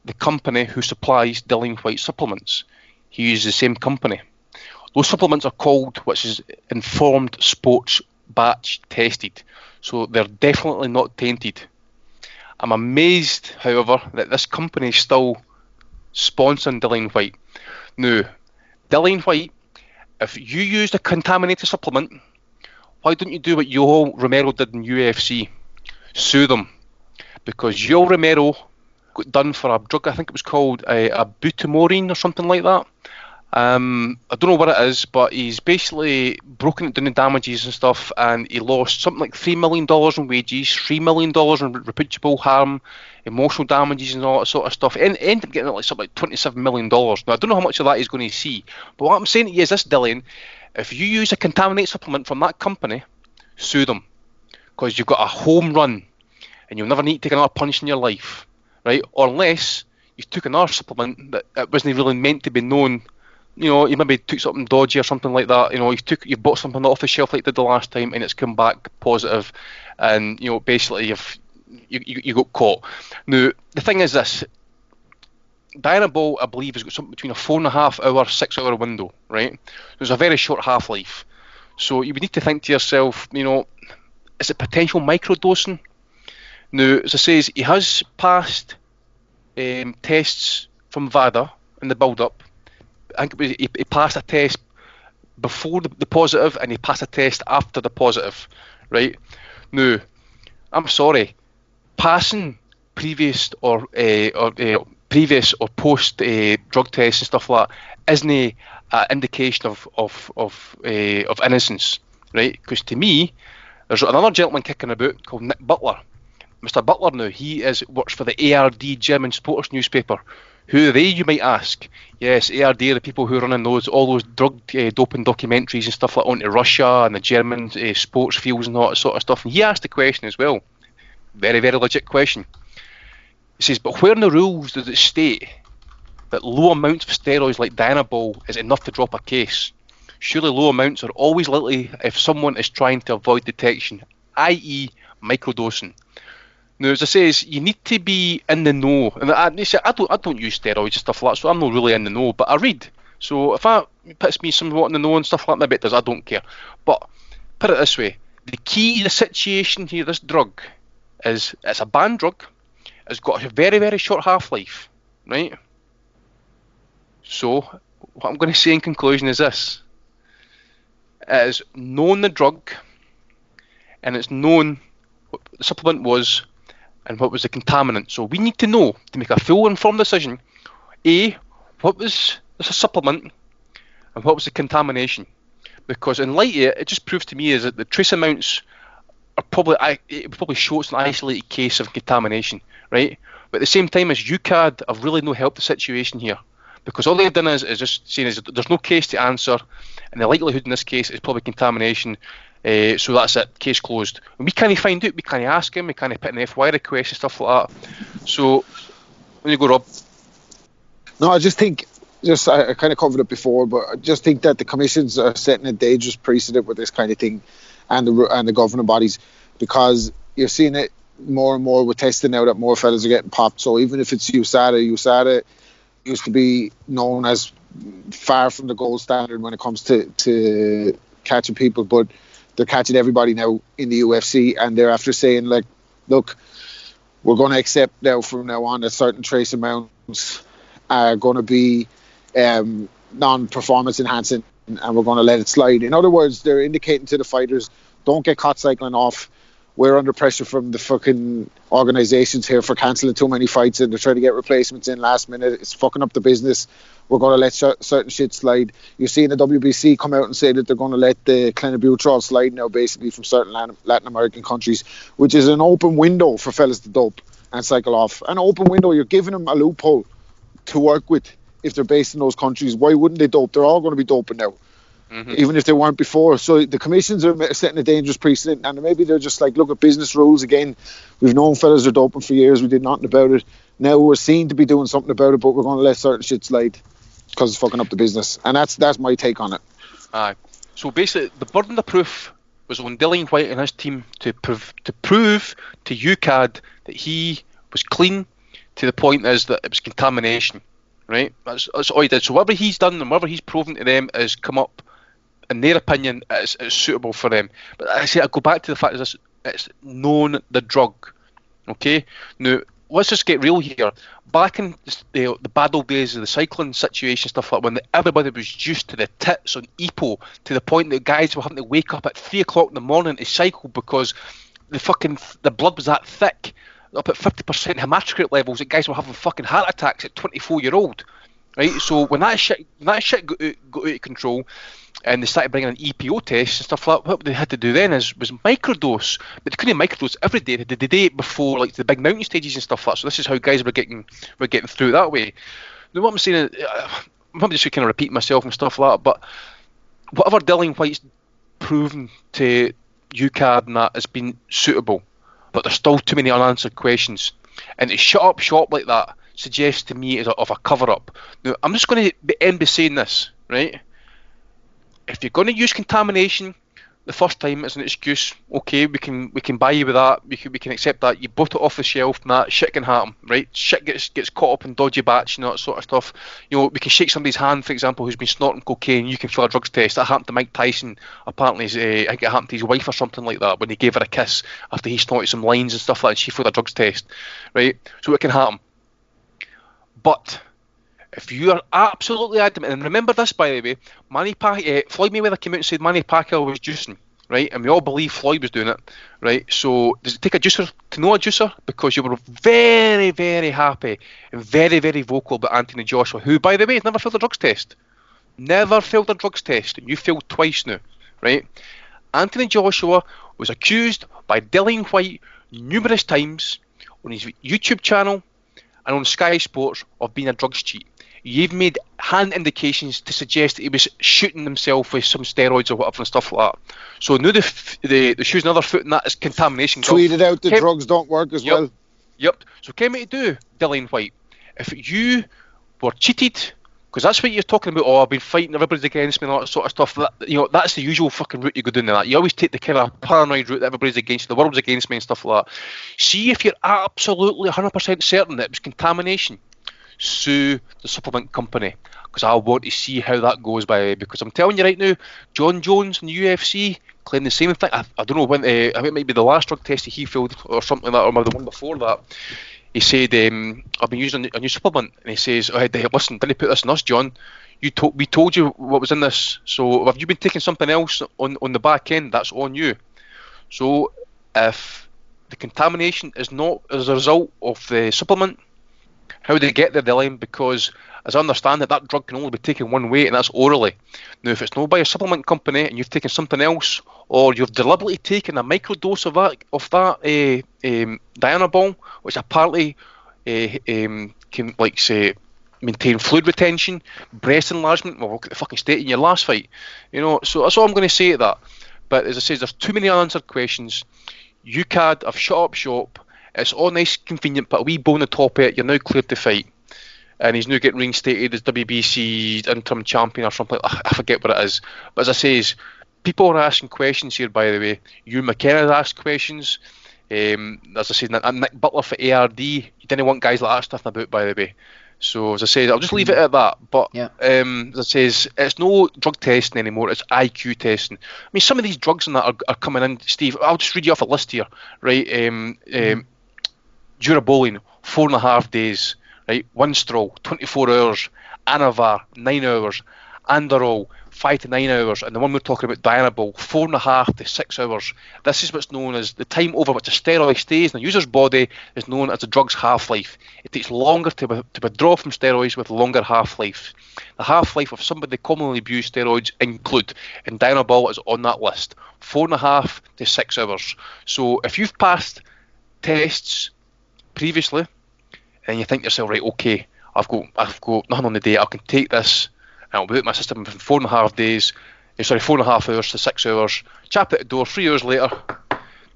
the company who supplies Dillian White supplements. He uses the same company. Those supplements are called, which is Informed Sports Batch Tested. So they're definitely not tainted. I'm amazed, however, that this company is still sponsoring Dillian White. Now, Dillian White, if you used a contaminated supplement, why don't you do what Yoel Romero did in UFC? Sue them. Because Yoel Romero got done for a drug, I think it was called a butamorine or something like that. I don't know what it is, but he's basically broken it down the damages and stuff, and he lost something like $3 million in wages, $3 million in reputable harm, emotional damages and all that sort of stuff, and ended up getting like something like $27 million. Now, I don't know how much of that he's going to see, but what I'm saying to you is this, Dillian, if you use a contaminated supplement from that company, sue them, because you've got a home run, and you'll never need to take another punch in your life, right? Or unless you took another supplement that it wasn't really meant to be known. You maybe took something dodgy or something like that. You bought something off the shelf like did the last time, and it's come back positive, and basically you got caught. Now the thing is this: Dianabol, I believe, has got something between a 4.5 hour, 6 hour window, right? There's a very short half life, so you would need to think to yourself, is it potential microdosing? Now, as I say, he has passed tests from VADA in the build-up. I think he passed a test before the positive, and he passed a test after the positive, right? Now, I'm sorry, passing previous or post drug tests and stuff like that isn't an indication of innocence, right? Because to me, there's another gentleman kicking about called Nick Butler. Mr. Butler now, works for the ARD German sports newspaper. Who are they, you might ask? Yes, ARD are the people who are running all those drug doping documentaries and stuff like onto Russia and the German sports fields and all that sort of stuff. And he asked the question as well. Very, very legit question. He says, but where in the rules does it state that low amounts of steroids like Dianabol is enough to drop a case? Surely low amounts are always likely if someone is trying to avoid detection, i.e. microdosing. Now, as I say, you need to be in the know. And I don't use steroids and stuff like that, so I'm not really in the know, but I read. So if it puts me somewhat in the know and stuff like that, maybe it does, I don't care. But put it this way, the key to the situation here, this drug, is it's a banned drug. It's got a very, very short half-life, right? So what I'm going to say in conclusion is this. It is known the drug, and it's known what the supplement was, and what was the contaminant. So we need to know, to make a full informed decision, A, what was the supplement and what was the contamination. Because in light of it, it just proves to me is that the trace amounts are probably shows an isolated case of contamination, right? But at the same time as UCAD have really no helped the situation here. Because all they've done is just saying is there's no case to answer, and the likelihood in this case is probably contamination. So that's it, case closed. And we can't find out, we can't ask him, we can't put an FY request and stuff like that. So, when you go, Rob? No, I just think, I kind of covered it before, but I just think that the commissions are setting a dangerous precedent with this kind of thing, and the governing bodies, because you're seeing it more and more with testing now that more fellas are getting popped. So even if it's USADA used to be known as far from the gold standard when it comes to catching people, but they're catching everybody now in the UFC, and they're after saying, like, look, we're going to accept now from now on that certain trace amounts are going to be non-performance enhancing, and we're going to let it slide. In other words, they're indicating to the fighters, don't get caught cycling off. We're under pressure from the fucking organisations here for cancelling too many fights, and they're trying to get replacements in last minute. It's fucking up the business. We're going to let certain shit slide. You're seeing the WBC come out and say that they're going to let the clenbuterol slide now, basically, from certain Latin American countries, which is an open window for fellas to dope and cycle off. An open window. You're giving them a loophole to work with if they're based in those countries. Why wouldn't they dope? They're all going to be doping now. Even if they weren't before. So the commissions are setting a dangerous precedent, and maybe they're just like, look at business rules again. We've known fellas are doping for years. We did nothing about it. Now we're seen to be doing something about it, but we're going to let certain shit slide because it's fucking up the business. And that's my take on it. Aye. So basically, the burden of proof was on Dillian Whyte and his team to prove to UCAD that he was clean, to the point is that it was contamination. Right? That's all he did. So whatever he's done and whatever he's proven to them has come up, in their opinion, it's suitable for them. But I go back to the fact that it's known the drug. Okay? Now, let's just get real here. Back in the bad old days of the cycling situation, stuff like when everybody was juiced to the tits on EPO, to the point that guys were having to wake up at 3 o'clock in the morning to cycle because the blood was that thick, up at 50% hematocrit levels, that guys were having fucking heart attacks at 24-year-old. Right? So when that shit got out of control, and they started bringing in EPO tests and stuff like that, what they had to do then was microdose. But they couldn't microdose every day. They did the day before, like the big mountain stages and stuff like that. So this is how guys were getting through that way. Now what I'm saying is, I'm probably just kind of repeating myself and stuff like that, but whatever Dillian Whyte's proven to UCAD and that has been suitable, but there's still too many unanswered questions. And to shut up shop like that suggests to me is of a cover-up. Now, I'm just going to end by saying this, right? If you're going to use contamination the first time as an excuse, okay, we can buy you with that. We can accept that. You bought it off the shelf and that shit can happen, right? Shit gets caught up in dodgy batch and all that sort of stuff. You know, we can shake somebody's hand, for example, who's been snorting cocaine. You can fail a drugs test. That happened to Mike Tyson. Apparently, I think it happened to his wife or something like that when he gave her a kiss after he snorted some lines and stuff like that. And she failed a drugs test, right? So it can happen. But if you are absolutely adamant, and remember this, by the way, Floyd Mayweather came out and said Manny Pacquiao was juicing, right? And we all believe Floyd was doing it, right? So does it take a juicer to know a juicer? Because you were very, very happy and very, very vocal about Anthony Joshua, who, by the way, has never failed a drugs test. Never failed a drugs test. And you failed twice now, right? Anthony Joshua was accused by Dillian Whyte numerous times on his YouTube channel and on Sky Sports of being a drugs cheat. You've made hand indications to suggest that he was shooting himself with some steroids or whatever and stuff like that. So now the shoes another foot in that is contamination. Tweeted out that drugs don't work as well. Yep. So what to do, Dillian Whyte? If you were cheated, because that's what you're talking about, I've been fighting, everybody's against me and all that sort of stuff. That's the usual fucking route you go down that. You always take the kind of paranoid route that everybody's against you, the world's against me and stuff like that. See if you're absolutely 100% certain that it was contamination. Sue the supplement company, because I want to see how that goes, because I'm telling you right now, John Jones in the UFC claimed the same thing. I don't know when, I think it might be the last drug test that he failed or something like that, or maybe the one before that. He said, I've been using a new supplement, and he says, listen, didn't put this in us, John. We told you what was in this, so if you've been taking something else on the back end, that's on you. So if the contamination is not as a result of the supplement, how do they get there, Dillian? Because as I understand it, that drug can only be taken one way, and that's orally. Now, if it's not by a supplement company and you've taken something else, or you've deliberately taken a microdose of that Dianabol, which apparently can, like, say, maintain fluid retention, breast enlargement. Well, look at the fucking state in your last fight, So that's all I'm going to say to that. But as I say, there's too many unanswered questions. UCAD have shut up shop. It's all nice, convenient, but a wee bone on the top of it. You're now cleared to fight, and he's now getting reinstated as WBC interim champion or something. I forget what it is. But as I say, people are asking questions here. By the way, Hugh McKenna asked questions. As I said, Nick Butler for ARD. You didn't want guys like that stuffing about. By the way, So as I said, I'll just leave it at that. But Yeah. as I says, it's no drug testing anymore. It's IQ testing. I mean, some of these drugs and that are coming in. Steve, I'll just read you off a list here, right? Durabolin, 4.5 days, right? Winstrol, 24 hours. Anavar, 9 hours. Andorol, 5 to 9 hours, and the one we're talking about, Dianabol, 4.5 to 6 hours. This is what's known as the time over which a steroid stays in the user's body is known as the drug's half-life. It takes longer to withdraw from steroids with longer half-life. The half-life of somebody commonly abused steroids include, and Dianabol is on that list, 4.5 to 6 hours. So if you've passed tests previously, and you think to yourself, right, okay, I've got nothing on the day, I can take this, and I'll be out of my system in 4.5 hours to 6 hours. Chap at the door, 3 hours later.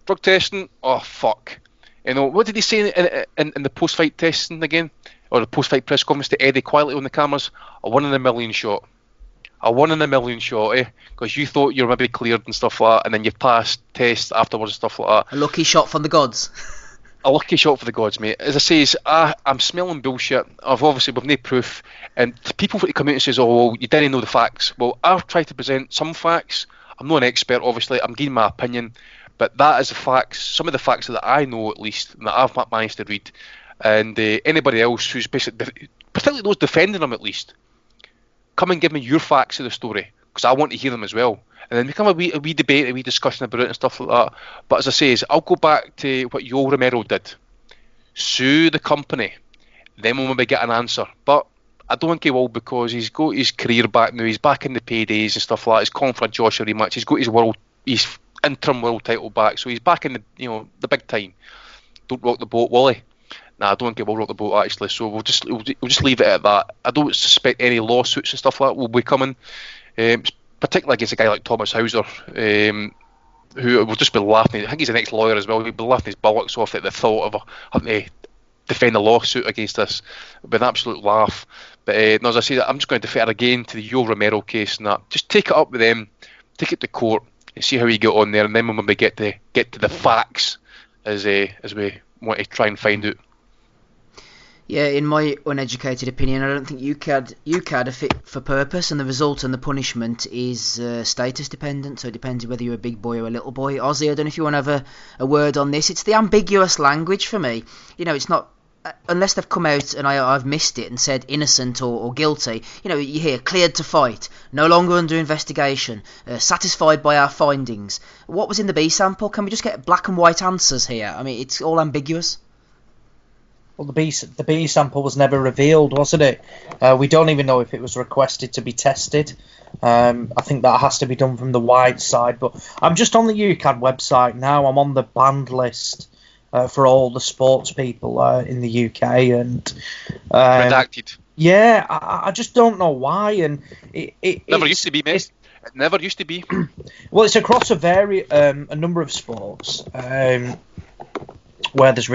Drug testing, oh fuck. You know, what did he say in the post-fight testing again? Or the post-fight press conference to Eddie quietly on the cameras? A 1 in a million shot. A 1 in a million shot, eh? Because you thought you were maybe cleared and stuff like that, and then you passed tests afterwards and stuff like that. A lucky shot from the gods. A lucky shot for the gods, mate. As I say, I'm smelling bullshit. We've no proof. And people who come out and says, oh, well, you didn't know the facts. Well, I've tried to present some facts. I'm not an expert, obviously. I'm giving my opinion. But that is the facts, some of the facts that I know at least, and that I've managed to read. And anybody else who's basically, particularly those defending them at least, come and give me your facts of the story, because I want to hear them as well. And then we come a wee debate, a wee discussion about it and stuff like that. But as I say, I'll go back to what Yoel Romero did. Sue the company. Then we'll maybe get an answer. But I don't think he will, because he's got his career back now. He's back in the PEDs and stuff like that. He's calling for a Joshua rematch. He's got his interim world title back. So he's back in the big time. Don't rock the boat, will he? Nah, I don't think he will rock the boat, actually. So we'll just leave it at that. I don't suspect any lawsuits and stuff like that will be coming. Particularly against a guy like Thomas Hauser, who will just be laughing. I think he's an ex-lawyer as well. He'll be laughing his bollocks off at the thought of having to defend a lawsuit against this. It'll be an absolute laugh. But no, as I say, I'm just going to defer again to the Yoel Romero case and that. Just take it up with them, take it to court, and see how we get on there, and then we'll maybe get to the facts as we want to try and find out. Yeah, in my uneducated opinion, I don't think UCAD are fit for purpose, and the result and the punishment is status dependent, so it depends whether you're a big boy or a little boy. Ozzy, I don't know if you want to have a word on this. It's the ambiguous language for me. You know, it's not, unless they've come out and I've missed it and said innocent or guilty. You know, you hear cleared to fight, no longer under investigation, satisfied by our findings. What was in the B sample? Can we just get black and white answers here? I mean, it's all ambiguous. Well, the B sample was never revealed, wasn't it? We don't even know if it was requested to be tested. I think that has to be done from the wide side. But I'm just on the UCAD website now. I'm on the banned list for all the sports people in the UK. And redacted. Yeah, I just don't know why. And it never used to be, mate. It never used to be. Well, it's across a number of sports where there's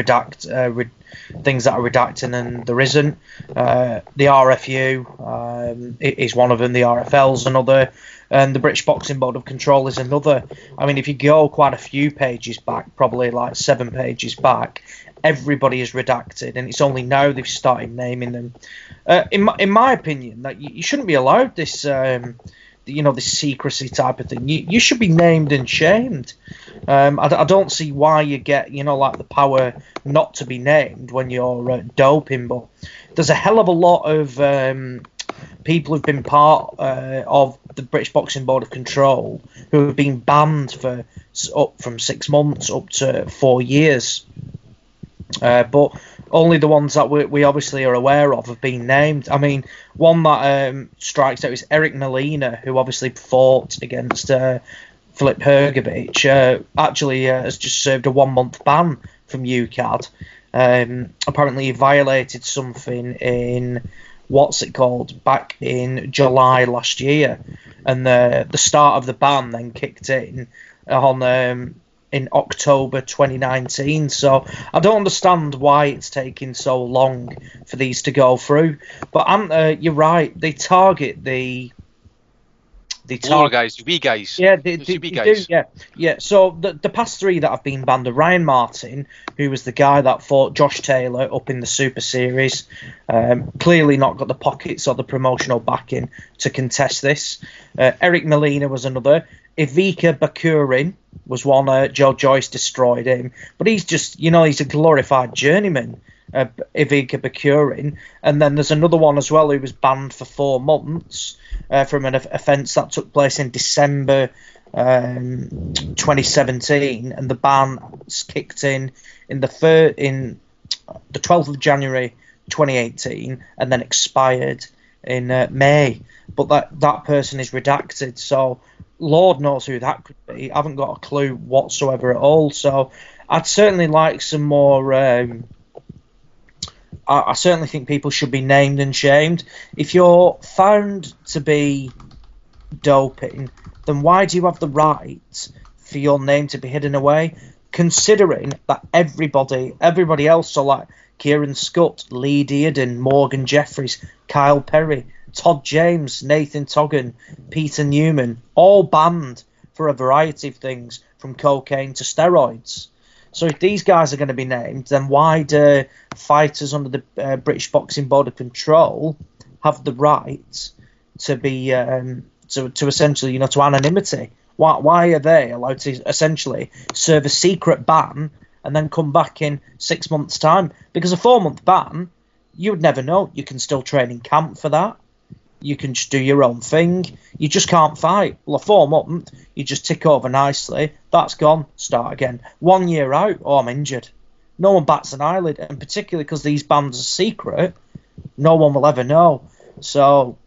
things that are redacting and there isn't. The RFU is one of them, the RFL's another, and the British Boxing Board of Control is another. I mean, if you go quite a few pages back, probably like 7 pages back, everybody is redacted, and it's only now they've started naming them. In my opinion, that you shouldn't be allowed this this secrecy type of thing. You should be named and shamed. I don't see why you get, like the power not to be named when you're doping, but there's a hell of a lot of people who've been part of the British Boxing Board of Control who have been banned for up from 6 months up to 4 years. But only the ones that we obviously are aware of have been named. I mean, one that strikes out is Eric Molina, who obviously fought against Filip Hrgovic. Actually has just served a 1-month ban from UCAD. Apparently he violated something in, back in July last year. And the start of the ban then kicked in on... in October 2019, so I don't understand why it's taking so long for these to go through. But you're right, they target the They Lower guys, wee guys. Yeah, they wee do, guys. yeah. So the past 3 that have been banned are Ryan Martin, who was the guy that fought Josh Taylor up in the Super Series. Clearly not got the pockets or the promotional backing to contest this. Eric Molina was another. Ivica Bakurin was one. Joe Joyce destroyed him. But he's just, he's a glorified journeyman. Ivica Bakurin, and then there's another one as well who was banned for 4 months from an offence that took place in December 2017, and the ban kicked in the 12th of January 2018, and then expired in May. But that person is redacted, so Lord knows who that could be. I haven't got a clue whatsoever at all. So I'd certainly like some more. I certainly think people should be named and shamed. If you're found to be doping, then why do you have the right for your name to be hidden away? Considering that everybody else, so like Kieran Scott, Lee Dearden, Morgan Jeffries, Kyle Perry, Todd James, Nathan Toggan, Peter Newman, all banned for a variety of things, from cocaine to steroids. So if these guys are going to be named, then why do fighters under the British Boxing Board of Control have the right to be to essentially, to anonymity? Why are they allowed to essentially serve a secret ban and then come back in 6 months' time? Because a 4-month ban, you would never know. You can still train in camp for that. You can just do your own thing. You just can't fight. Well, a 4-month, you just tick over nicely. That's gone. Start again. 1 year out, I'm injured. No one bats an eyelid, and particularly because these bans are secret, no one will ever know. So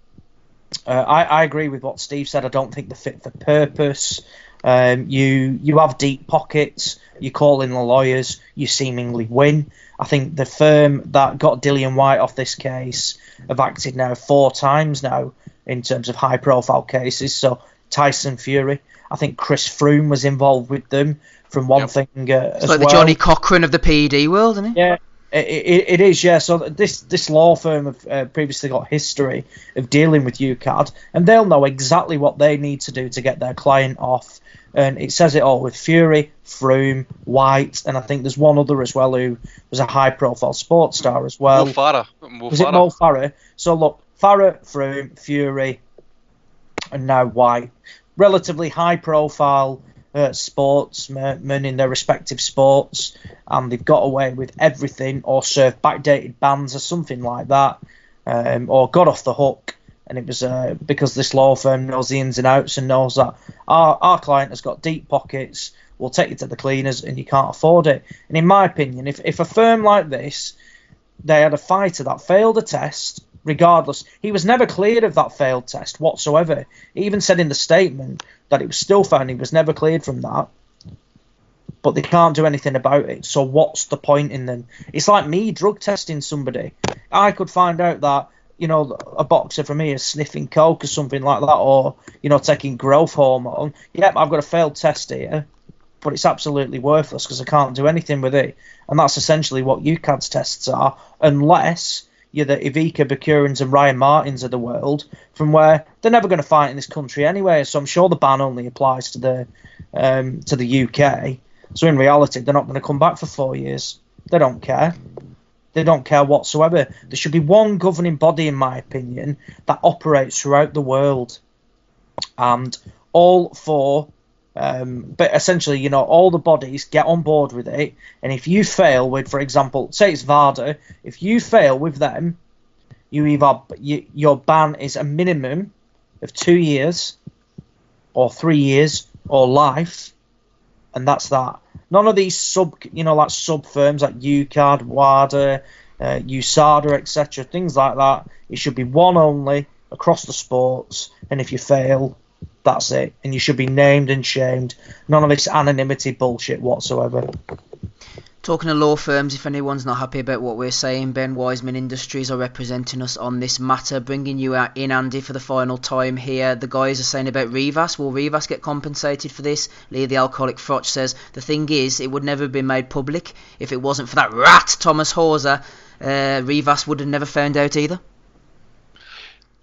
I agree with what Steve said. I don't think they're fit for purpose. You have deep pockets. You call in the lawyers. You seemingly win. I think the firm that got Dillian White off this case have acted now 4 times now in terms of high-profile cases. So Tyson Fury, I think Chris Froome was involved with them from one thing as it's like well. The Johnny Cochran of the PED world, isn't it? Yeah, it is, yeah. So this law firm have previously got history of dealing with UCAD, and they'll know exactly what they need to do to get their client off. And it says it all with Fury, Froome, White, and I think there's one other as well who was a high-profile sports star as well. Mo Farah. Was it Mo Farah? So look, Farah, Froome, Fury, and now White. Relatively high-profile sportsmen in their respective sports, and they've got away with everything, or served backdated bans or something like that, or got off the hook. And it was because this law firm knows the ins and outs and knows that our client has got deep pockets, we'll take you to the cleaners and you can't afford it. And in my opinion, if a firm like this, they had a fighter that failed a test, regardless, he was never cleared of that failed test whatsoever. He even said in the statement that it was still found he was never cleared from that, but they can't do anything about it. So what's the point in them? It's like me drug testing somebody. I could find out that, a boxer from here is sniffing coke or something like that, or, taking growth hormone. Yep, I've got a failed test here, but it's absolutely worthless because I can't do anything with it. And that's essentially what UCAD's tests are, unless you're the Ivica Bakurins and Ryan Martins of the world, from where they're never going to fight in this country anyway. So I'm sure the ban only applies to the UK. So in reality, they're not going to come back for 4 years. They don't care. They don't care whatsoever. There should be one governing body, in my opinion, that operates throughout the world. And all 4, but essentially, all the bodies get on board with it. And if you fail with, for example, say it's VADA, if you fail with them, your ban is a minimum of 2 years, or 3 years, or life, and that's that. None of these sub firms like UCAD, WADA, USADA, etc., things like that. It should be one only across the sports, and if you fail, that's it. And you should be named and shamed. None of this anonymity bullshit whatsoever. Talking of law firms, if anyone's not happy about what we're saying, Ben Wiseman Industries are representing us on this matter, bringing you in, Andy, for the final time here. The guys are saying about Rivas. Will Rivas get compensated for this? Lee the Alcoholic Frotch says, the thing is, it would never have been made public. If it wasn't for that rat, Thomas Hauser, Rivas would have never found out either.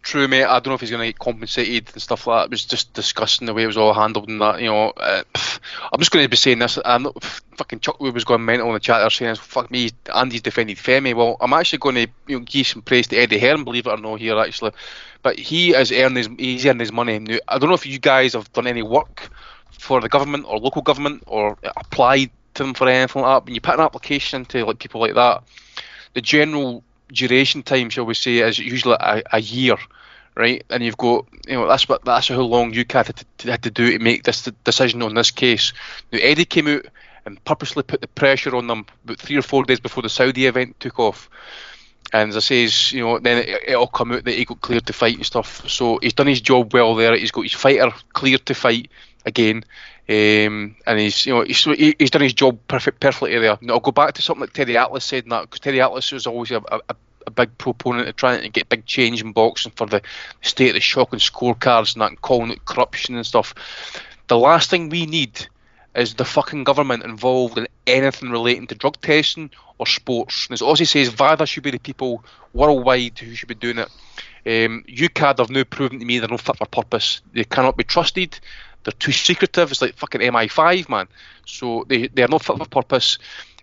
True, mate. I don't know if he's going to get compensated and stuff like that. It was just disgusting the way it was all handled and that. I'm just going to be saying this. I'm not fucking Chuckwood was going mental in the chat there saying, "Fuck me, Andy's defended Femi." Well, I'm actually going to give some praise to Eddie Hearn, believe it or not, here actually. But he's earned his money. Now, I don't know if you guys have done any work for the government or local government or applied to them for anything like that. When you put an application into like people like that, the general duration time, shall we say, is usually a year, right? And you've got, that's how long you had to do to make this decision on this case. Now, Eddie came out and purposely put the pressure on them about 3 or 4 days before the Saudi event took off. And as I says, then it'll come out that he got cleared to fight and stuff. So he's done his job well there. He's got his fighter cleared to fight again. And he's done his job perfectly there. Now, I'll go back to something that Terry Atlas said, because Terry Atlas was always a big proponent of trying to get big change in boxing for the state of the shock and scorecards and that, and calling it corruption and stuff. The last thing we need is the fucking government involved in anything relating to drug testing or sports. And as Ozzy says, VADA should be the people worldwide who should be doing it. UCAD have now proven to me they're not fit for purpose. They cannot be trusted. They're too secretive. It's like fucking MI5, man. So they are not fit for purpose.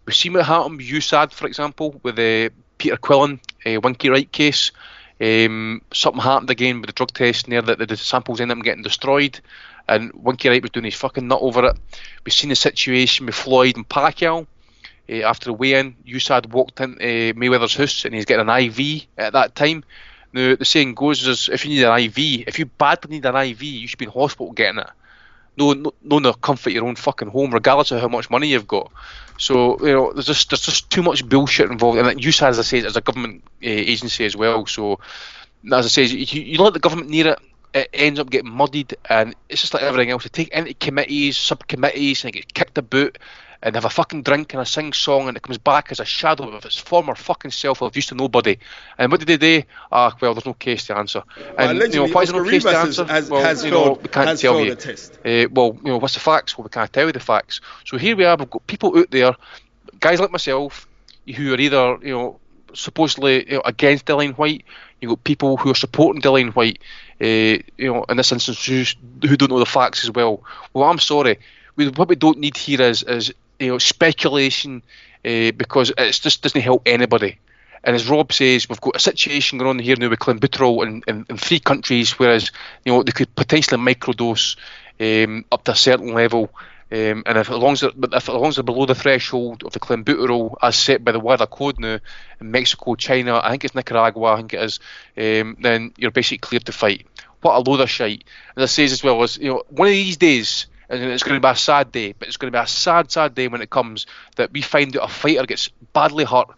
We've seen what happened with USAD, for example, with the Peter Quillen Winky Wright case. Something happened again with the drug testing there that the samples ended up getting destroyed, and Winky Wright was doing his fucking nut over it. We've seen the situation with Floyd and Pacquiao. After the weigh-in, USAD walked into Mayweather's house and he's getting an IV at that time. Now, the saying goes is if you need an IV, if you badly need an IV, you should be in hospital getting it. No in the comfort of your own fucking home, regardless of how much money you've got. So, there's just too much bullshit involved. And USAD, as I say, is a government agency as well. So, as I say, you let the government near it, it ends up getting muddied, and it's just like everything else. They take into committees, subcommittees, and it gets kicked about, and have a fucking drink and a sing song, and it comes back as a shadow of its former fucking self of used to nobody. And what did they do? Well, there's no case to answer. And why is there no case to answer? We can't tell you. What's the facts? Well, we can't tell you the facts. So here we are. We've got people out there, guys like myself, who are either supposedly against Dillian White. You've got people who are supporting Dillian White. In this instance, who don't know the facts as well. Well, I'm sorry. What we don't need here is speculation, because it just doesn't help anybody. And as Rob says, we've got a situation going on here now with clenbuterol in 3 countries, whereas they could potentially microdose up to a certain level. And as long as they're below the threshold of the clenbuterol as set by the WADA code now in Mexico, China, I think it's Nicaragua, I think it is, then you're basically cleared to fight. What a load of shite. As I say as well, as one of these days, and it's going to be a sad day, but it's going to be a sad day when it comes that we find out a fighter gets badly hurt,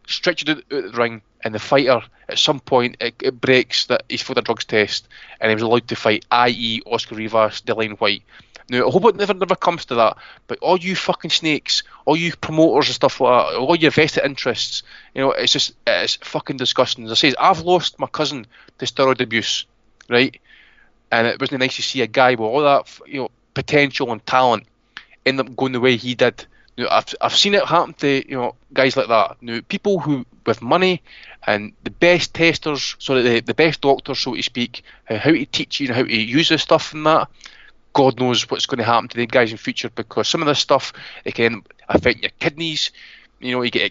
stretched out the ring, and the fighter at some point it breaks that he's failed a drugs test and he was allowed to fight, i.e. Oscar Rivas, Dillian White. Now, I hope it never comes to that, but all you fucking snakes, all you promoters and stuff like that, all your vested interests, it's fucking disgusting. As I say, I've lost my cousin to steroid abuse, right? And it wasn't nice to see a guy with all that, potential and talent end up going the way he did. Now, I've seen it happen to guys like that. Now, people who with money and the best testers, the best doctors, so to speak, how to teach you how to use this stuff and that. God knows what's going to happen to the guys in future, because some of this stuff, it can affect your kidneys. You get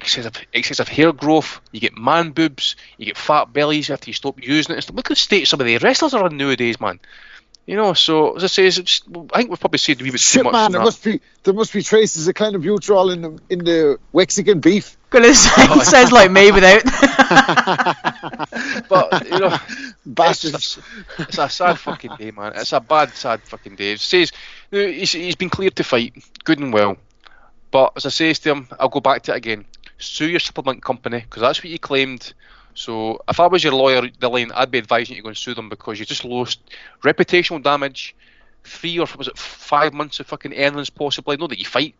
excessive hair growth, you get man boobs, you get fat bellies after you stop using it. Look at the state some of the wrestlers are in nowadays, man. So as I say, I think we've probably said a wee bit too much. Man, there must be traces of clenbuterol in the Mexican beef. Gonna say, it sounds like me without. But bastards. It's a sad fucking day, man. It's a bad, sad fucking day. It says he's been cleared to fight, good and well. But as I say to him, I'll go back to it again. Sue your supplement company, because that's what you claimed. So if I was your lawyer, Dillian, I'd be advising you to go and sue them, because you just lost reputational damage, 3 or 5 months of fucking earnings possibly. Not that you fight,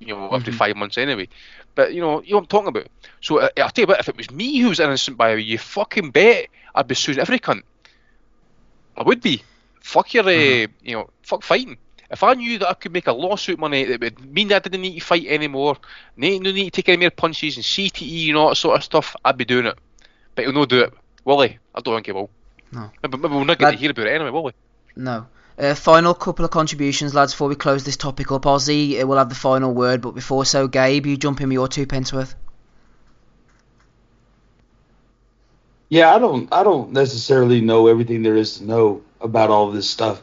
every 5 months anyway. But you know what I'm talking about. So I'll tell you what, if it was me who was innocent, by the way, you fucking bet I'd be suing every cunt. I would be. Fuck your, fuck fighting. If I knew that I could make a lawsuit money that would mean that I didn't need to fight anymore, no need to take any more punches and CTE and all that sort of stuff, I'd be doing it. But he'll not do it. Will he? I don't think he will. No. But we'll not get to hear about it anyway, will we? No. Final couple of contributions, lads, before we close this topic up. Ozzy will have the final word, but before so, Gabe, you jump in with your 2 pence worth. Yeah, I don't necessarily know everything there is to know about all of this stuff.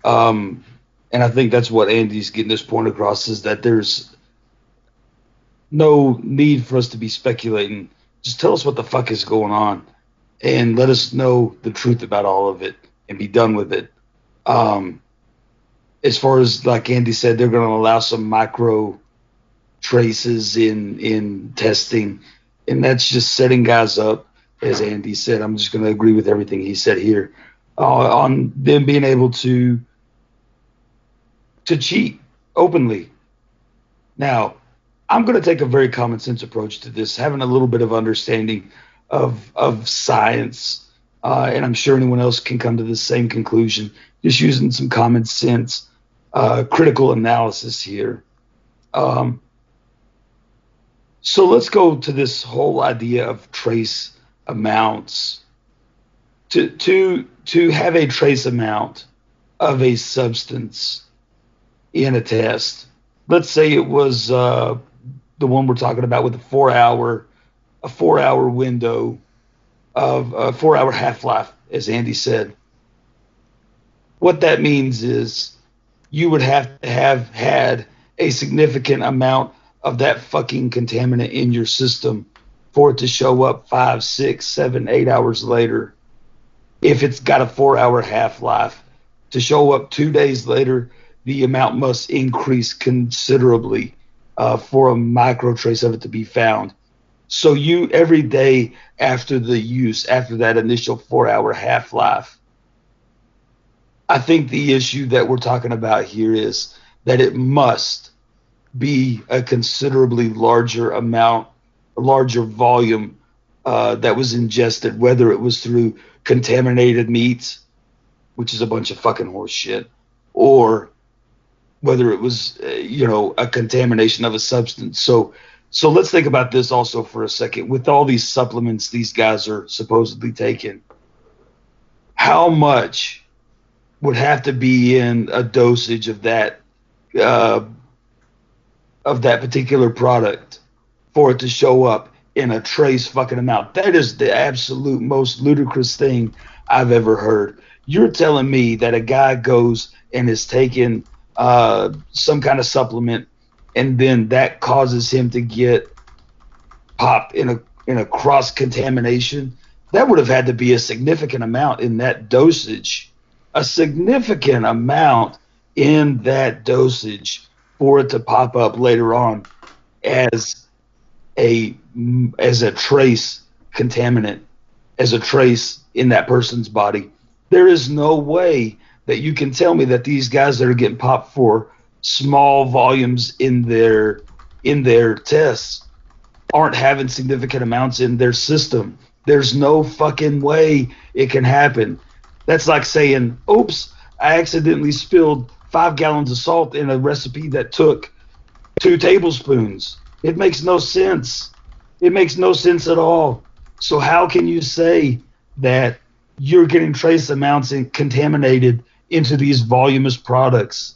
And I think that's what Andy's getting this point across, is that there's no need for us to be speculating. Just tell us what the fuck is going on and let us know the truth about all of it and be done with it. As far as, like Andy said, they're going to allow some micro traces in testing, and that's just setting guys up. As Andy said, I'm just going to agree with everything he said here on them being able to cheat openly. Now, I'm going to take a very common sense approach to this, having a little bit of understanding of science, and I'm sure anyone else can come to the same conclusion, just using some common sense, critical analysis here. So let's go to this whole idea of trace amounts. To have a trace amount of a substance in a test, let's say it was the one we're talking about with a 4-hour window of a 4-hour half-life, as Andy said. What that means is you would have to have had a significant amount of that fucking contaminant in your system for it to show up 5, 6, 7, 8 hours later. If it's got a 4-hour half-life, to show up 2 days later, the amount must increase considerably for a micro trace of it to be found. So you, every day after the use, after that initial 4-hour half-life, I think the issue that we're talking about here is that it must be a considerably larger amount, a larger volume that was ingested, whether it was through contaminated meats, which is a bunch of fucking horse shit, or whether it was, a contamination of a substance. So let's think about this also for a second. With all these supplements these guys are supposedly taking, how much would have to be in a dosage of that particular product for it to show up in a trace fucking amount? That is the absolute most ludicrous thing I've ever heard. You're telling me that a guy goes and is taking some kind of supplement, and then that causes him to get popped in a cross contamination? That would have had to be a significant amount in that dosage, a significant amount in that dosage for it to pop up later on as a trace contaminant, as a trace in that person's body. There is no way that you can tell me that these guys that are getting popped for small volumes in their tests aren't having significant amounts in their system. There's no fucking way it can happen. That's like saying, oops, I accidentally spilled 5 gallons of salt in a recipe that took 2 tablespoons. It makes no sense. It makes no sense at all. So how can you say that you're getting trace amounts and contaminated into these voluminous products?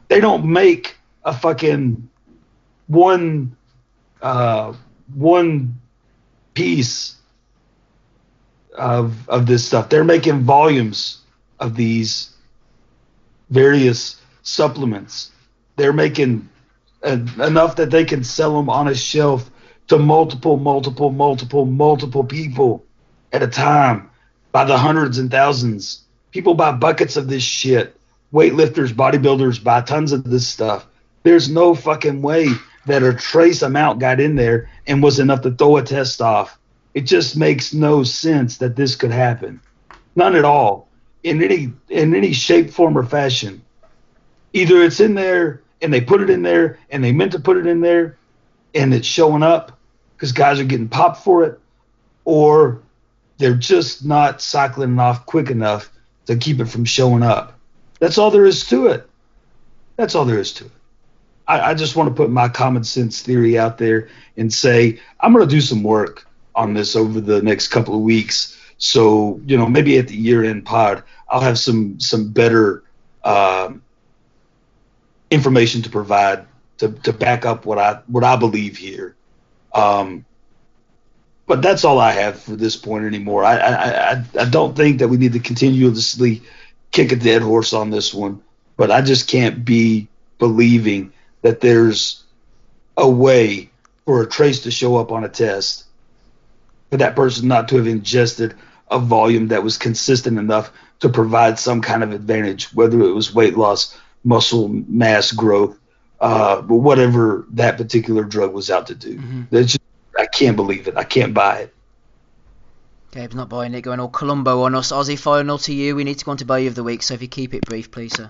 They don't make a fucking one piece of this stuff. They're making volumes of these various supplements. They're making enough that they can sell them on a shelf to multiple people at a time by the hundreds and thousands. People buy buckets of this shit. Weightlifters, bodybuilders buy tons of this stuff. There's no fucking way that a trace amount got in there and was enough to throw a test off. It just makes no sense that this could happen. None at all. In any shape, form, or fashion. Either it's in there and they put it in there and they meant to put it in there and it's showing up because guys are getting popped for it, or they're just not cycling it off quick enough to keep it from showing up. That's all there is to it. That's all there is to it. I just want to put my common sense theory out there and say I'm going to do some work on this over the next couple of weeks So, maybe at the year-end pod, I'll have some better information to provide to back up what I believe here. But that's all I have for this point anymore. I don't think that we need to continuously kick a dead horse on this one, but I just can't be believing that there's a way for a trace to show up on a test for that person not to have ingested a volume that was consistent enough to provide some kind of advantage, whether it was weight loss, muscle mass growth, but whatever that particular drug was out to do. Mm-hmm. I can't believe it. I can't buy it. Gabe's not buying it, going all Columbo on us. Ozzy, final to you. We need to go on to Value of the Week, so if you keep it brief, please, sir.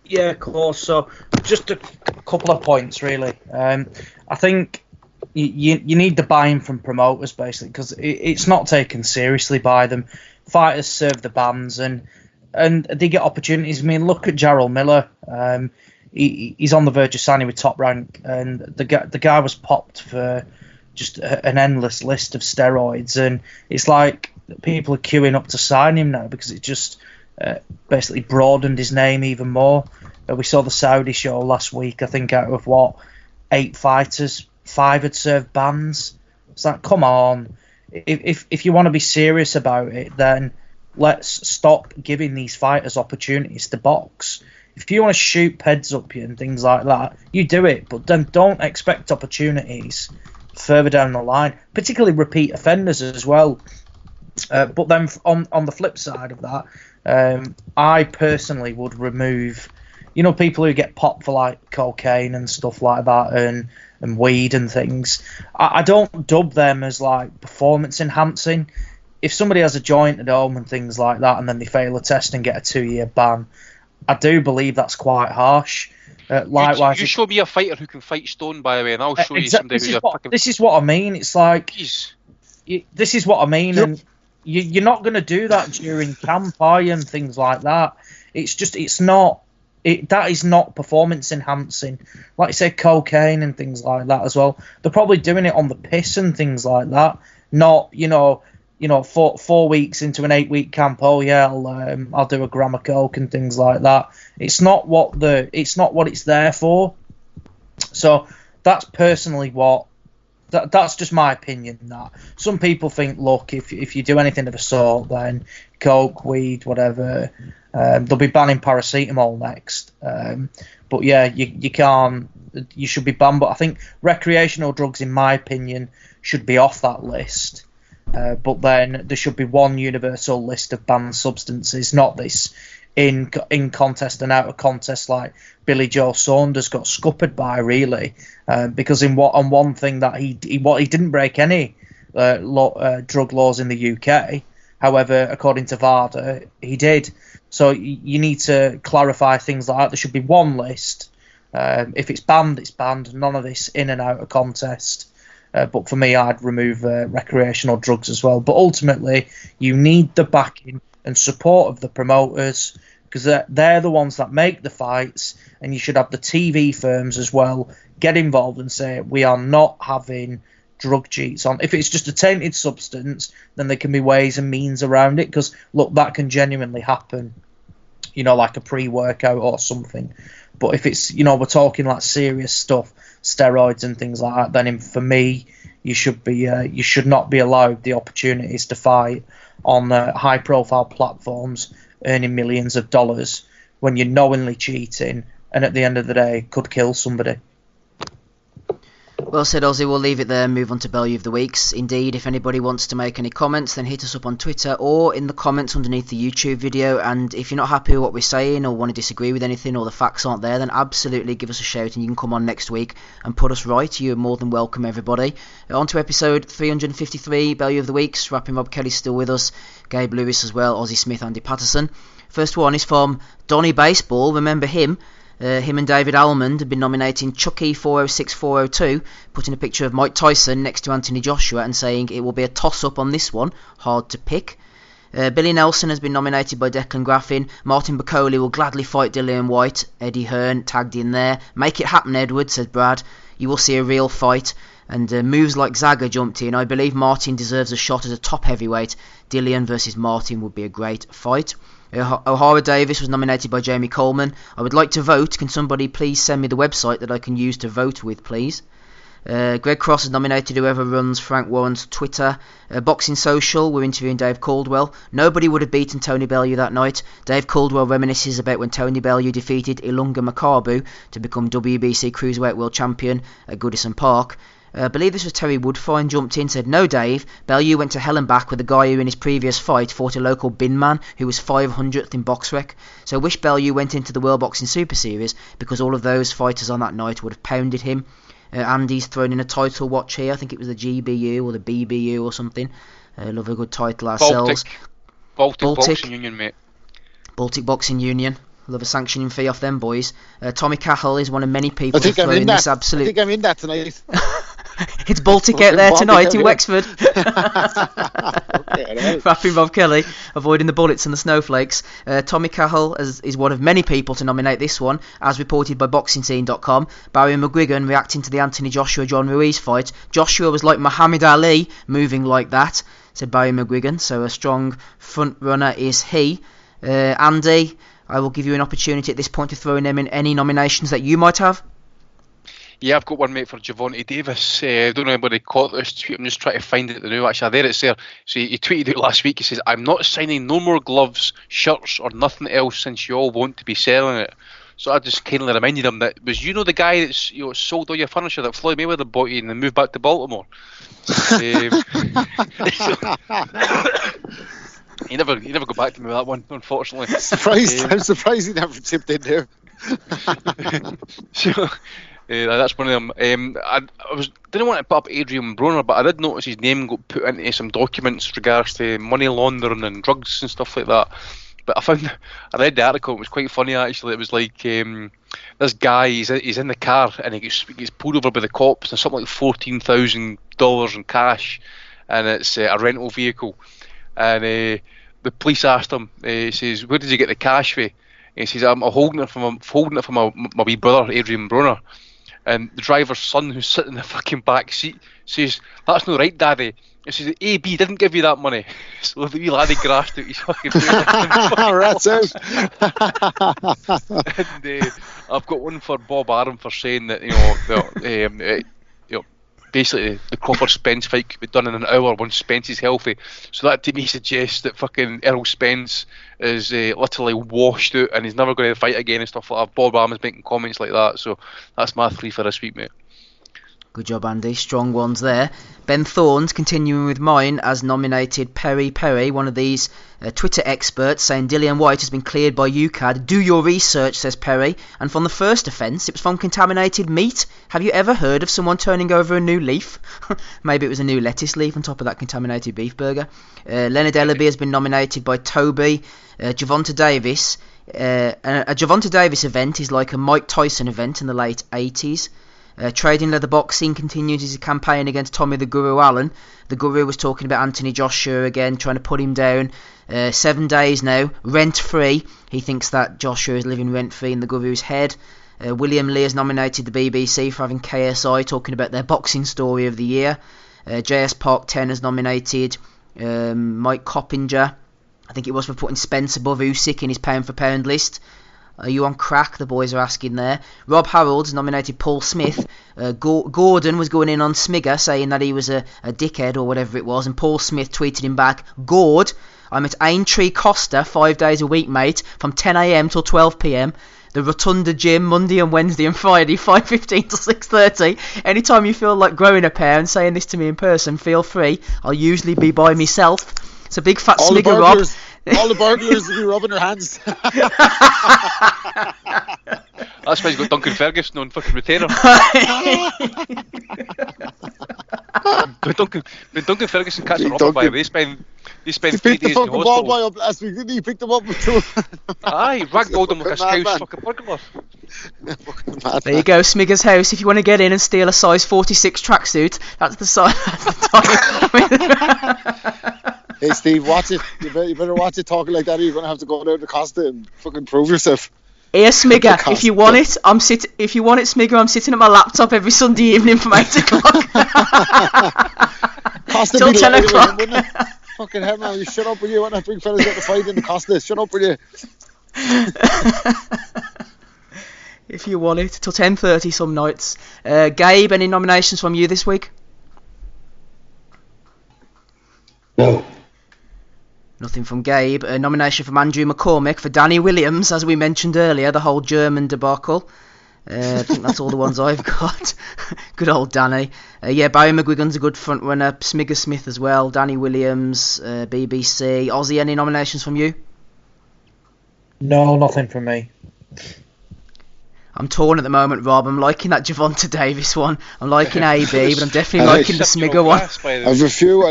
Yeah, of course. So just a couple of points, really. I think you need the buy-in from promoters, basically, because it's not taken seriously by them. Fighters serve the bans, and they get opportunities. I mean, look at Jarrell Miller. He's on the verge of signing with Top Rank, and the guy was popped for just an endless list of steroids, and it's like people are queuing up to sign him now because it just basically broadened his name even more. We saw the Saudi show last week. I think out of 8 fighters, 5 had served bans. It's like, come on, if you want to be serious about it, then let's stop giving these fighters opportunities to box. If you want to shoot PEDs up you and things like that, you do it, but then don't expect opportunities further down the line, particularly repeat offenders as well. But then on the flip side of that, I personally would remove, people who get popped for like cocaine and stuff like that and weed and things. I don't dub them as like performance enhancing. If somebody has a joint at home and things like that, and then they fail a test and get a 2-year ban, I do believe that's quite harsh. Likewise, you show me a fighter who can fight stone, by the way, and I'll show you somebody who's a fucking... This is what I mean. It's like... This is what I mean, yep. And you're not going to do that during camp, are you, and things like that. It's not... that is not performance enhancing. Like you say, cocaine and things like that as well. They're probably doing it on the piss and things like that. Not, 4 weeks into an 8-week camp. Oh yeah, I'll do a gram of coke and things like that. It's not what it's there for. So that's personally that's just my opinion. That some people think, look, if you do anything of the sort, then coke, weed, whatever, they'll be banning paracetamol next. But yeah, you can't. You should be banned. But I think recreational drugs, in my opinion, should be off that list. But then there should be one universal list of banned substances, not this in contest and out of contest like Billy Joe Saunders got scuppered by, really, because on one thing that he didn't break any drug laws in the UK. However, according to VADA, he did. So you need to clarify things like that. There should be one list. If it's banned, it's banned. None of this in and out of contest. But for me, I'd remove recreational drugs as well. But ultimately, you need the backing and support of the promoters, because they're the ones that make the fights, and you should have the TV firms as well get involved and say, we are not having drug cheats on. If it's just a tainted substance, then there can be ways and means around it, because, look, that can genuinely happen, like a pre-workout or something. But if it's, we're talking like serious stuff, steroids and things like that, then for me, you should not be allowed the opportunities to fight on high-profile platforms, earning millions of dollars when you're knowingly cheating, and at the end of the day, could kill somebody. Well said, Ozzy. We'll leave it there and move on to Value of the Weeks. Indeed, if anybody wants to make any comments, then hit us up on Twitter or in the comments underneath the YouTube video. And if you're not happy with what we're saying or want to disagree with anything or the facts aren't there, then absolutely give us a shout and you can come on next week and put us right. You're more than welcome, everybody. On to episode 353, Value of the Weeks. Rapping Rob Kelly's still with us. Gabe Lewis as well, Ozzy Smith, Andy Patterson. First one is from Donny Baseball. Remember him? Him and David Almond have been nominating Chucky 406-402, putting a picture of Mike Tyson next to Anthony Joshua and saying it will be a toss-up on this one, hard to pick. Billy Nelson has been nominated by Declan Graffin. Martin Bacoli will gladly fight Dillian White. Eddie Hearn tagged in there. Make it happen, Edward, says Brad. You will see a real fight. And moves like Zaga jumped in. I believe Martin deserves a shot as a top heavyweight. Dillian versus Martin would be a great fight. O'Hara Davis was nominated by Jamie Coleman. I would like to vote. Can somebody please send me the website that I can use to vote with, please? Greg Cross has nominated whoever runs Frank Warren's Twitter. Boxing Social, we're interviewing Dave Caldwell. Nobody would have beaten Tony Bellew that night. Dave Caldwell reminisces about when Tony Bellew defeated Ilunga Makabu to become WBC Cruiserweight World Champion at Goodison Park. I believe this was Terry Woodfine, jumped in, said, no Dave, Bellew went to hell and back with a guy who in his previous fight fought a local bin man who was 500th in BoxRec. So I wish Bellew went into the World Boxing Super Series because all of those fighters on that night would have pounded him. Andy's thrown in a title watch here. I think it was the GBU or the BBU or something. Love a good title ourselves. Baltic Boxing Union, mate. Baltic Boxing Union. Love a sanctioning fee off them boys. Tommy Cahill is one of many people who throw in this absolute... I think I'm in that tonight. It's Baltic out there tonight in Wexford. Okay, Rapping Bob Kelly, avoiding the bullets and the snowflakes. Tommy Cahill is one of many people to nominate this one, as reported by BoxingScene.com. Barry McGuigan reacting to the Anthony Joshua-John Ruiz fight. Joshua was like Muhammad Ali, moving like that, said Barry McGuigan, so a strong front runner is he. Andy, I will give you an opportunity at this point to throw in them in any nominations that you might have. Yeah, I've got one, mate, for Javonte Davis. I don't know if anybody caught this tweet. I'm just trying to find it now. Actually, there it's there. So he tweeted out last week. He says, I'm not signing no more gloves, shirts, or nothing else since you all want to be selling it. So I just kindly reminded him that, was the guy that's sold all your furniture that Floyd Mayweather bought you and then moved back to Baltimore? He never got back to me with that one, unfortunately. I'm surprised he never tipped in there. So, that's one of them. Didn't want to put up Adrian Broner, but I did notice his name got put into some documents regards to money laundering and drugs and stuff like that. But I read the article. It was quite funny actually. It was like this guy. He's in the car and he gets pulled over by the cops and something like $14,000 in cash, and it's a rental vehicle. And the police asked him. He says, "Where did you get the cash for?" And he says, "I'm holding it from my wee brother, Adrian Broner." And the driver's son, who's sitting in the fucking back seat, says, "That's not right, Daddy." He says, "AB didn't give you that money." So the wee laddie grasped out his fucking face. Rats out. And I've got one for Bob Arum for saying that basically the Crawford Spence fight could be done in an hour once Spence is healthy. So that to me suggests that fucking Errol Spence is literally washed out and he's never going to fight again and stuff like that. Bob Arum is making comments like that. So that's my 3 for this week, mate. Good job, Andy. Strong ones there. Ben Thorns, continuing with mine, as nominated Perry, one of these Twitter experts, saying Dillian White has been cleared by UCAD. Do your research, says Perry. And from the first offence, it was from contaminated meat. Have you ever heard of someone turning over a new leaf? Maybe it was a new lettuce leaf on top of that contaminated beef burger. Leonard Ellaby has been nominated by Toby. Javonte Davis. A Javonte Davis event is like a Mike Tyson event in the late 80s. Trading Leather Boxing continues his campaign against Tommy the Guru Allen. The Guru was talking about Anthony Joshua again, trying to put him down. 7 days now, rent-free. He thinks that Joshua is living rent-free in the Guru's head. William Lee has nominated the BBC for having KSI talking about their boxing story of the year. JS Park 10 has nominated Mike Coppinger. I think it was for putting Spence above Usyk in his pound-for-pound list. Are you on crack? The boys are asking there. Rob Harold's nominated Paul Smith. Gordon was going in on Smigger, saying that he was a dickhead or whatever it was, and Paul Smith tweeted him back, Gord, I'm at Aintree Costa 5 days a week, mate, from 10 a.m. till 12 p.m. The Rotunda Gym, Monday and Wednesday and Friday, 5:15 till 6:30. Anytime you feel like growing a pair and saying this to me in person, feel free. I'll usually be by myself. It's a big fat Smigger, Rob. All the burglars will be rubbing their hands. That's why he's got Duncan Ferguson on fucking retainer. When Duncan Ferguson catches a robber by they spend 3 days in the hospital. Boy up last week, didn't he? Picked him up with two. Aye, ragdolled him like a scouse fucking burglar. There you go, Smigger's house. If you want to get in and steal a size 46 tracksuit, that's the size. That's the time. Hey Steve, watch it. You better watch it talking like that, or you're gonna have to go down to Costa and fucking prove yourself. Here, Smigger, if you want it, If you want it, Smigger, I'm sitting at my laptop every Sunday evening from 8 o'clock. Costa till be 10 lighter with him, o'clock. wouldn't it? Fucking hell, man! You shut up with you. When that big fella's got to fight in the Costa, shut up with you. If you want it, till 10:30 some nights. Gabe, any nominations from you this week? No. Nothing from Gabe. A nomination from Andrew McCormick for Danny Williams, as we mentioned earlier, the whole German debacle. I think that's all the ones I've got. Good old Danny. Barry McGuigan's a good front runner. Smigger Smith as well. Danny Williams, BBC. Ozzy, any nominations from you? No, nothing from me. I'm torn at the moment, Rob. I'm liking that Javonta Davis one. I'm liking AB, but I'm definitely liking the Smigger one. I have a few.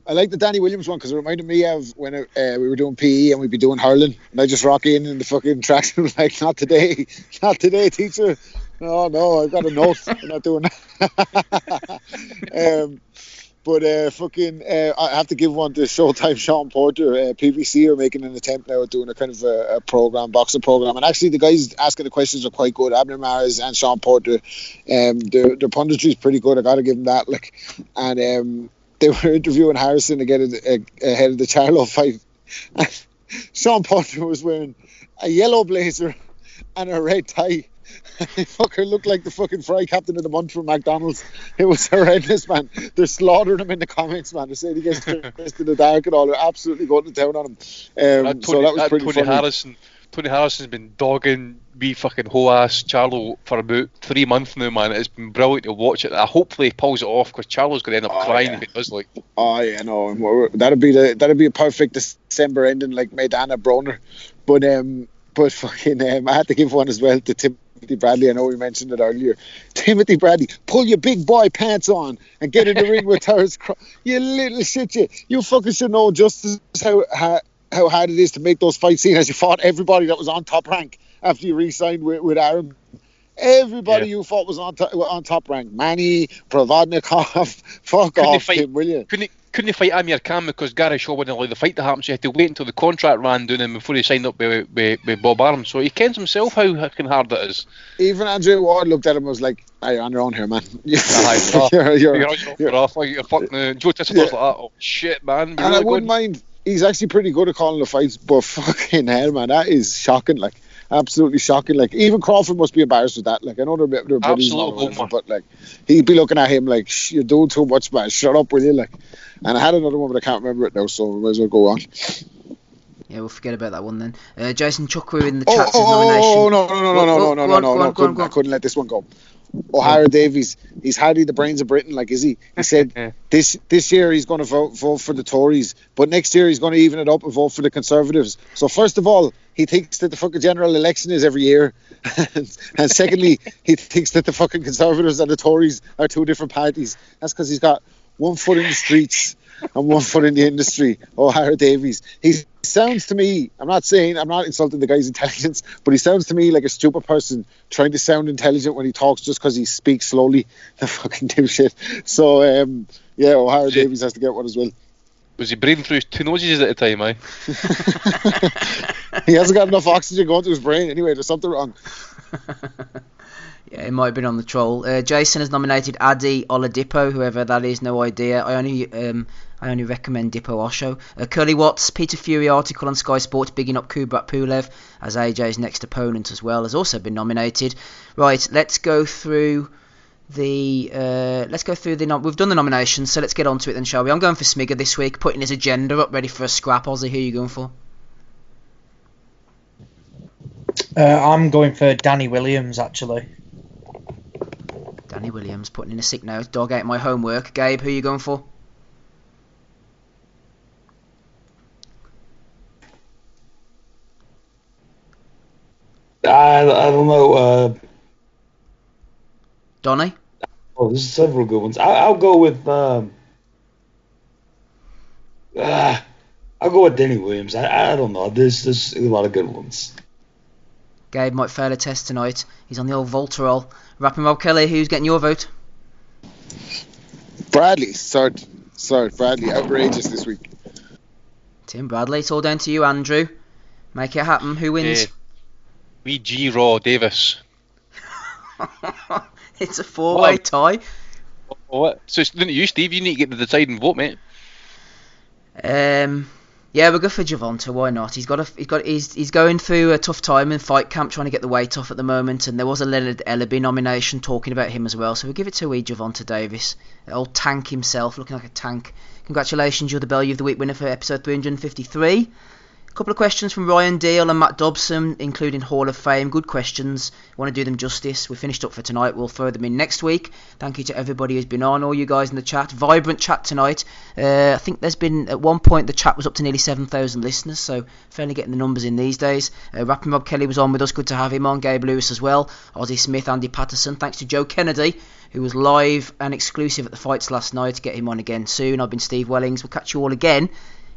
I like the Danny Williams one because it reminded me of when we were doing PE and we'd be doing hurling, and I just rock in the fucking tracks and like, not today, teacher. No, I've got a note. I'm not doing that. I have to give one to Showtime Sean Porter. PVC are making an attempt now at doing a kind of a boxing program, and actually the guys asking the questions are quite good. Abner Maris and Sean Porter, their punditry is pretty good. I got to give them that. They were interviewing Harrison to get ahead of the Charlo fight. And Sean Porter was wearing a yellow blazer and a red tie. He fucking looked like the fucking fry captain of the month from McDonald's. It was horrendous, man. They're slaughtering him in the comments, man. They're saying he gets dressed in the dark and all. They're absolutely going to town on him. So that was pretty funny. Tony Harrison's been dogging wee fucking ho-ass Charlo for about 3 months now, man. It's been brilliant to watch it. Hopefully he pulls it off, because Charlo's going to end up crying if it does. That'd be a perfect December ending, like Maidana Broner. But I had to give one as well to Timothy Bradley. I know we mentioned it earlier. Timothy Bradley, pull your big boy pants on and get in the ring with Terrence Crawford. You little shit, you fucking should know just how hard it is to make those fights scene, as you fought everybody that was on Top Rank after you re-signed with Aaron. Everybody you fought was on Top Rank. Manny, Provodnikov, fuck off, Tim, will you? Couldn't he fight Amir Khan because Gary Shaw wouldn't allow the fight to happen, so he had to wait until the contract ran down him before he signed up with Bob Arum. So he kens himself how fucking hard it is. Even Andrew Ward looked at him and was like, "Hey, you're on your own here, man. You're fuck now." Joe Tisser's like, "Oh shit, man." And really I wouldn't mind. He's actually pretty good at calling the fights, but fucking hell, man, that is shocking. Like, absolutely shocking. Like, even Crawford must be embarrassed with that. Like, I know they're buddies, but like, he'd be looking at him like, "You're doing too much, man. Shut up, will you?" Like, and I had another one, but I can't remember it now, so we might as well go on. Yeah, we'll forget about that one then. Jason Chukwu in the chat says nomination. I couldn't let this one go. O'Hara Davies, he's hardly the brains of Britain, like, is he? He said this year he's going to vote for the Tories, but next year he's going to even it up and vote for the Conservatives. So first of all, he thinks that the fucking general election is every year, and secondly, he thinks that the fucking Conservatives and the Tories are two different parties. That's because he's got one foot in the streets and one foot in the industry. O'Hara Davies, he sounds to me, I'm not insulting the guy's intelligence, but he sounds to me like a stupid person trying to sound intelligent when he talks just because he speaks slowly. The fucking dipshit. So O'Hara Davies has to get one as well. Was he breathing through his two noses at the time, eh? He hasn't got enough oxygen going to his brain anyway. There's something wrong. Yeah, it might have been on the troll. Jason has nominated Adi Oladipo, whoever that is, no idea. I only recommend Dippo Osho. Curly Watts, Peter Fury article on Sky Sports bigging up Kubrat Pulev as AJ's next opponent as well, has also been nominated. Right, let's go through the we've done the nominations, so let's get on to it then, shall we? I'm going for Smigger this week, putting his agenda up ready for a scrap. Ozzy, who are you going for? I'm going for Danny Williams, actually. Danny Williams putting in a sick note. Dog ate my homework. Gabe, who are you going for? I don't know. Donny? Oh, there's several good ones. I'll go with Danny Williams. I don't know. There's a lot of good ones. Gabe might fail a test tonight. He's on the old Voltarol. Rapping Rob Kelly, who's getting your vote? Bradley. Sorry, Bradley. Outrageous this week. Tim Bradley, it's all down to you, Andrew. Make it happen. Who wins? Wee G Raw Davis. It's a 4-way tie. What? So it's not you, Steve. You need to get the deciding vote, mate. Yeah, we'll go for Javonta. Why not? He's going through a tough time in fight camp, trying to get the weight off at the moment. And there was a Leonard Ellaby nomination talking about him as well. So we'll give it to Javonta Davis, the old tank himself, looking like a tank. Congratulations, you're the Bellew of the Week winner for episode 353. A couple of questions from Ryan Deal and Matt Dobson, including Hall of Fame. Good questions. Want to do them justice. We're finished up for tonight. We'll throw them in next week. Thank you to everybody who's been on, all you guys in the chat. Vibrant chat tonight. I think there's been, at one point, the chat was up to nearly 7,000 listeners, so fairly getting the numbers in these days. Rapping Rob Kelly was on with us. Good to have him on. Gabe Lewis as well. Ozzie Smith, Andy Patterson. Thanks to Joe Kennedy, who was live and exclusive at the fights last night. Get him on again soon. I've been Steve Wellings. We'll catch you all again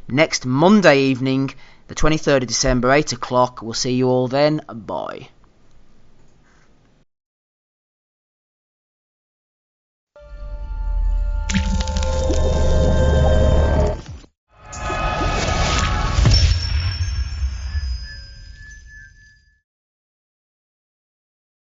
next Monday evening, the 23rd of December, 8 o'clock. We'll see you all then. Bye.